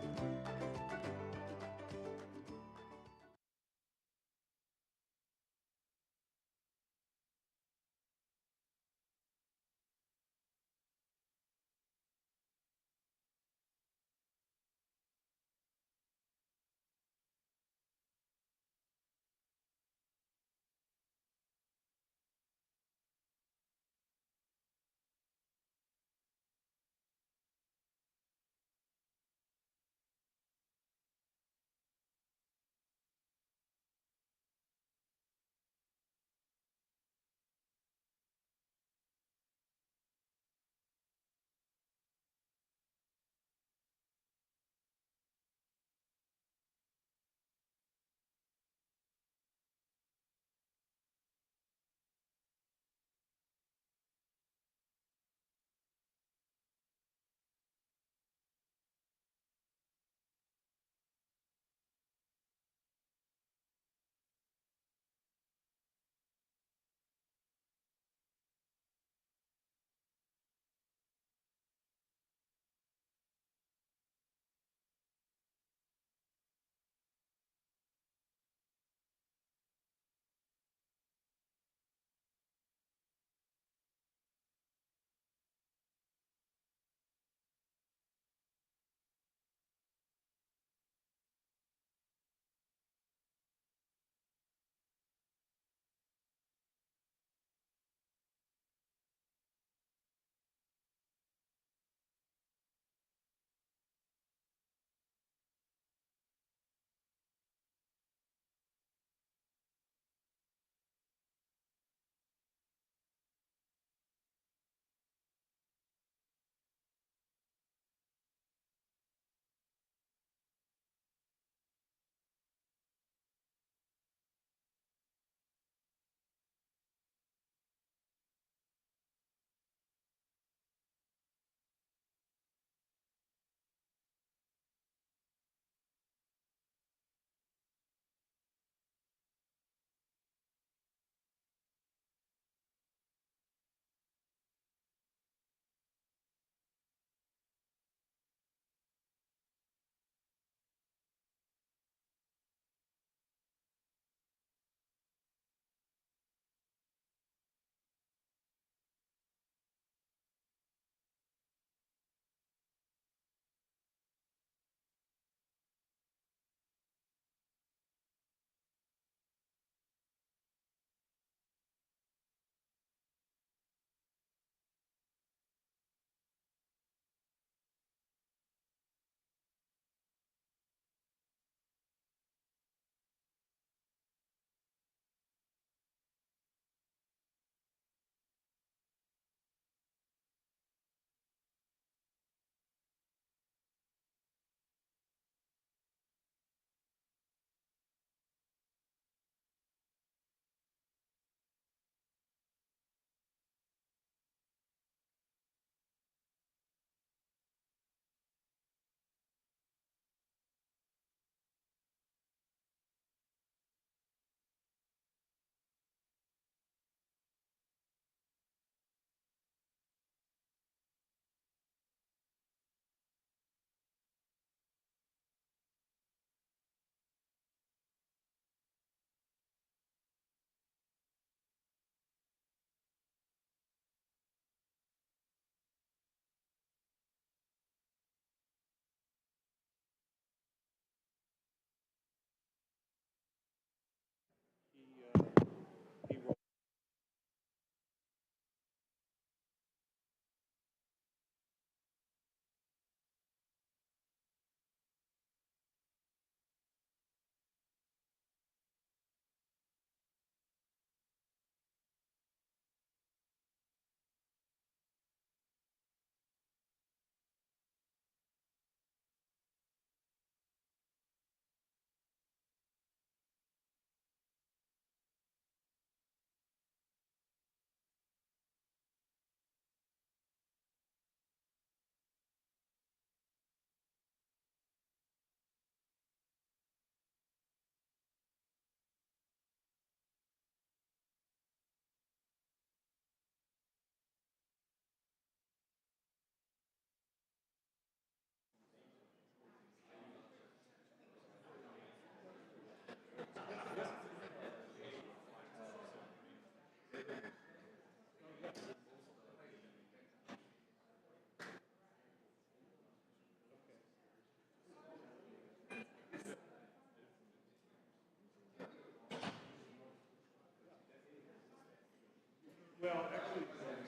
Well, actually,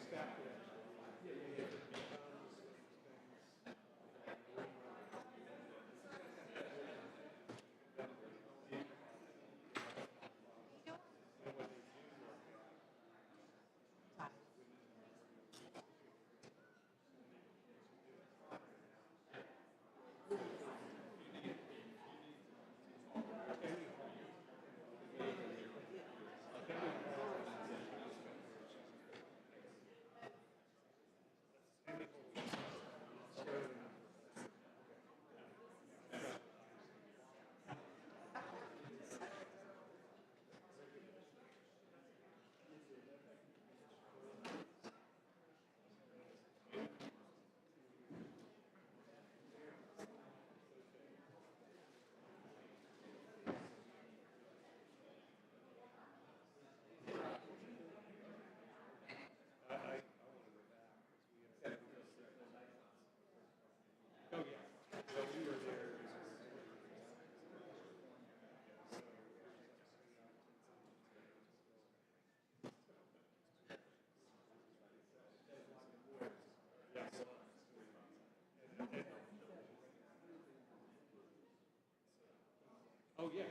staff. Oh, yeah.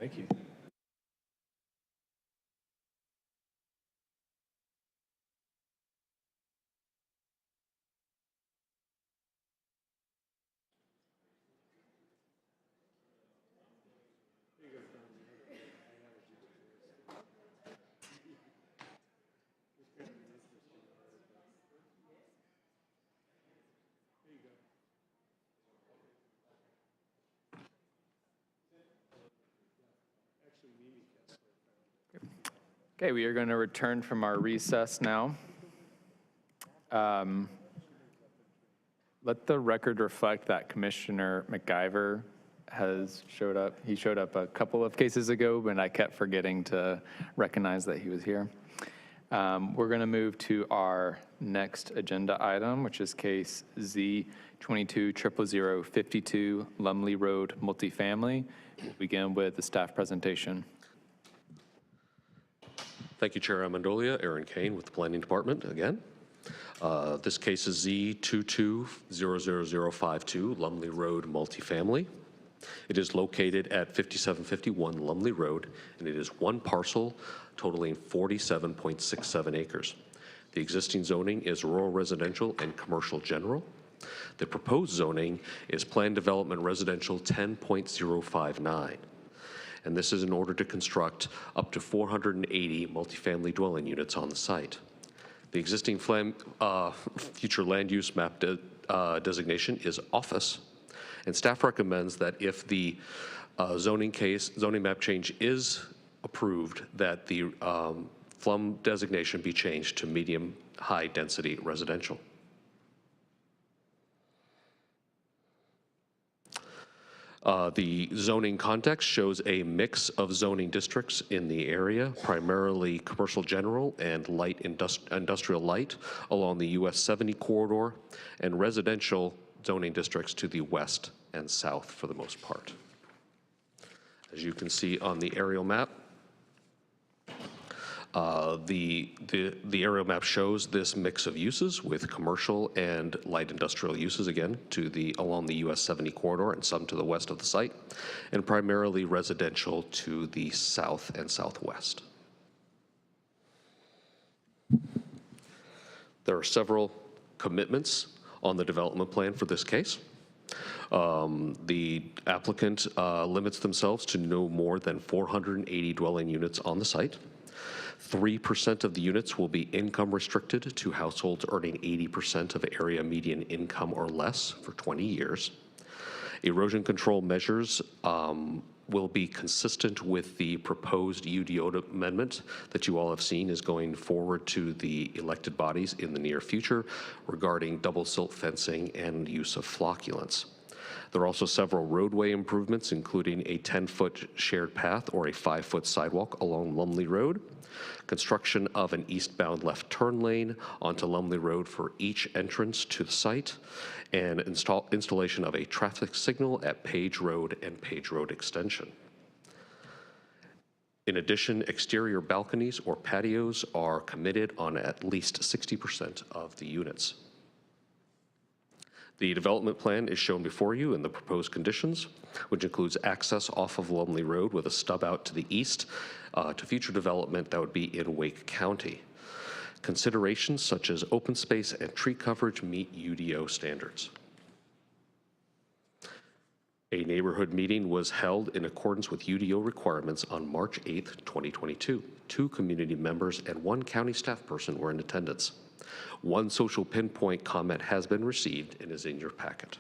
Thank you. Okay, we are going to return from our recess now. Let the record reflect that Commissioner McIver has showed up. He showed up a couple of cases ago, but I kept forgetting to recognize that he was here. We're going to move to our next agenda item, which is case Z220052 Lumley Road Multifamily. We'll begin with the staff presentation. Thank you, Chair Amendolia. Aaron Kane with the Planning Department again. This case is Z220052 Lumley Road Multifamily. It is located at 5751 Lumley Road, and it is one parcel totaling 47.67 acres. The existing zoning is rural residential and commercial general. The proposed zoning is planned development residential 10.059. And this is in order to construct up to 480 multifamily dwelling units on the site. The existing future land use map designation is office, and staff recommends that if the zoning map change is approved, that the FLUM designation be changed to medium high density residential. The zoning context shows a mix of zoning districts in the area, primarily commercial general and light industrial light along the US 70 corridor, and residential zoning districts to the west and south for the most part. As you can see on the aerial map, the aerial map shows this mix of uses with commercial and light industrial uses, again, along the US 70 corridor and some to the west of the site, and primarily residential to the south and southwest. There are several commitments on the development plan for this case. The applicant limits themselves to no more than 480 dwelling units on the site. 3% of the units will be income restricted to households earning 80% of area median income or less for 20 years. Erosion control measures will be consistent with the proposed UDO amendment that you all have seen is going forward to the elected bodies in the near future regarding double silt fencing and use of flocculants. There are also several roadway improvements, including a 10-foot shared path or a 5-foot sidewalk along Lumley Road, construction of an eastbound left turn lane onto Lumley Road for each entrance to the site, and installation of a traffic signal at Page Road and Page Road Extension. In addition, exterior balconies or patios are committed on at least 60% of the units. The development plan is shown before you in the proposed conditions, which includes access off of Lumley Road with a stub out to the east to future development that would be in Wake County. Considerations such as open space and tree coverage meet UDO standards. A neighborhood meeting was held in accordance with UDO requirements on March 8th, 2022. 2 community members and 1 county staff person were in attendance. 1 social pinpoint comment has been received and is in your packet.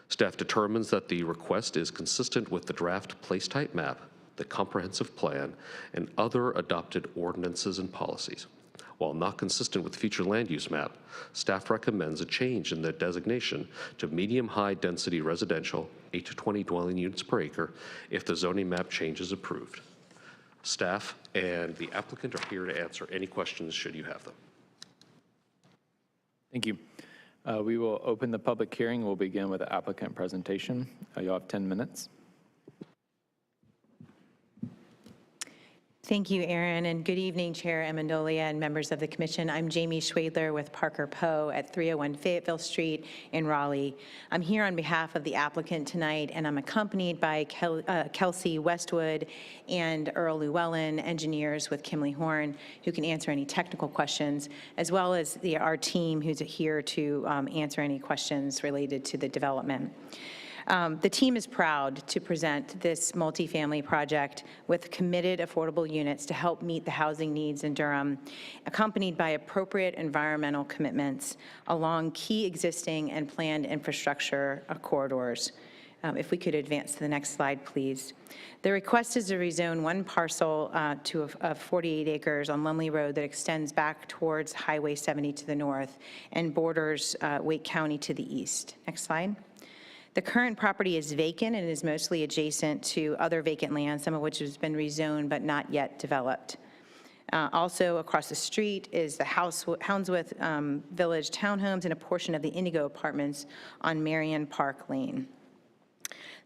Staff determines that the request is consistent with the draft place type map, the comprehensive plan, and other adopted ordinances and policies. While not consistent with future land use map, staff recommends a change in the designation to medium-high density residential, 8 to 20 dwelling units per acre, if the zoning map change is approved. Staff and the applicant are here to answer any questions should you have them. Thank you. We will open the public hearing. We'll begin with the applicant presentation. You'll have 10 minutes. Thank you, Aaron, and good evening, Chair Amendolia and members of the Commission. I'm Jamie Schwadler with Parker Poe at 301 Fayetteville Street in Raleigh. I'm here on behalf of the applicant tonight, and I'm accompanied by Kelsey Westwood and Earl Llewellyn, engineers with Kimley Horn, who can answer any technical questions, as well as our team who's here to answer any questions related to the development. The team is proud to present this multifamily project with committed affordable units to help meet the housing needs in Durham, accompanied by appropriate environmental commitments along key existing and planned infrastructure corridors. If we could advance to the next slide, please. The request is to rezone one parcel of 48 acres on Lumley Road that extends back towards Highway 70 to the north and borders Wake County to the east. Next slide. The current property is vacant and is mostly adjacent to other vacant land, some of which has been rezoned but not yet developed. Also across the street is the Houndsworth Village townhomes and a portion of the Indigo Apartments on Marion Park Lane.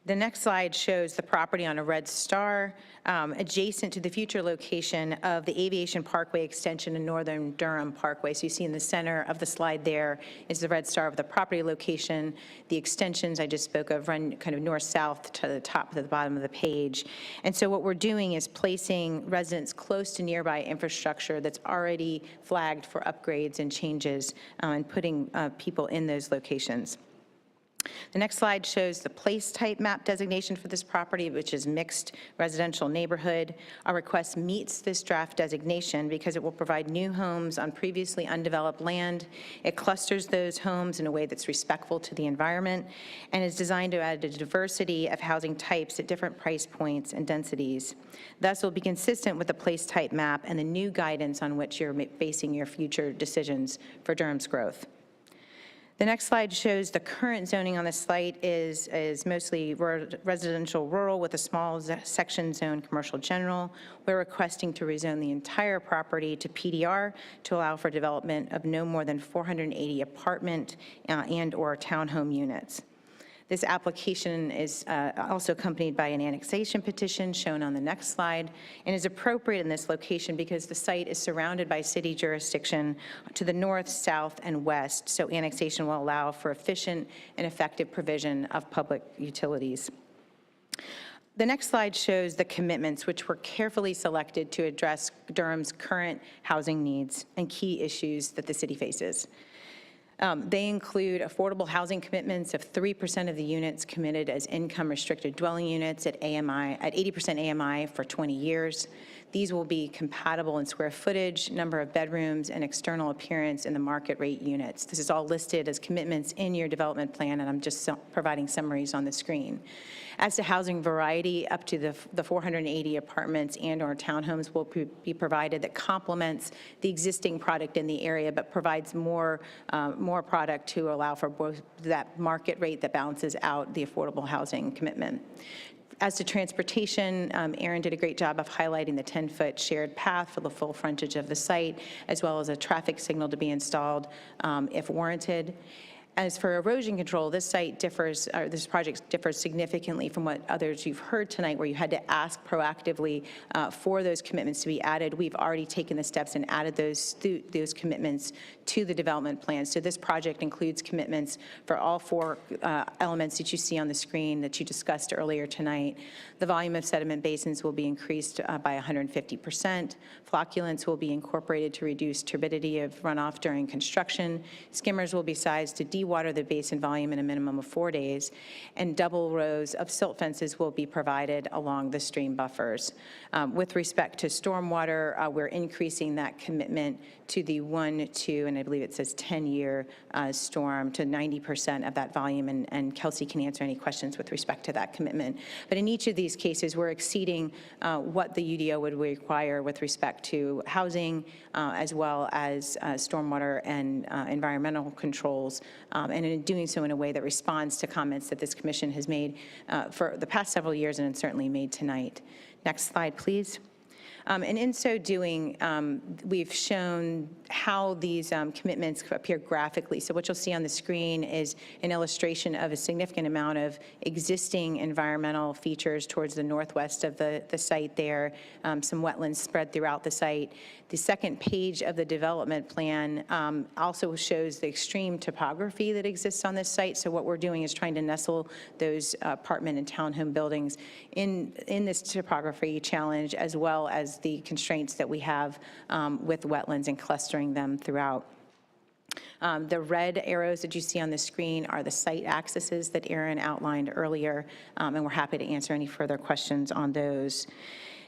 The next slide shows the property on a red star adjacent to the future location of the Aviation Parkway extension in Northern Durham Parkway. So you see in the center of the slide there is the red star of the property location. The extensions I just spoke of run kind of north-south to the top to the bottom of the page. And so what we're doing is placing residents close to nearby infrastructure that's already flagged for upgrades and changes and putting people in those locations. The next slide shows the place type map designation for this property, which is mixed residential neighborhood. Our request meets this draft designation because it will provide new homes on previously undeveloped land. It clusters those homes in a way that's respectful to the environment and is designed to add a diversity of housing types at different price points and densities. Thus, will be consistent with the place type map and the new guidance on which you're basing your future decisions for Durham's growth. The next slide shows the current zoning on the site is mostly residential rural with a small section zone commercial general. We're requesting to rezone the entire property to PDR to allow for development of no more than 480 apartment and or townhome units. This application is also accompanied by an annexation petition shown on the next slide and is appropriate in this location because the site is surrounded by city jurisdiction to the north, south, and west, so annexation will allow for efficient and effective provision of public utilities. The next slide shows the commitments which were carefully selected to address Durham's current housing needs and key issues that the city faces. They include affordable housing commitments of 3% of the units committed as income restricted dwelling units at 80% AMI for 20 years. These will be compatible in square footage, number of bedrooms, and external appearance in the market rate units. This is all listed as commitments in your development plan, and I'm just providing summaries on the screen. As to housing variety, up to the 480 apartments and or townhomes will be provided that complements the existing product in the area, but provides more product to allow for both that market rate that balances out the affordable housing commitment. As to transportation, Aaron did a great job of highlighting the 10-foot shared path for the full frontage of the site, as well as a traffic signal to be installed if warranted. As for erosion control, this site differs, or this project differs significantly from what others you've heard tonight, where you had to ask proactively for those commitments to be added. We've already taken the steps and added those commitments to the development plan. So this project includes commitments for all four elements that you see on the screen that you discussed earlier tonight. The volume of sediment basins will be increased by 150%. Flocculants will be incorporated to reduce turbidity of runoff during construction. Skimmers will be sized to dewater the basin volume in a minimum of 4 days, and double rows of silt fences will be provided along the stream buffers. With respect to stormwater, we're increasing that commitment to the 1, 2, and I believe it says 10-year storm to 90% of that volume, and Kelsey can answer any questions with respect to that commitment. But in each of these cases, we're exceeding what the UDO would require with respect to housing, as well as stormwater and environmental controls, and in doing so in a way that responds to comments that this commission has made for the past several years and certainly made tonight. Next slide, please. And in so doing, we've shown how these commitments appear graphically. So what you'll see on the screen is an illustration of a significant amount of existing environmental features towards the northwest of the site there, some wetlands spread throughout the site. The second page of the development plan also shows the extreme topography that exists on this site. So what we're doing is trying to nestle those apartment and townhome buildings in this topography challenge, as well as the constraints that we have with wetlands and clustering them throughout. The red arrows that you see on the screen are the site accesses that Aaron outlined earlier, and we're happy to answer any further questions on those.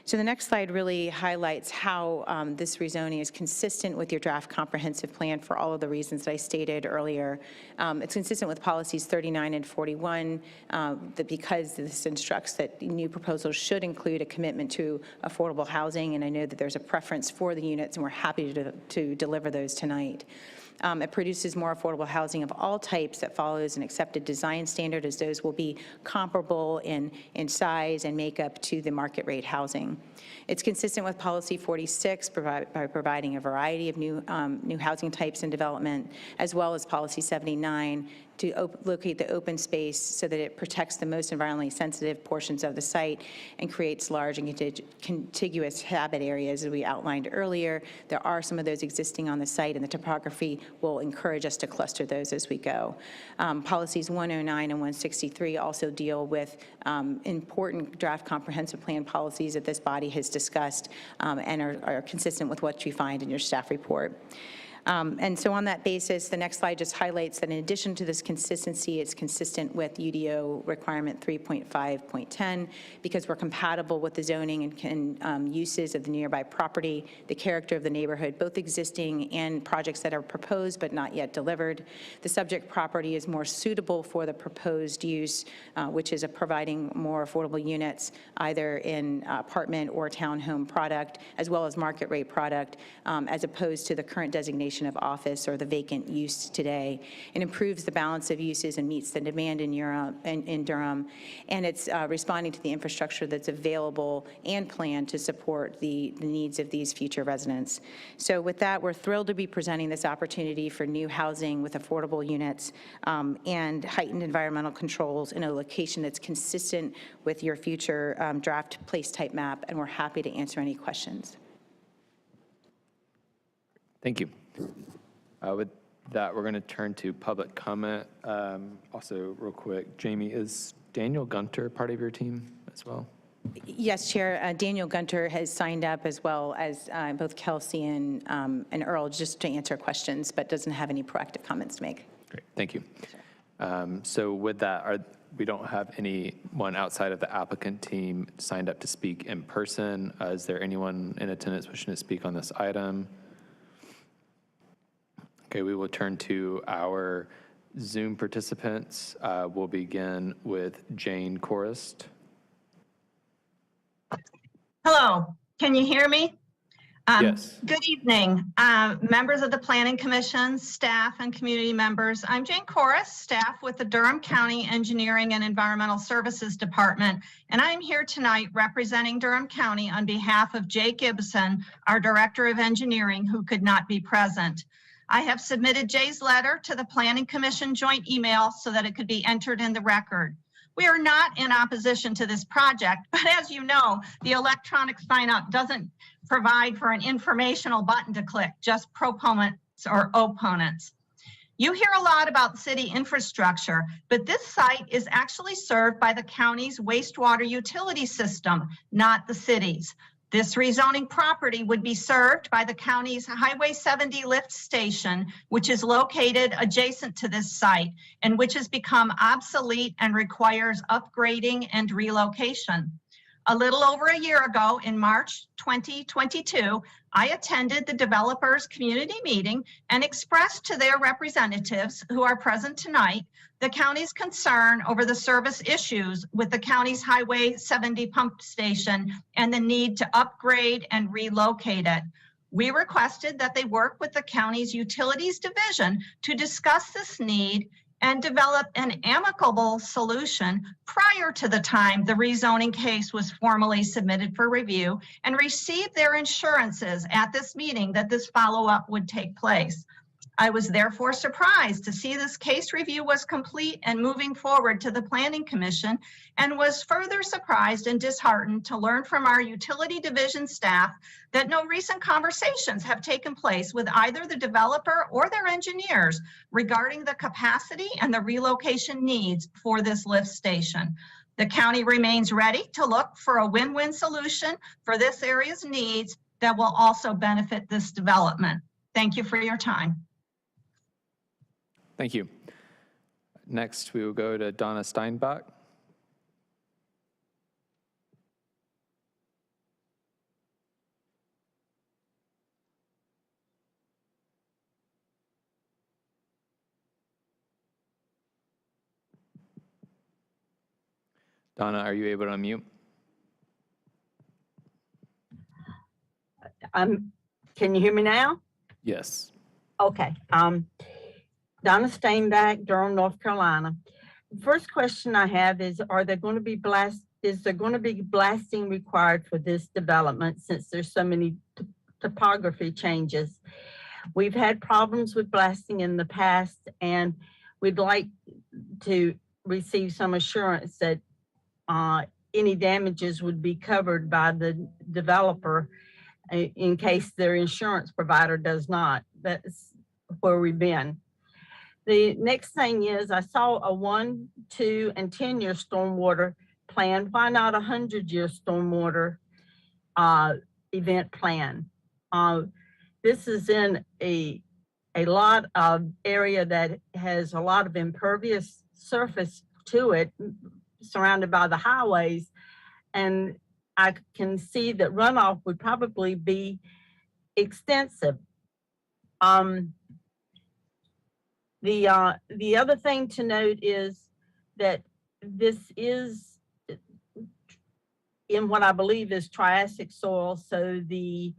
So the next slide really highlights how this rezoning is consistent with your draft comprehensive plan for all of the reasons that I stated earlier. It's consistent with policies 39 and 41, that because this instructs that new proposals should include a commitment to affordable housing, and I know that there's a preference for the units, and we're happy to deliver those tonight. It produces more affordable housing of all types that follows an accepted design standard, as those will be comparable in size and makeup to the market rate housing. It's consistent with policy 46 by providing a variety of new housing types and development, as well as policy 79 to locate the open space so that it protects the most environmentally sensitive portions of the site and creates large and contiguous habit areas, as we outlined earlier. There are some of those existing on the site, and the topography will encourage us to cluster those as we go. Policies 109 and 163 also deal with important draft comprehensive plan policies that this body has discussed and are consistent with what you find in your staff report. And so on that basis, the next slide just highlights that in addition to this consistency, it's consistent with UDO requirement 3.5.10 because we're compatible with the zoning and uses of the nearby property, the character of the neighborhood, both existing and projects that are proposed but not yet delivered. The subject property is more suitable for the proposed use, which is providing more affordable units, either in apartment or townhome product, as well as market rate product, as opposed to the current designation of office or the vacant use today. It improves the balance of uses and meets the demand in Durham, and it's responding to the infrastructure that's available and planned to support the needs of these future residents. So with that, we're thrilled to be presenting this opportunity for new housing with affordable units and heightened environmental controls in a location that's consistent with your future draft place type map, and we're happy to answer any questions. Thank you. With that, we're going to turn to public comment. Also, real quick, Jamie, is Daniel Gunter part of your team as well? Yes, Chair. Daniel Gunter has signed up, as well as both Kelsey and Earl, just to answer questions, but doesn't have any proactive comments to make. Great, thank you. So with that, we don't have anyone outside of the applicant team signed up to speak in person. Is there anyone in attendance wishing to speak on this item? Okay, we will turn to our Zoom participants. We'll begin with Jane Korist. Hello, can you hear me? Yes. Good evening, members of the Planning Commission, staff, and community members. I'm Jane Korist, staff with the Durham County Engineering and Environmental Services Department, and I'm here tonight representing Durham County on behalf of Jay Gibson, our Director of Engineering, who could not be present. I have submitted Jay's letter to the Planning Commission joint email so that it could be entered in the record. We are not in opposition to this project, but as you know, the electronic sign-up doesn't provide for an informational button to click, just proponents or opponents. You hear a lot about city infrastructure, but this site is actually served by the county's wastewater utility system, not the city's. This rezoning property would be served by the county's Highway 70 lift station, which is located adjacent to this site and which has become obsolete and requires upgrading and relocation. A little over a year ago, in March 2022, I attended the developers' community meeting and expressed to their representatives, who are present tonight, the county's concern over the service issues with the county's Highway 70 pump station and the need to upgrade and relocate it. We requested that they work with the county's utilities division to discuss this need and develop an amicable solution prior to the time the rezoning case was formally submitted for review, and receive their assurances at this meeting that this follow-up would take place. I was therefore surprised to see this case review was complete and moving forward to the Planning Commission, and was further surprised and disheartened to learn from our utility division staff that no recent conversations have taken place with either the developer or their engineers regarding the capacity and the relocation needs for this lift station. The county remains ready to look for a win-win solution for this area's needs that will also benefit this development. Thank you for your time. Thank you. Next, we will go to Donna Steinbach. Donna, are you able to unmute? Can you hear me now? Yes. Okay. Donna Steinbach, Durham, North Carolina. First question I have is, is there going to be blasting required for this development, since there's so many topography changes? We've had problems with blasting in the past, and we'd like to receive some assurance that any damages would be covered by the developer in case their insurance provider does not. That's where we've been. The next thing is, I saw a 1, 2, and 10-year stormwater plan. Why not a 100-year stormwater event plan? This is in a lot of area that has a lot of impervious surface to it, surrounded by the highways, and I can see that runoff would probably be extensive. The other thing to note is that this is in what I believe is Triassic soil, so the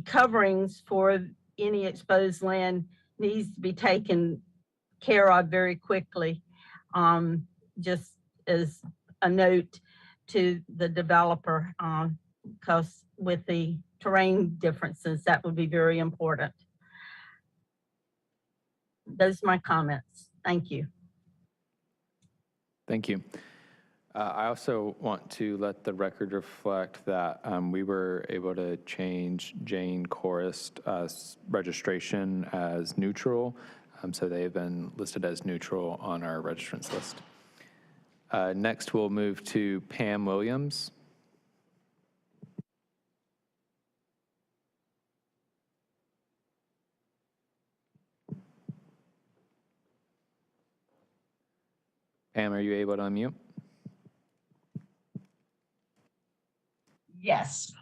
coverings for any exposed land needs to be taken care of very quickly. Just as a note to the developer, because with the terrain differences, that would be very important. Those are my comments. Thank you. Thank you. I also want to let the record reflect that we were able to change Jane Chorist's registration as neutral. So they've been listed as neutral on our registrants list. Next, we'll move to Pam Williams. Pam, are you able to unmute? Yes.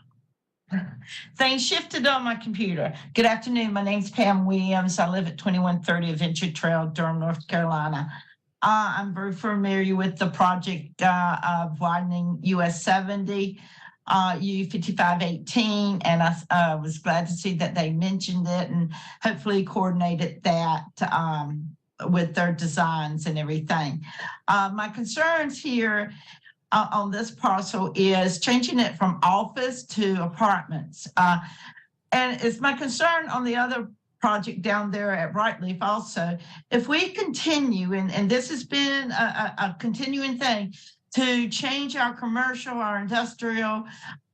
Things shifted on my computer. Good afternoon. My name's Pam Williams. I live at 2130 Adventure Trail, Durham, North Carolina. I'm very familiar with the project of widening US 70, U5518, and I was glad to see that they mentioned it and hopefully coordinated that with their designs and everything. My concerns here on this parcel is changing it from office to apartments. And it's my concern on the other project down there at Brightleaf also. If we continue, and this has been a continuing thing, to change our commercial, our industrial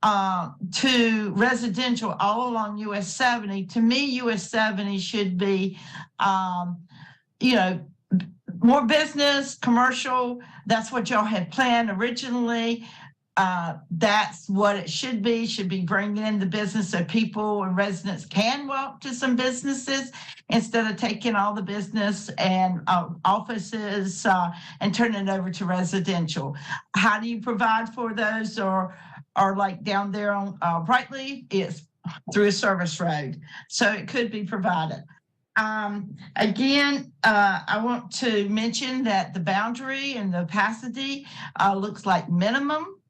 to residential all along US 70, to me, US 70 should be, more business, commercial. That's what y'all had planned originally. That's what it should be bringing in the business so people and residents can walk to some businesses instead of taking all the business and offices and turning it over to residential. How do you provide for those, or like down there on Brightleaf, it's through a service road. So it could be provided. Again, I want to mention that the boundary and the opacity looks like minimum.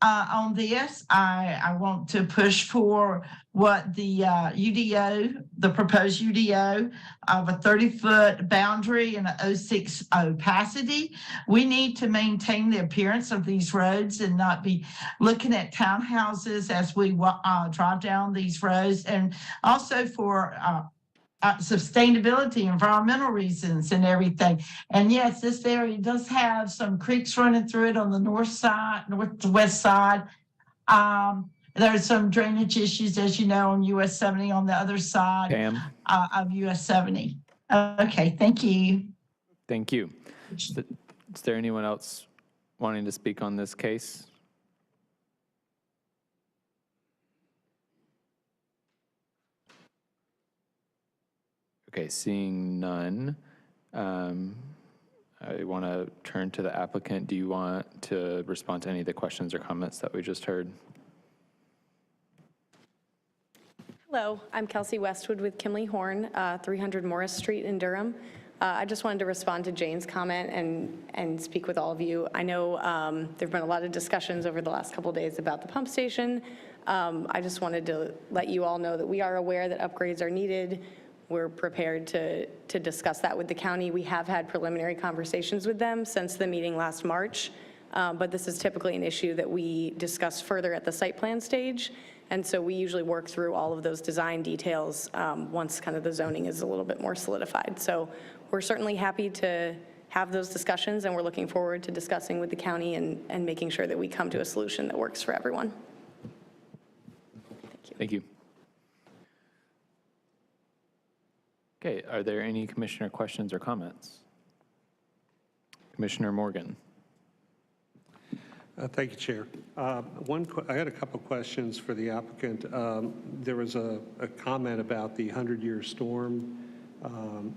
On this, I want to push for what the UDO, the proposed UDO of a 30-foot boundary and a 060 opacity. We need to maintain the appearance of these roads and not be looking at townhouses as we drive down these roads, and also for sustainability, environmental reasons and everything. And yes, this area does have some creeks running through it on the north to west side. There's some drainage issues, as you know, on US 70 on the other side of US 70. Okay, thank you. Thank you. Is there anyone else wanting to speak on this case? Okay, seeing none, I want to turn to the applicant. Do you want to respond to any of the questions or comments that we just heard? Hello, I'm Kelsey Westwood with Kimley Horn, 300 Morris Street in Durham. I just wanted to respond to Jane's comment and speak with all of you. I know there have been a lot of discussions over the last couple of days about the pump station. I just wanted to let you all know that we are aware that upgrades are needed. We're prepared to discuss that with the county. We have had preliminary conversations with them since the meeting last March, but this is typically an issue that we discuss further at the site plan stage. And so we usually work through all of those design details once kind of the zoning is a little bit more solidified. So we're certainly happy to have those discussions, and we're looking forward to discussing with the county and making sure that we come to a solution that works for everyone. Thank you. Thank you. Okay, are there any commissioner questions or comments? Commissioner Morgan. Thank you, Chair. I had a couple questions for the applicant. There was a comment about the 100-year storm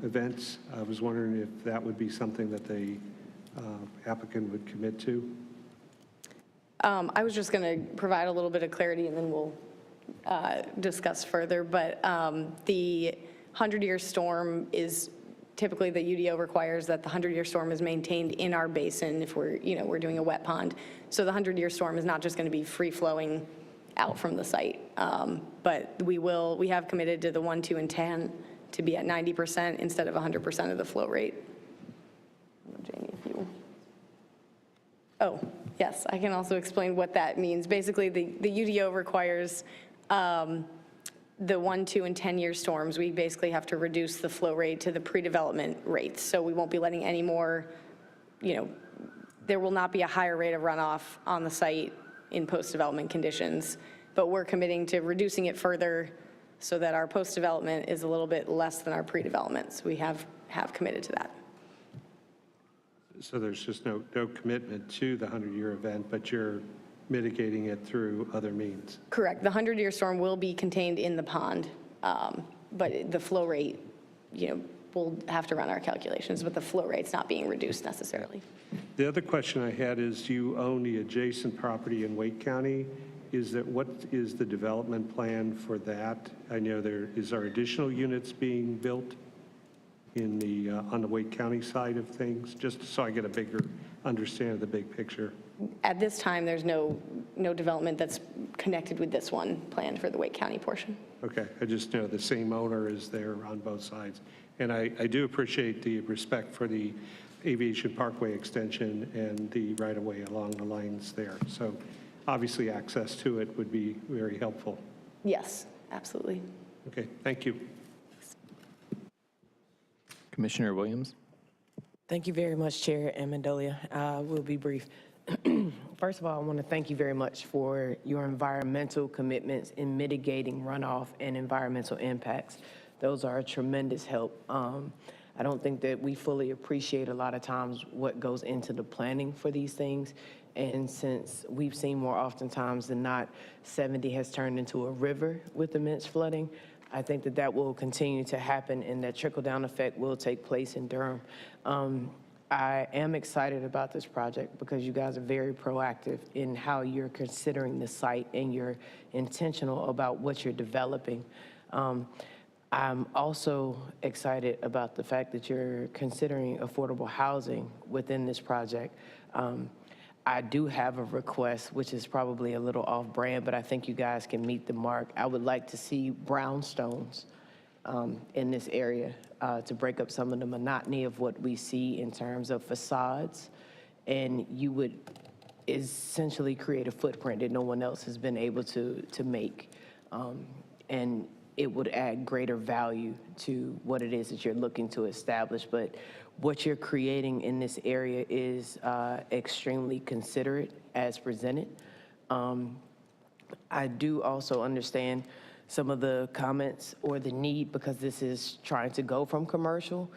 events. I was wondering if that would be something that the applicant would commit to. I was just going to provide a little bit of clarity, and then we'll discuss further. But the 100-year storm is typically the UDO requires that the 100-year storm is maintained in our basin if we're doing a wet pond. So the 100-year storm is not just going to be free flowing out from the site, but we have committed to the 1, 2, and 10 to be at 90% instead of 100% of the flow rate. Jamie, if you. Oh, yes, I can also explain what that means. Basically, the UDO requires the 1, 2, and 10-year storms. We basically have to reduce the flow rate to the pre-development rates. So we won't be letting any more, there will not be a higher rate of runoff on the site in post-development conditions, but we're committing to reducing it further so that our post-development is a little bit less than our pre-development. So we have committed to that. So there's just no commitment to the 100-year event, but you're mitigating it through other means. Correct. The 100-year storm will be contained in the pond, but the flow rate, we'll have to run our calculations, but the flow rate's not being reduced necessarily. The other question I had is, you own the adjacent property in Wake County. What is the development plan for that? I know there are additional units being built in on the Wake County side of things, just so I get a bigger understanding of the big picture. At this time, there's no development that's connected with this one planned for the Wake County portion. Okay, I just know the same owner is there on both sides. And I do appreciate the respect for the Aviation Parkway extension and the right-of-way along the lines there. So obviously access to it would be very helpful. Yes, absolutely. Okay, thank you. Commissioner Williams. Thank you very much, Chair Amendolia. We'll be brief. First of all, I want to thank you very much for your environmental commitments in mitigating runoff and environmental impacts. Those are a tremendous help. I don't think that we fully appreciate a lot of times what goes into the planning for these things. And since we've seen more oftentimes than not, 70 has turned into a river with immense flooding, I think that that will continue to happen and that trickle-down effect will take place in Durham. I am excited about this project because you guys are very proactive in how you're considering the site and you're intentional about what you're developing. I'm also excited about the fact that you're considering affordable housing within this project. I do have a request, which is probably a little off-brand, but I think you guys can meet the mark. I would like to see brownstones in this area to break up some of the monotony of what we see in terms of facades. And you would essentially create a footprint that no one else has been able to make. And it would add greater value to what it is that you're looking to establish. But what you're creating in this area is extremely considerate as presented. I do also understand some of the comments or the need, because this is trying to go from commercial,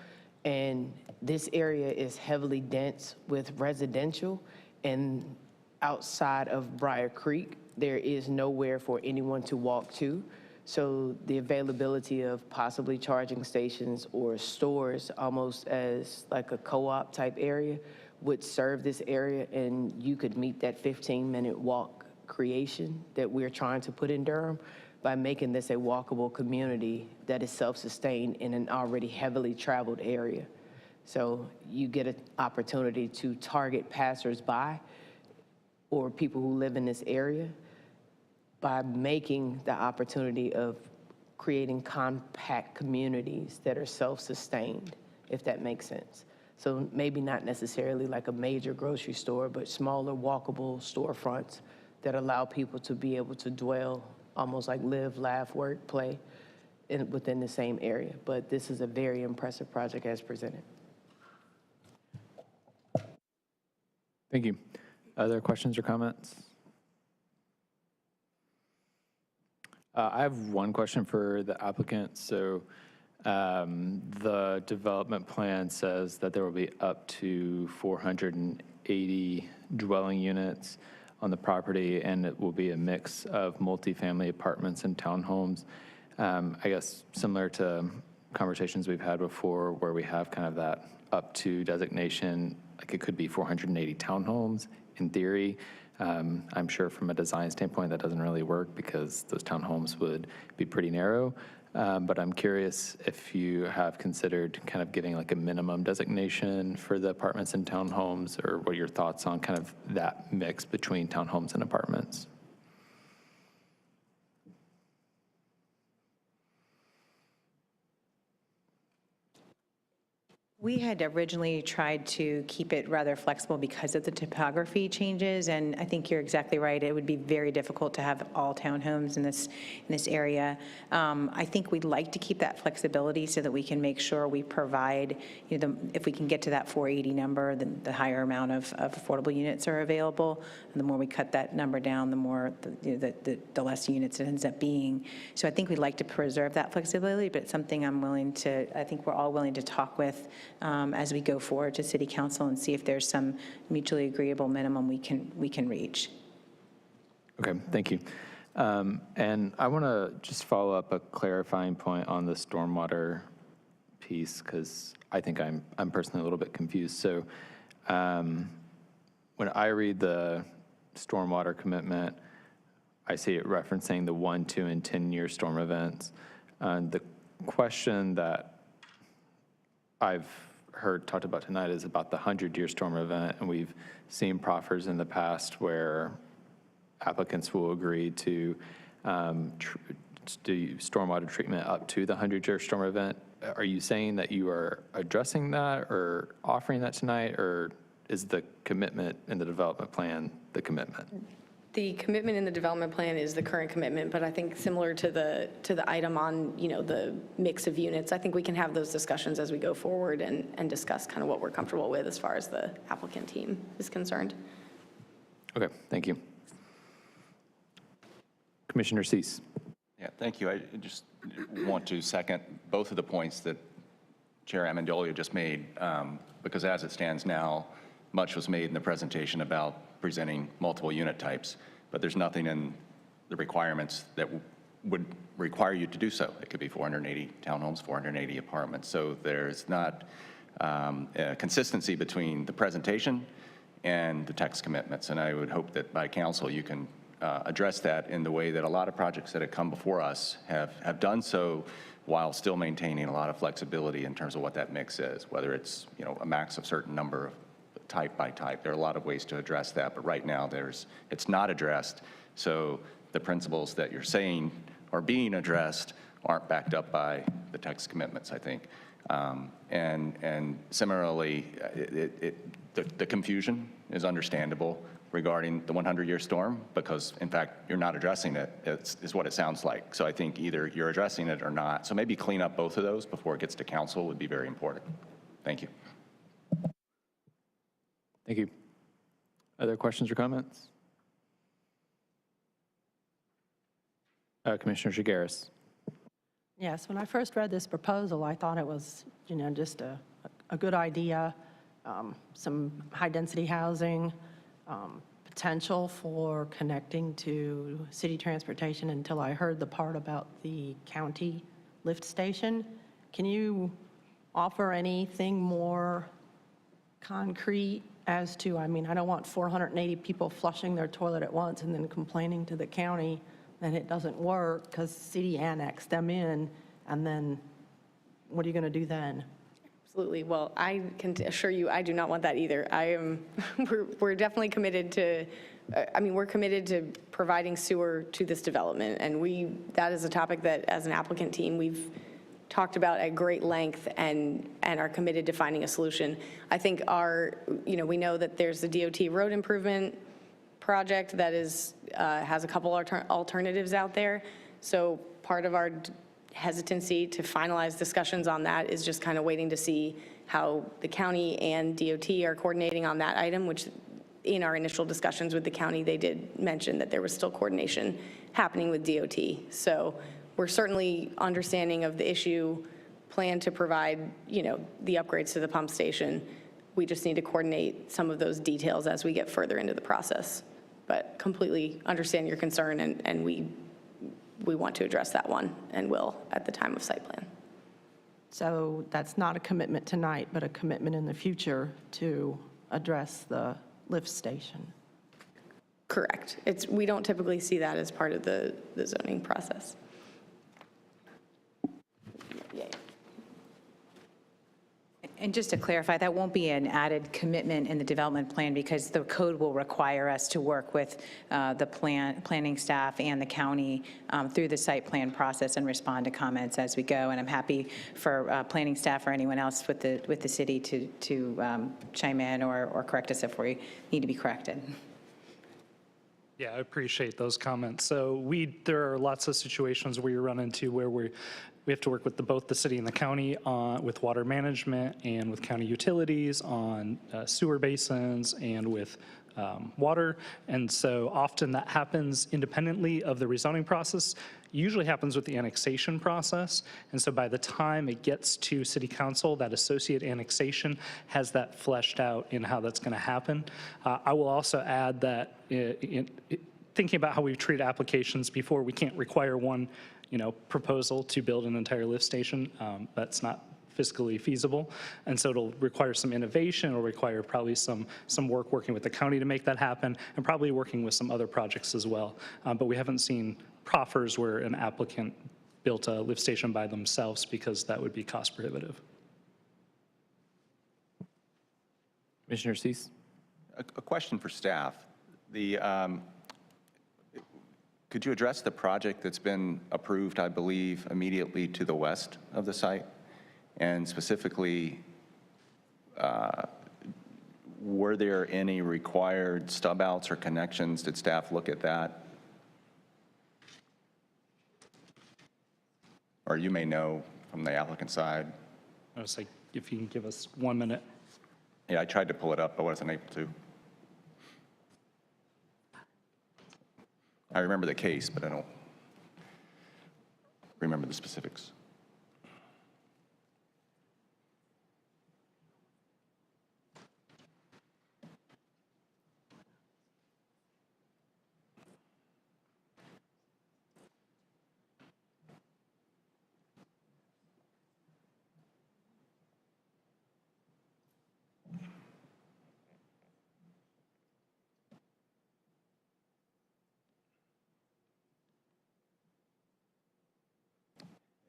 and this area is heavily dense with residential, and outside of Briar Creek, there is nowhere for anyone to walk to. So the availability of possibly charging stations or stores, almost as like a co-op type area, would serve this area, and you could meet that 15-minute walk creation that we're trying to put in Durham by making this a walkable community that is self-sustained in an already heavily traveled area. So you get an opportunity to target passersby or people who live in this area by making the opportunity of creating compact communities that are self-sustained, if that makes sense. So maybe not necessarily like a major grocery store, but smaller walkable storefronts that allow people to be able to dwell, almost like live, laugh, work, play within the same area. But this is a very impressive project as presented. Thank you. Other questions or comments? I have one question for the applicant. So the development plan says that there will be up to 480 dwelling units on the property, and it will be a mix of multifamily apartments and townhomes. I guess similar to conversations we've had before where we have kind of that up to designation, like it could be 480 townhomes in theory. I'm sure from a design standpoint that doesn't really work because those townhomes would be pretty narrow. But I'm curious if you have considered kind of getting like a minimum designation for the apartments and townhomes, or what are your thoughts on kind of that mix between townhomes and apartments? We had originally tried to keep it rather flexible because of the topography changes, and I think you're exactly right. It would be very difficult to have all townhomes in this area. I think we'd like to keep that flexibility so that we can make sure we provide, if we can get to that 480 number, then the higher amount of affordable units are available. And the more we cut that number down, the more the less units it ends up being. So I think we'd like to preserve that flexibility, but it's something I think we're all willing to talk with as we go forward to City Council and see if there's some mutually agreeable minimum we can reach. Okay, thank you. And I want to just follow up a clarifying point on the stormwater piece, because I think I'm personally a little bit confused. So when I read the stormwater commitment, I see it referencing the 1, 2, and 10-year storm events. The question that I've heard talked about tonight is about the 100-year storm event, and we've seen proffers in the past where applicants will agree to do stormwater treatment up to the 100-year storm event. Are you saying that you are addressing that or offering that tonight, or is the commitment in the development plan the commitment? The commitment in the development plan is the current commitment, but I think similar to the item on, the mix of units, I think we can have those discussions as we go forward and discuss kind of what we're comfortable with as far as the applicant team is concerned. Okay, thank you. Commissioner Cease. Yeah, thank you. I just want to second both of the points that Chair Amendolia just made, because as it stands now, much was made in the presentation about presenting multiple unit types, but there's nothing in the requirements that would require you to do so. It could be 480 townhomes, 480 apartments. So there's not a consistency between the presentation and the text commitments. And I would hope that by council you can address that in the way that a lot of projects that have come before us have done so, while still maintaining a lot of flexibility in terms of what that mix is, whether it's a max of certain number type by type. There are a lot of ways to address that, but right now it's not addressed. So the principles that you're saying are being addressed aren't backed up by the text commitments, I think. And similarly, the confusion is understandable regarding the 100-year storm, because in fact, you're not addressing it, is what it sounds like. So I think either you're addressing it or not. So maybe clean up both of those before it gets to council would be very important. Thank you. Thank you. Other questions or comments? Commissioner Shigaris. Yes, when I first read this proposal, I thought it was, just a good idea, some high-density housing, potential for connecting to city transportation until I heard the part about the county lift station. Can you offer anything more concrete as to, I don't want 480 people flushing their toilet at once and then complaining to the county that it doesn't work because city annexed them in, and then what are you going to do then? Absolutely. Well, I can assure you, I do not want that either. We're definitely committed to, we're committed to providing sewer to this development. And that is a topic that as an applicant team, we've talked about at great length and are committed to finding a solution. I think we know that there's the DOT road improvement project that has a couple alternatives out there. So part of our hesitancy to finalize discussions on that is just kind of waiting to see how the county and DOT are coordinating on that item, which in our initial discussions with the county, they did mention that there was still coordination happening with DOT. So we're certainly understanding of the issue, plan to provide, the upgrades to the pump station. We just need to coordinate some of those details as we get further into the process. But completely understand your concern, and we want to address that one and will at the time of site plan. So that's not a commitment tonight, but a commitment in the future to address the lift station. Correct. We don't typically see that as part of the zoning process. And just to clarify, that won't be an added commitment in the development plan because the code will require us to work with the planning staff and the county through the site plan process and respond to comments as we go. And I'm happy for planning staff or anyone else with the city to chime in or correct us if we need to be corrected. Yeah, I appreciate those comments. So there are lots of situations where you run into where we have to work with both the city and the county with water management and with county utilities on sewer basins and with water. And so often that happens independently of the rezoning process. Usually happens with the annexation process. And so by the time it gets to city council, that associate annexation has that fleshed out in how that's going to happen. I will also add that thinking about how we've treated applications before, we can't require one proposal to build an entire lift station. That's not fiscally feasible. And so it'll require some innovation. It'll require probably some work working with the county to make that happen, and probably working with some other projects as well. But we haven't seen proffers where an applicant built a lift station by themselves because that would be cost prohibitive. Commissioner Cease? A question for staff. Could you address the project that's been approved, I believe, immediately to the west of the site? And specifically, were there any required stub outs or connections? Did staff look at that? Or you may know from the applicant side. I was like, if you can give us 1 minute. Yeah, I tried to pull it up, but wasn't able to. I remember the case, but I don't remember the specifics.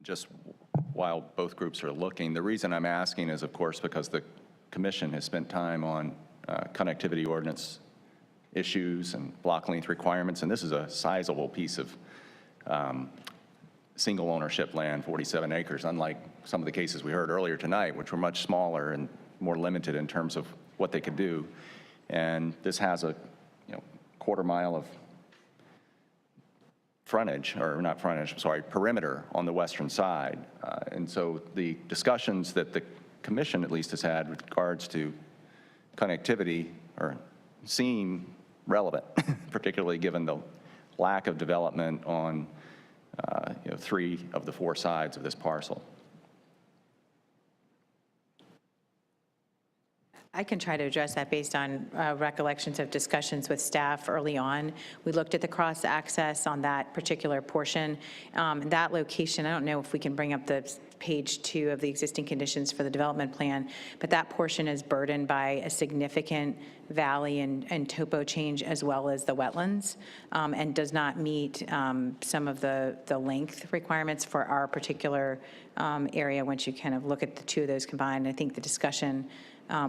Just while both groups are looking, the reason I'm asking is, of course, because the commission has spent time on connectivity ordinance issues and block length requirements, and this is a sizable piece of single ownership land, 47 acres, unlike some of the cases we heard earlier tonight, which were much smaller and more limited in terms of what they could do. And this has a quarter mile of frontage, or not frontage, sorry, perimeter on the western side. And so the discussions that the commission at least has had with regards to connectivity seem relevant, particularly given the lack of development on 3 of the 4 sides of this parcel. I can try to address that based on recollections of discussions with staff early on. We looked at the cross-access on that particular portion. That location, I don't know if we can bring up the page 2 of the existing conditions for the development plan, but that portion is burdened by a significant valley and topo change as well as the wetlands, and does not meet some of the length requirements for our particular area once you kind of look at the 2 of those combined. I think the discussion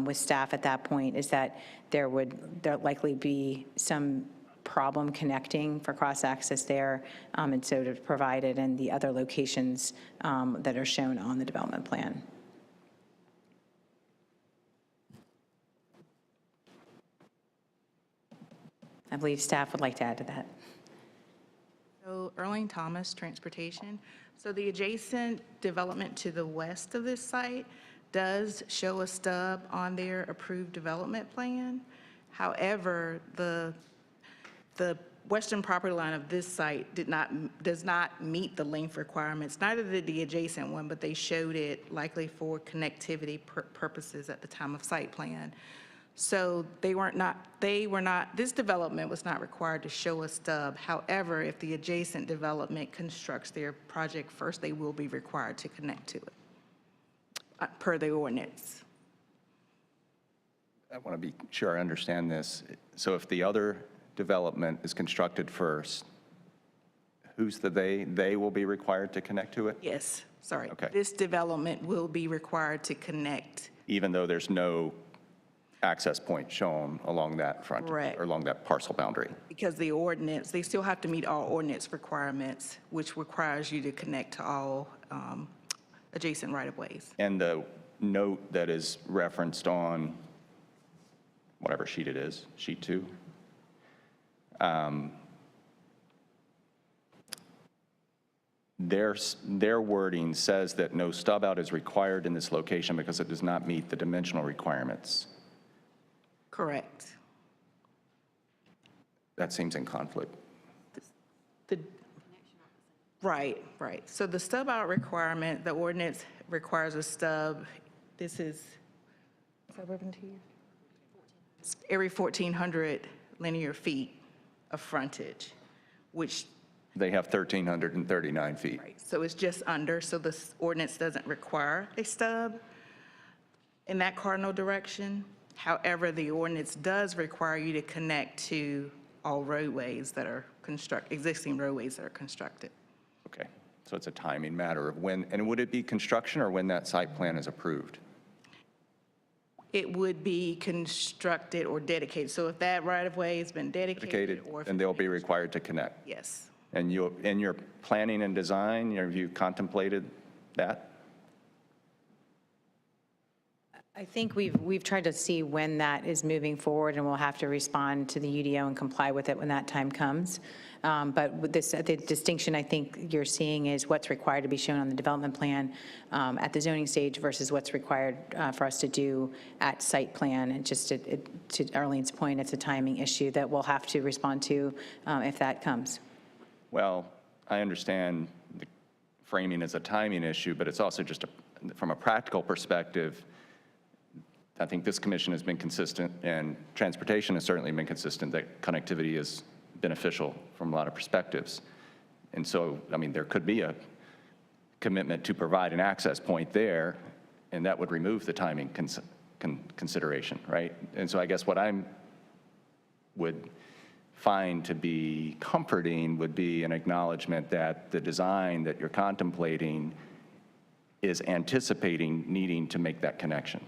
with staff at that point is that there likely be some problem connecting for cross-access there, and so to provide it in the other locations that are shown on the development plan. I believe staff would like to add to that. So Erling Thomas, Transportation. So the adjacent development to the west of this site does show a stub on their approved development plan. However, the western property line of this site does not meet the length requirements. Neither did the adjacent one, but they showed it likely for connectivity purposes at the time of site plan. So this development was not required to show a stub. However, if the adjacent development constructs their project first, they will be required to connect to it per the ordinance. I want to be sure I understand this. So if the other development is constructed first, who's the they? They will be required to connect to it? Yes, sorry. Okay. This development will be required to connect. Even though there's no access point shown along that front, Correct. or along that parcel boundary? Because the ordinance, they still have to meet all ordinance requirements, which requires you to connect to all adjacent right-of-ways. And the note that is referenced on whatever sheet it is, sheet 2, their wording says that no stub out is required in this location because it does not meet the dimensional requirements. Correct. That seems in conflict. Right. So the stub out requirement, the ordinance requires a stub. Is that relevant to you? Every 1,400 linear feet of frontage, which. They have 1,339 feet. Right. So it's just under, so this ordinance doesn't require a stub in that cardinal direction. However, the ordinance does require you to connect to all roadways that are existing roadways that are constructed. Okay, so it's a timing matter of when, and would it be construction or when that site plan is approved? It would be constructed or dedicated. So if that right-of-way has been dedicated or. Then they'll be required to connect. Yes. And in your planning and design, have you contemplated that? I think we've tried to see when that is moving forward, and we'll have to respond to the UDO and comply with it when that time comes. But with this, the distinction I think you're seeing is what's required to be shown on the development plan at the zoning stage versus what's required for us to do at site plan. And just to Arlene's point, it's a timing issue that we'll have to respond to if that comes. Well, I understand the framing as a timing issue, but it's also just from a practical perspective. I think this commission has been consistent, and transportation has certainly been consistent, that connectivity is beneficial from a lot of perspectives. And so, I mean, there could be a commitment to provide an access point there, and that would remove the timing consideration, right? And so I guess what I would find to be comforting would be an acknowledgement that the design that you're contemplating is anticipating needing to make that connection.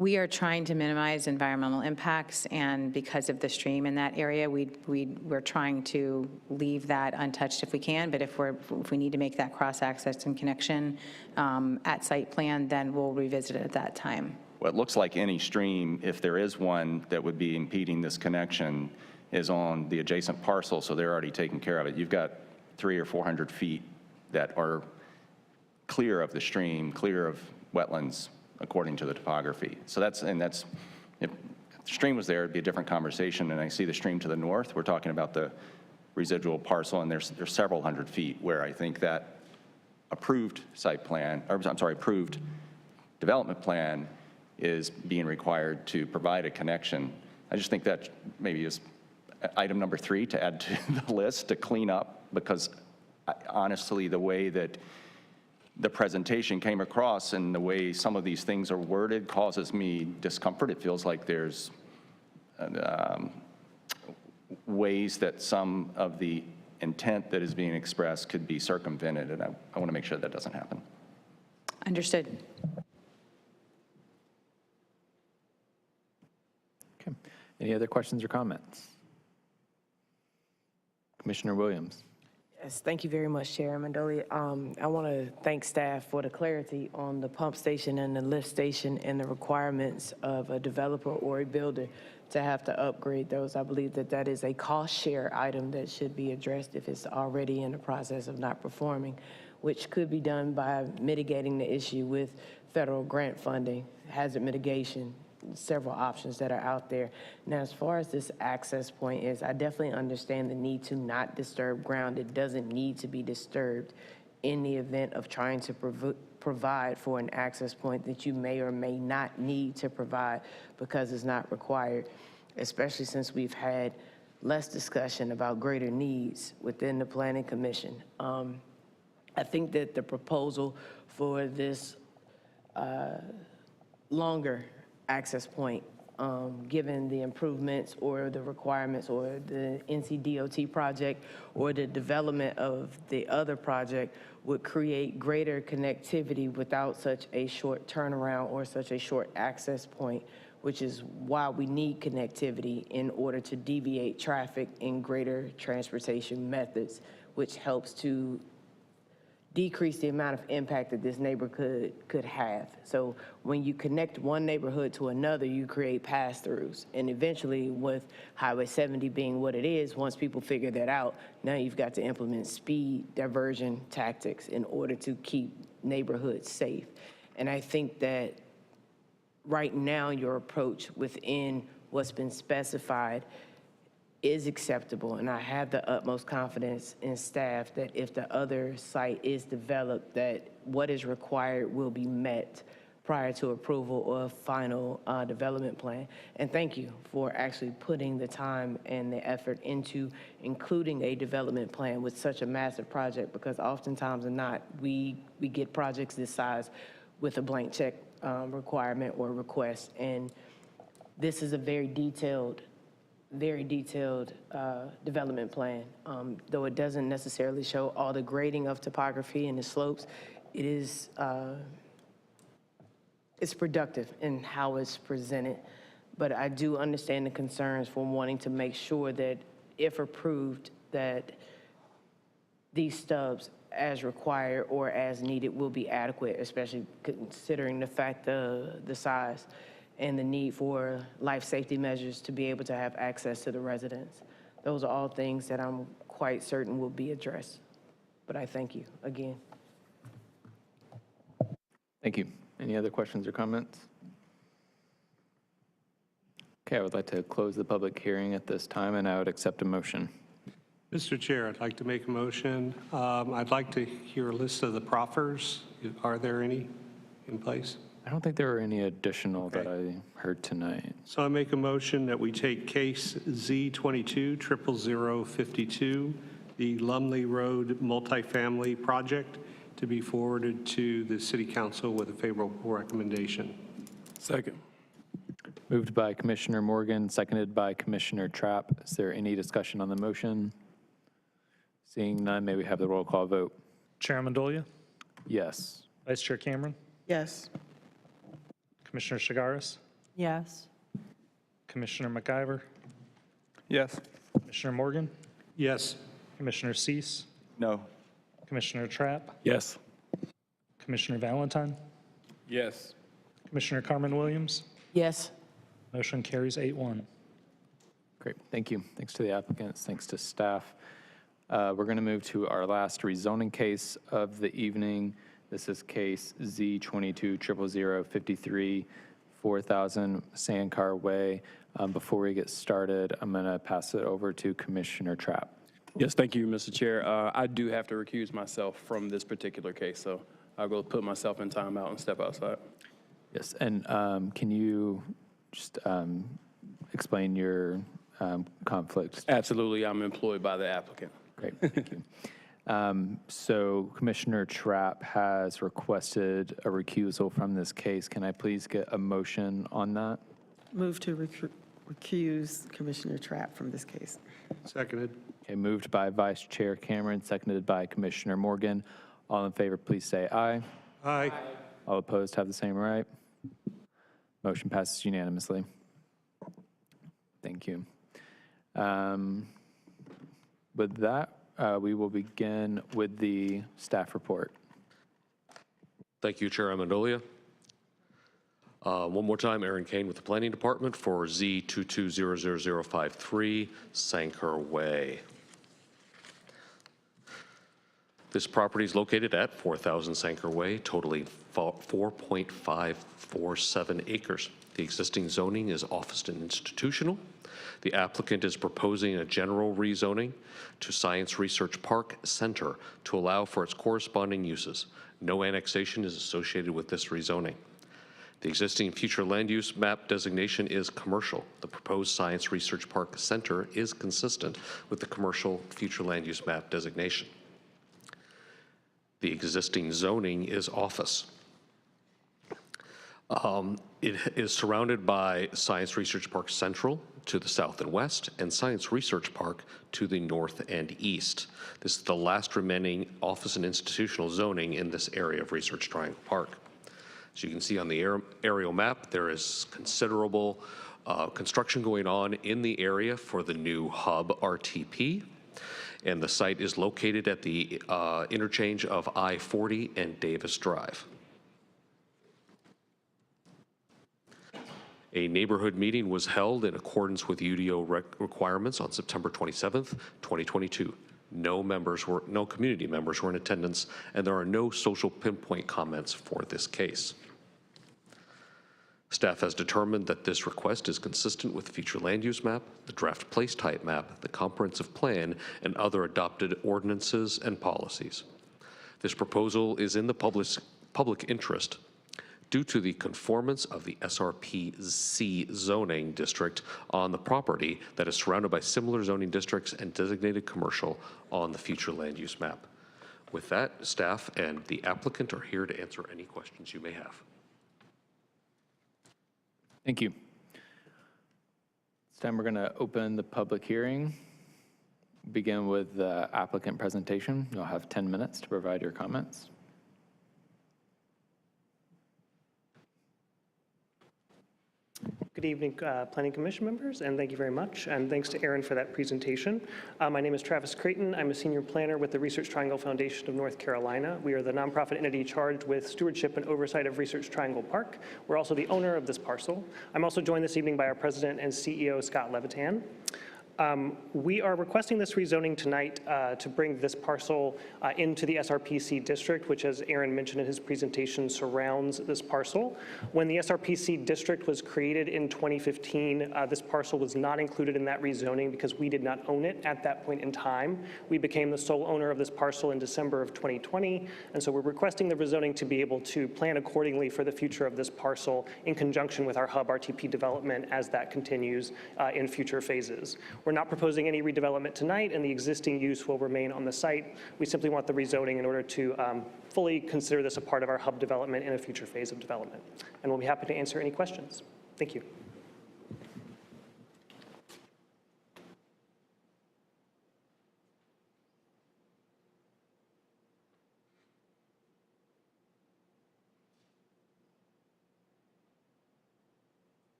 We are trying to minimize environmental impacts, and because of the stream in that area, we're trying to leave that untouched if we can, but if we need to make that cross-access and connection at site plan, then we'll revisit it at that time. Well, it looks like any stream, if there is one that would be impeding this connection, is on the adjacent parcel, so they're already taking care of it. You've got 300 or 400 feet that are clear of the stream, clear of wetlands, according to the topography. So if the stream was there, it'd be a different conversation, and I see the stream to the north. We're talking about the residual parcel, and there's several hundred feet where I think that approved approved development plan is being required to provide a connection. I just think that maybe is item number 3 to add to the list to clean up, because honestly, the way that the presentation came across and the way some of these things are worded causes me discomfort. It feels like there's ways that some of the intent that is being expressed could be circumvented, and I want to make sure that doesn't happen. Understood. Okay. Any other questions or comments? Commissioner Williams. Yes, thank you very much, Chair Amendolia. I want to thank staff for the clarity on the pump station and the lift station and the requirements of a developer or a builder to have to upgrade those. I believe that is a cost share item that should be addressed if it's already in the process of not performing, which could be done by mitigating the issue with federal grant funding, hazard mitigation, several options that are out there. Now, as far as this access point is, I definitely understand the need to not disturb ground. It doesn't need to be disturbed in the event of trying to provide for an access point that you may or may not need to provide because it's not required, especially since we've had less discussion about greater needs within the Planning Commission. I think that the proposal for this longer access point, given the improvements or the requirements or the NCDOT project or the development of the other project, would create greater connectivity without such a short turnaround or such a short access point, which is why we need connectivity in order to deviate traffic in greater transportation methods, which helps to decrease the amount of impact that this neighborhood could have. So when you connect one neighborhood to another, you create pass-throughs. And eventually, with Highway 70 being what it is, once people figure that out, now you've got to implement speed diversion tactics in order to keep neighborhoods safe. And I think that right now, your approach within what's been specified is acceptable, and I have the utmost confidence in staff that if the other site is developed, that what is required will be met prior to approval or final development plan. And thank you for actually putting the time and the effort into including a development plan with such a massive project, because oftentimes or not, we get projects this size with a blank check requirement or request, and this is a very detailed development plan. Though it doesn't necessarily show all the grading of topography and the slopes, it is, it's productive in how it's presented. But I do understand the concerns for wanting to make sure that if approved, that these stubs as required or as needed will be adequate, especially considering the fact of the size and the need for life safety measures to be able to have access to the residents. Those are all things that I'm quite certain will be addressed. But I thank you again. Thank you. Any other questions or comments? Okay, I would like to close the public hearing at this time, and I would accept a motion. Mr. Chair, I'd like to make a motion. I'd like to hear a list of the proffers. Are there any in place? I don't think there were any additional that I heard tonight. So I make a motion that we take case Z22-00052, the Lumley Road multifamily project, to be forwarded to the City Council with a favorable recommendation. Second. Moved by Commissioner Morgan, seconded by Commissioner Trapp. Is there any discussion on the motion? Seeing none, may we have the roll call vote? Chair Amendolia, Yes. Vice Chair Cameron, Yes. Commissioner Chagaris, Yes. Commissioner McIver, Yes. Commissioner Morgan, Yes. Commissioner Cease, No. Commissioner Trapp, Yes. Commissioner Valentine, Yes. Commissioner Carmen Williams. Yes. Motion carries 8-1. Great, thank you. Thanks to the applicants, thanks to staff. We're going to move to our last rezoning case of the evening. This is case Z22-00053, 4000 Sancar Way. Before we get started, I'm going to pass it over to Commissioner Trapp. Yes, thank you, Mr. Chair. I do have to recuse myself from this particular case, so I'll go put myself in timeout and step outside. Yes, and can you just explain your conflict? Absolutely, I'm employed by the applicant. Great, thank you. So Commissioner Trapp has requested a recusal from this case. Can I please get a motion on that? Move to recuse Commissioner Trapp from this case. Seconded. Okay, moved by Vice Chair Cameron, seconded by Commissioner Morgan. All in favor, please say aye. Aye. All opposed have the same right. Motion passes unanimously. Thank you. With that, we will begin with the staff report. Thank you, Chair Amendolia. One more time, Aaron Kane with the Planning Department for Z220053 Sancar Way. This property is located at 4000 Sancar Way, totaling 4.547 acres. The existing zoning is office and institutional. The applicant is proposing a general rezoning to Science Research Park Center to allow for its corresponding uses. No annexation is associated with this rezoning. The existing future land use map designation is commercial. The proposed Science Research Park Center is consistent with the commercial future land use map designation. The existing zoning is office. It is surrounded by Science Research Park Central to the south and west, and Science Research Park to the north and east. This is the last remaining office and institutional zoning in this area of Research Triangle Park. As you can see on the aerial map, there is considerable construction going on in the area for the new hub RTP, and the site is located at the interchange of I-40 and Davis Drive. A neighborhood meeting was held in accordance with UDO requirements on September 27th, 2022. No community members were in attendance, and there are no social pinpoint comments for this case. Staff has determined that this request is consistent with the future land use map, the draft place type map, the comprehensive plan, and other adopted ordinances and policies. This proposal is in the public interest due to the conformance of the SRPC zoning district on the property that is surrounded by similar zoning districts and designated commercial on the future land use map. With that, staff and the applicant are here to answer any questions you may have. Thank you. This time we're going to open the public hearing. Begin with the applicant presentation. You'll have 10 minutes to provide your comments. Good evening, Planning Commission members, and thank you very much. And thanks to Aaron for that presentation. My name is Travis Creighton. I'm a senior planner with the Research Triangle Foundation of North Carolina. We are the nonprofit entity charged with stewardship and oversight of Research Triangle Park. We're also the owner of this parcel. I'm also joined this evening by our president and CEO, Scott Levitan. We are requesting this rezoning tonight to bring this parcel into the SRPC district, which, as Aaron mentioned in his presentation, surrounds this parcel. When the SRPC district was created in 2015, this parcel was not included in that rezoning because we did not own it at that point in time. We became the sole owner of this parcel in December of 2020, and so we're requesting the rezoning to be able to plan accordingly for the future of this parcel in conjunction with our hub RTP development as that continues in future phases. We're not proposing any redevelopment tonight, and the existing use will remain on the site. We simply want the rezoning in order to fully consider this a part of our hub development in a future phase of development. And we'll be happy to answer any questions. Thank you.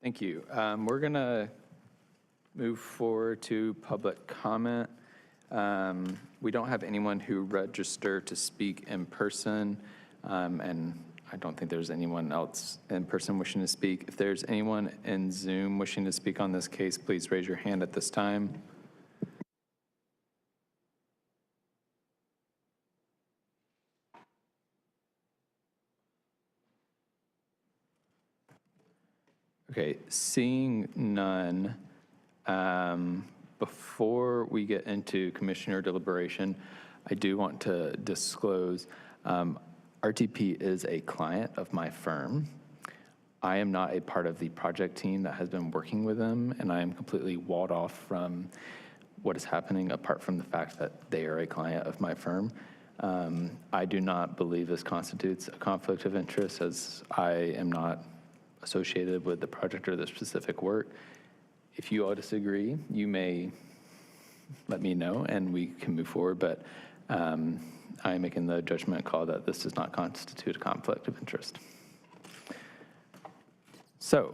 Thank you. We're going to move forward to public comment. We don't have anyone who registered to speak in person, and I don't think there's anyone else in person wishing to speak. If there's anyone in Zoom wishing to speak on this case, please raise your hand at this time. Okay, seeing none, before we get into commissioner deliberation, I do want to disclose RTP is a client of my firm. I am not a part of the project team that has been working with them, and I am completely walled off from what is happening apart from the fact that they are a client of my firm. I do not believe this constitutes a conflict of interest, as I am not associated with the project or the specific work. If you all disagree, you may let me know and we can move forward, but I am making the judgment call that this does not constitute a conflict of interest. So,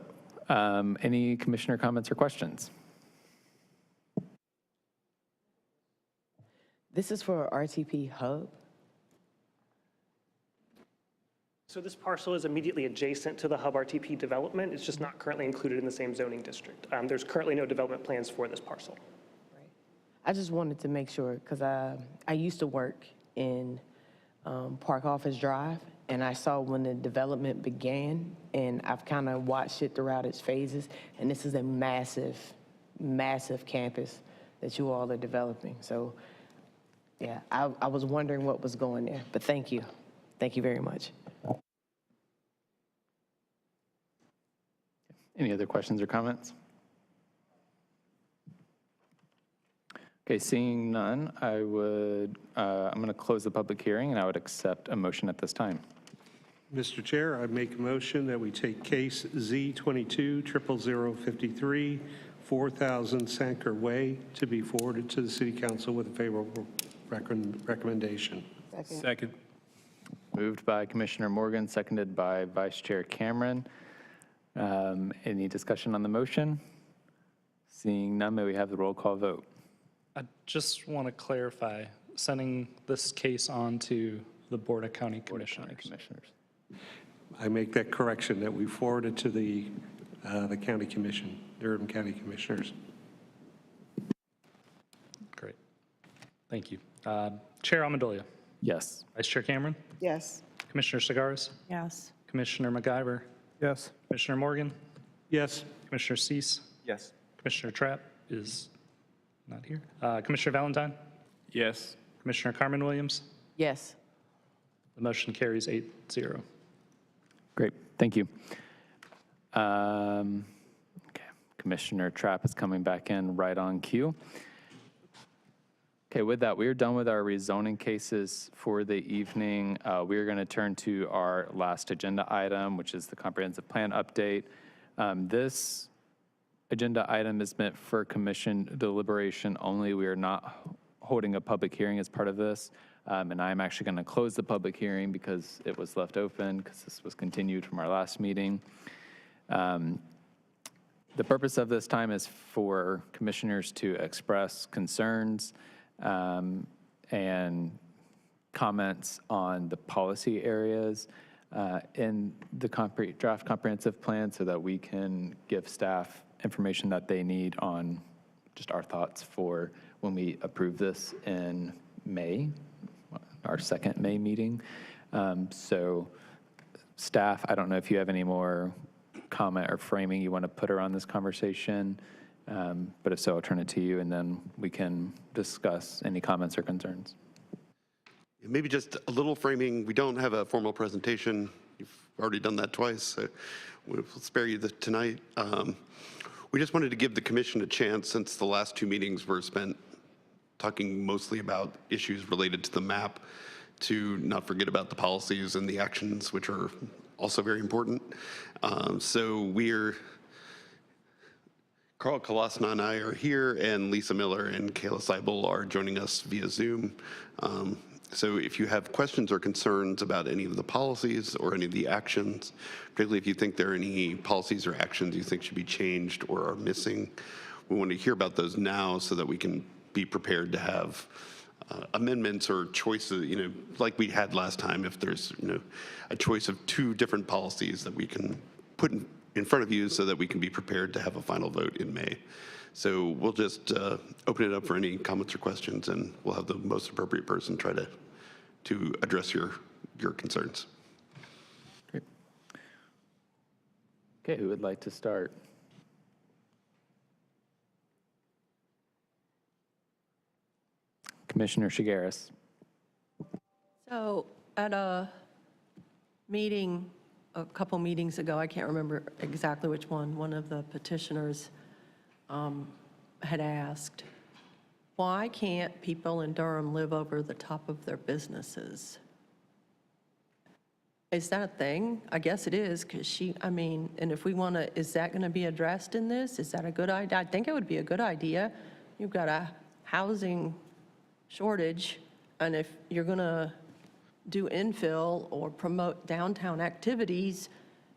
any commissioner comments or questions? This is for RTP Hub. So this parcel is immediately adjacent to the Hub RTP development. It's just not currently included in the same zoning district. There's currently no development plans for this parcel. I just wanted to make sure, because I used to work in Park Office Drive, and I saw when the development began, and I've kind of watched it throughout its phases, and this is a massive, massive campus that you all are developing. So, yeah, I was wondering what was going there, but thank you. Thank you very much. Any other questions or comments? Okay, seeing none, I'm going to close the public hearing and I would accept a motion at this time. Mr. Chair, I make a motion that we take case Z22-00053, 4000 Sancar Way, to be forwarded to the City Council with a favorable recommendation. Second. Moved by Commissioner Morgan, seconded by Vice Chair Cameron. Any discussion on the motion? Seeing none, may we have the roll call vote? I just want to clarify, sending this case on to the Board of County Commissioners. I make that correction, that we forward it to the county commission, Durham County Commissioners. Great. Thank you. Chair Amendolia. Yes. Vice Chair Cameron. Yes. Commissioner Segaris. Yes. Commissioner MacGyver. Yes. Commissioner Morgan. Yes. Commissioner Cease. Yes. Commissioner Trapp is not here. Commissioner Valentine. Yes. Commissioner Carmen Williams. Yes. The motion carries 8-0. Great, thank you. Okay, Commissioner Trapp is coming back in right on cue. Okay, with that, we are done with our rezoning cases for the evening. We are going to turn to our last agenda item, which is the comprehensive plan update. This agenda item is meant for commission deliberation only. We are not holding a public hearing as part of this. And I'm actually going to close the public hearing because it was left open because this was continued from our last meeting. The purpose of this time is for commissioners to express concerns and comments on the policy areas in the draft comprehensive plan so that we can give staff information that they need on just our thoughts for when we approve this in May, our second May meeting. So staff, I don't know if you have any more comment or framing you want to put around this conversation, but if so, I'll turn it to you and then we can discuss any comments or concerns. Maybe just a little framing. We don't have a formal presentation. You've already done that twice, so we'll spare you tonight. We just wanted to give the commission a chance, since the last two meetings were spent talking mostly about issues related to the map, to not forget about the policies and the actions, which are also very important. So Carl Kalasna and I are here, and Lisa Miller and Kayla Seibel are joining us via Zoom. So if you have questions or concerns about any of the policies or any of the actions, particularly if you think there are any policies or actions you think should be changed or are missing, we want to hear about those now so that we can be prepared to have amendments or choices, like we had last time, if there's, a choice of 2 different policies that we can put in front of you so that we can be prepared to have a final vote in May. So we'll just open it up for any comments or questions, and we'll have the most appropriate person try to address your concerns. Great. Okay, who would like to start? Commissioner Shigaris. So at a meeting, a couple meetings ago, I can't remember exactly which one of the petitioners had asked, why can't people in Durham live over the top of their businesses? Is that a thing? I guess it is, because and if we want to, is that going to be addressed in this? Is that a good idea? I think it would be a good idea. You've got a housing shortage, and if you're going to do infill or promote downtown activities,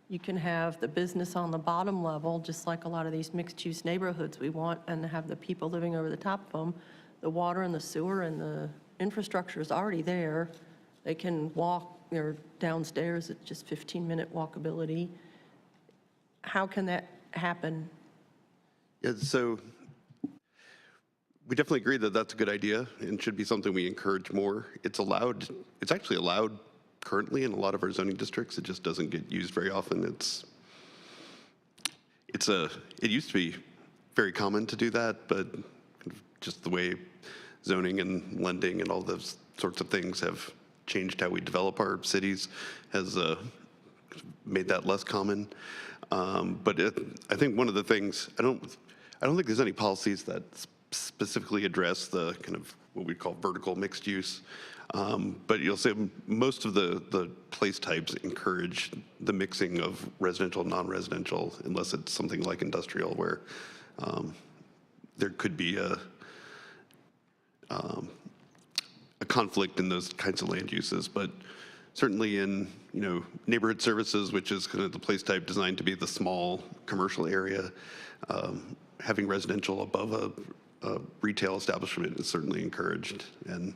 you can have the business on the bottom level, just like a lot of these mixed-use neighborhoods we want, and have the people living over the top of them. The water and the sewer and the infrastructure is already there. They can walk, they're downstairs at just 15-minute walkability. How can that happen? Yeah, so we definitely agree that that's a good idea and should be something we encourage more. It's actually allowed currently in a lot of our zoning districts. It just doesn't get used very often. It used to be very common to do that, but just the way zoning and lending and all those sorts of things have changed how we develop our cities has made that less common. But I think one of the things, I don't think there's any policies that specifically address the kind of what we call vertical mixed use. But you'll see most of the place types encourage the mixing of residential and non-residential, unless it's something like industrial where there could be a conflict in those kinds of land uses. But certainly in neighborhood services, which is kind of the place type designed to be the small commercial area, having residential above a retail establishment is certainly encouraged. And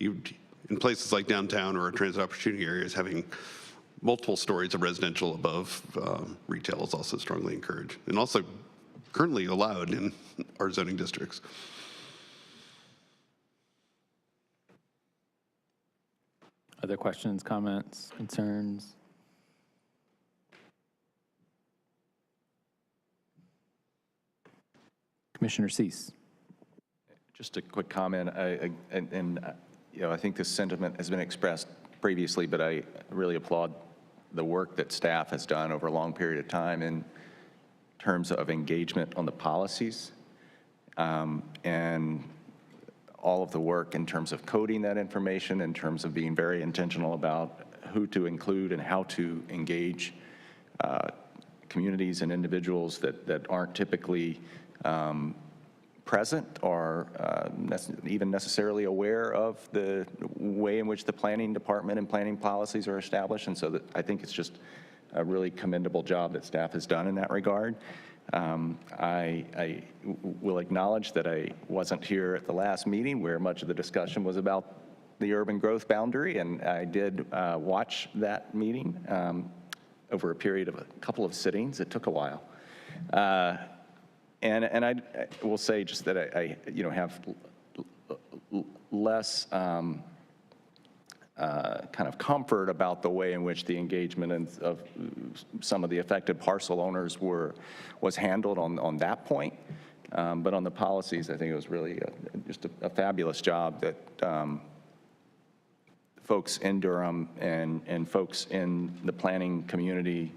in places like downtown or transit opportunity areas, having multiple stories of residential above retail is also strongly encouraged, and also currently allowed in our zoning districts. Other questions, comments, concerns? Commissioner Cease. Just a quick comment, I think this sentiment has been expressed previously, but I really applaud the work that staff has done over a long period of time in terms of engagement on the policies, and all of the work in terms of coding that information, in terms of being very intentional about who to include and how to engage communities and individuals that aren't typically present or even necessarily aware of the way in which the planning department and planning policies are established. And so I think it's just a really commendable job that staff has done in that regard. I will acknowledge that I wasn't here at the last meeting where much of the discussion was about the urban growth boundary, and I did watch that meeting over a period of a couple of sittings. It took a while. And I will say just that I have less kind of comfort about the way in which the engagement of some of the affected parcel owners was handled on that point. But on the policies, I think it was really just a fabulous job that folks in Durham and folks in the planning community,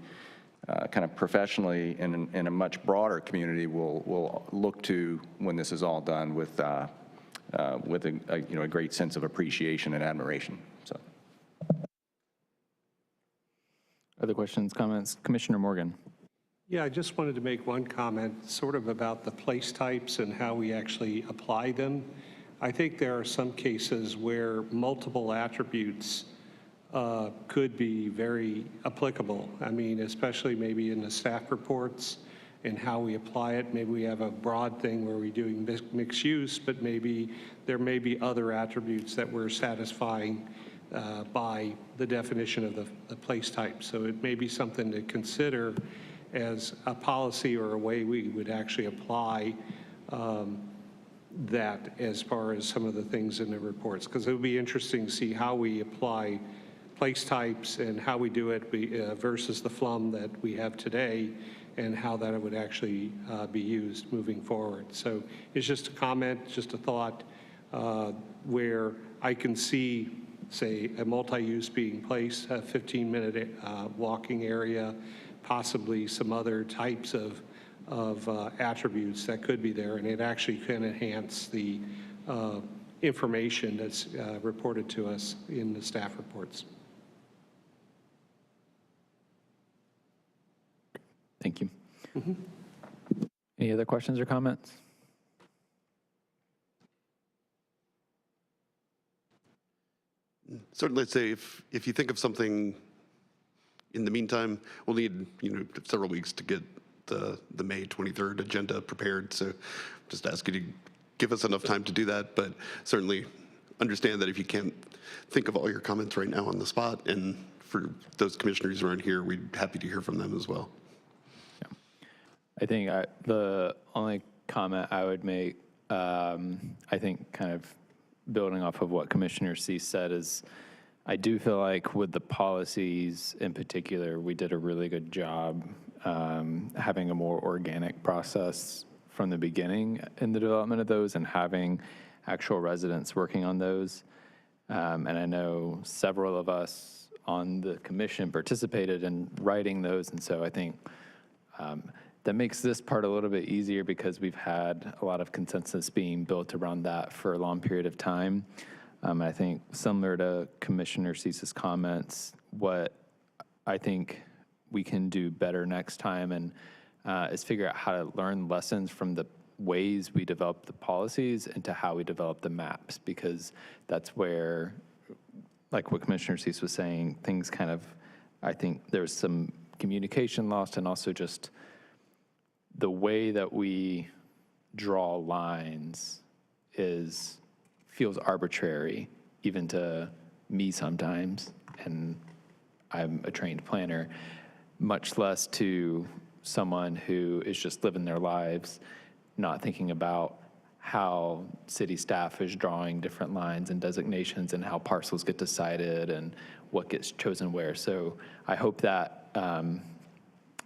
kind of professionally in a much broader community, will look to when this is all done with a great sense of appreciation and admiration. So, other questions, comments? Commissioner Morgan. Yeah, I just wanted to make one comment sort of about the place types and how we actually apply them. I think there are some cases where multiple attributes could be very applicable. I mean, especially maybe in the staff reports and how we apply it. Maybe we have a broad thing where we're doing mixed use, but maybe there may be other attributes that we're satisfying by the definition of the place type. So it may be something to consider as a policy or a way we would actually apply that as far as some of the things in the reports, because it would be interesting to see how we apply place types and how we do it versus the FLUM that we have today, and how that would actually be used moving forward. So it's just a comment, just a thought, where I can see, say, a multi-use being placed, a 15-minute walking area, possibly some other types of attributes that could be there, and it actually can enhance the information that's reported to us in the staff reports. Thank you. Any other questions or comments? Certainly, I'd say if you think of something in the meantime, we'll need several weeks to get the May 23rd agenda prepared. So just ask you to give us enough time to do that, but certainly understand that if you can't think of all your comments right now on the spot, and for those commissioners who aren't here, we'd be happy to hear from them as well. I think the only comment I would make, I think kind of building off of what Commissioner Cease said, is I do feel like with the policies in particular, we did a really good job having a more organic process from the beginning in the development of those and having actual residents working on those. And I know several of us on the commission participated in writing those, and so I think that makes this part a little bit easier because we've had a lot of consensus being built around that for a long period of time. I think similar to Commissioner Cease's comments, what I think we can do better next time and is figure out how to learn lessons from the ways we develop the policies into how we develop the maps, because that's where, like what Commissioner Cease was saying, things kind of, I think there's some communication lost, and also just the way that we draw lines feels arbitrary, even to me sometimes, and I'm a trained planner, much less to someone who is just living their lives, not thinking about how city staff is drawing different lines and designations and how parcels get decided and what gets chosen where. So I hope that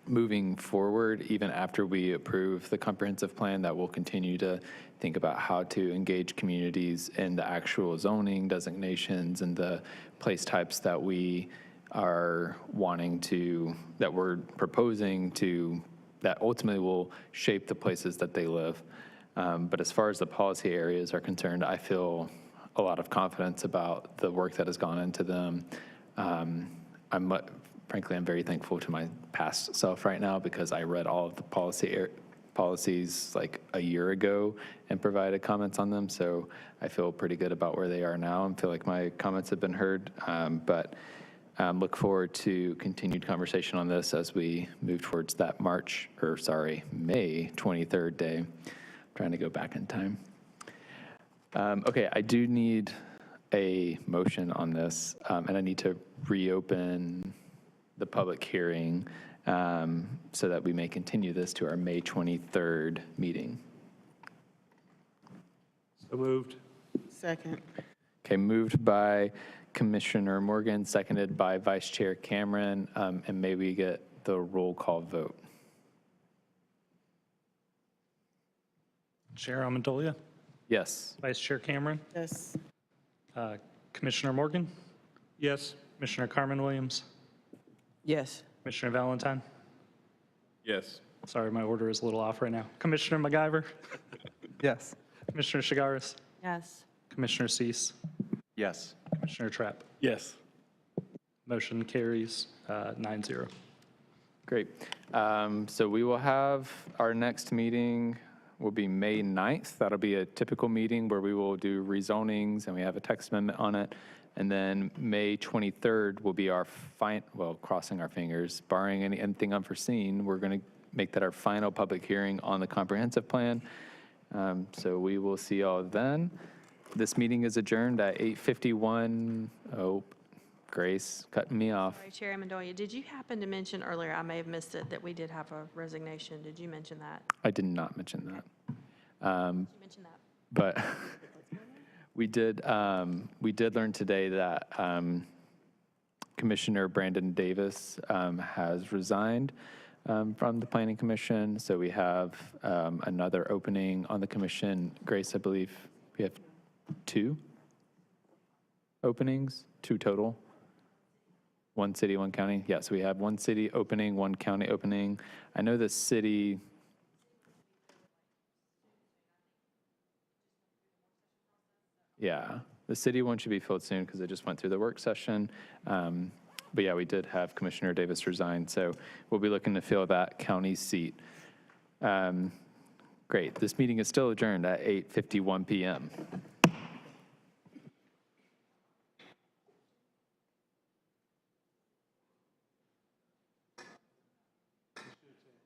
moving forward, even after we approve the comprehensive plan, that we'll continue to think about how to engage communities in the actual zoning designations and the place types that we are wanting to, that we're proposing to, that ultimately will shape the places that they live. But as far as the policy areas are concerned, I feel a lot of confidence about the work that has gone into them. Frankly, I'm very thankful to my past self right now, because I read all of the policies like a year ago and provided comments on them. So I feel pretty good about where they are now and feel like my comments have been heard. But look forward to continued conversation on this as we move towards that May 23rd day. I'm trying to go back in time. Okay, I do need a motion on this, and I need to reopen the public hearing so that we may continue this to our May 23rd meeting. So moved. Second. Okay, moved by Commissioner Morgan, seconded by Vice Chair Cameron, and may we get the roll call vote? Chair Amendolia, Yes. Vice Chair Cameron, Yes. Commissioner Morgan, Yes. Commissioner Carmen Williams, Yes. Commissioner Valentine. Yes. Sorry, my order is a little off right now. Commissioner McIver, Yes. Commissioner Shigaris, Yes. Commissioner Cease, Yes. Commissioner Trapp. Yes. Motion carries 9-0. Great. So we will have our next meeting will be May 9th. That'll be a typical meeting where we will do rezonings, and we have a text amendment on it. And then May 23rd will be our crossing our fingers, barring anything unforeseen, we're going to make that our final public hearing on the comprehensive plan. So we will see y'all then. This meeting is adjourned at 8:51. Oh, Grace, cutting me off. Sorry, Chair Amendolia, did you happen to mention earlier, I may have missed it, that we did have a resignation? Did you mention that? I did not mention that. You mentioned that. But we did learn today that Commissioner Brandon Davis has resigned from the Planning Commission. So we have another opening on the commission. Grace, I believe we have 2 openings, 2 total. 1 city, 1 county. Yeah, so we have 1 city opening, 1 county opening. I know the city. Yeah, the city one should be filled soon because it just went through the work session. But yeah, we did have Commissioner Davis resign, so we'll be looking to fill that county seat. Great, this meeting is still adjourned at 8:51 p.m.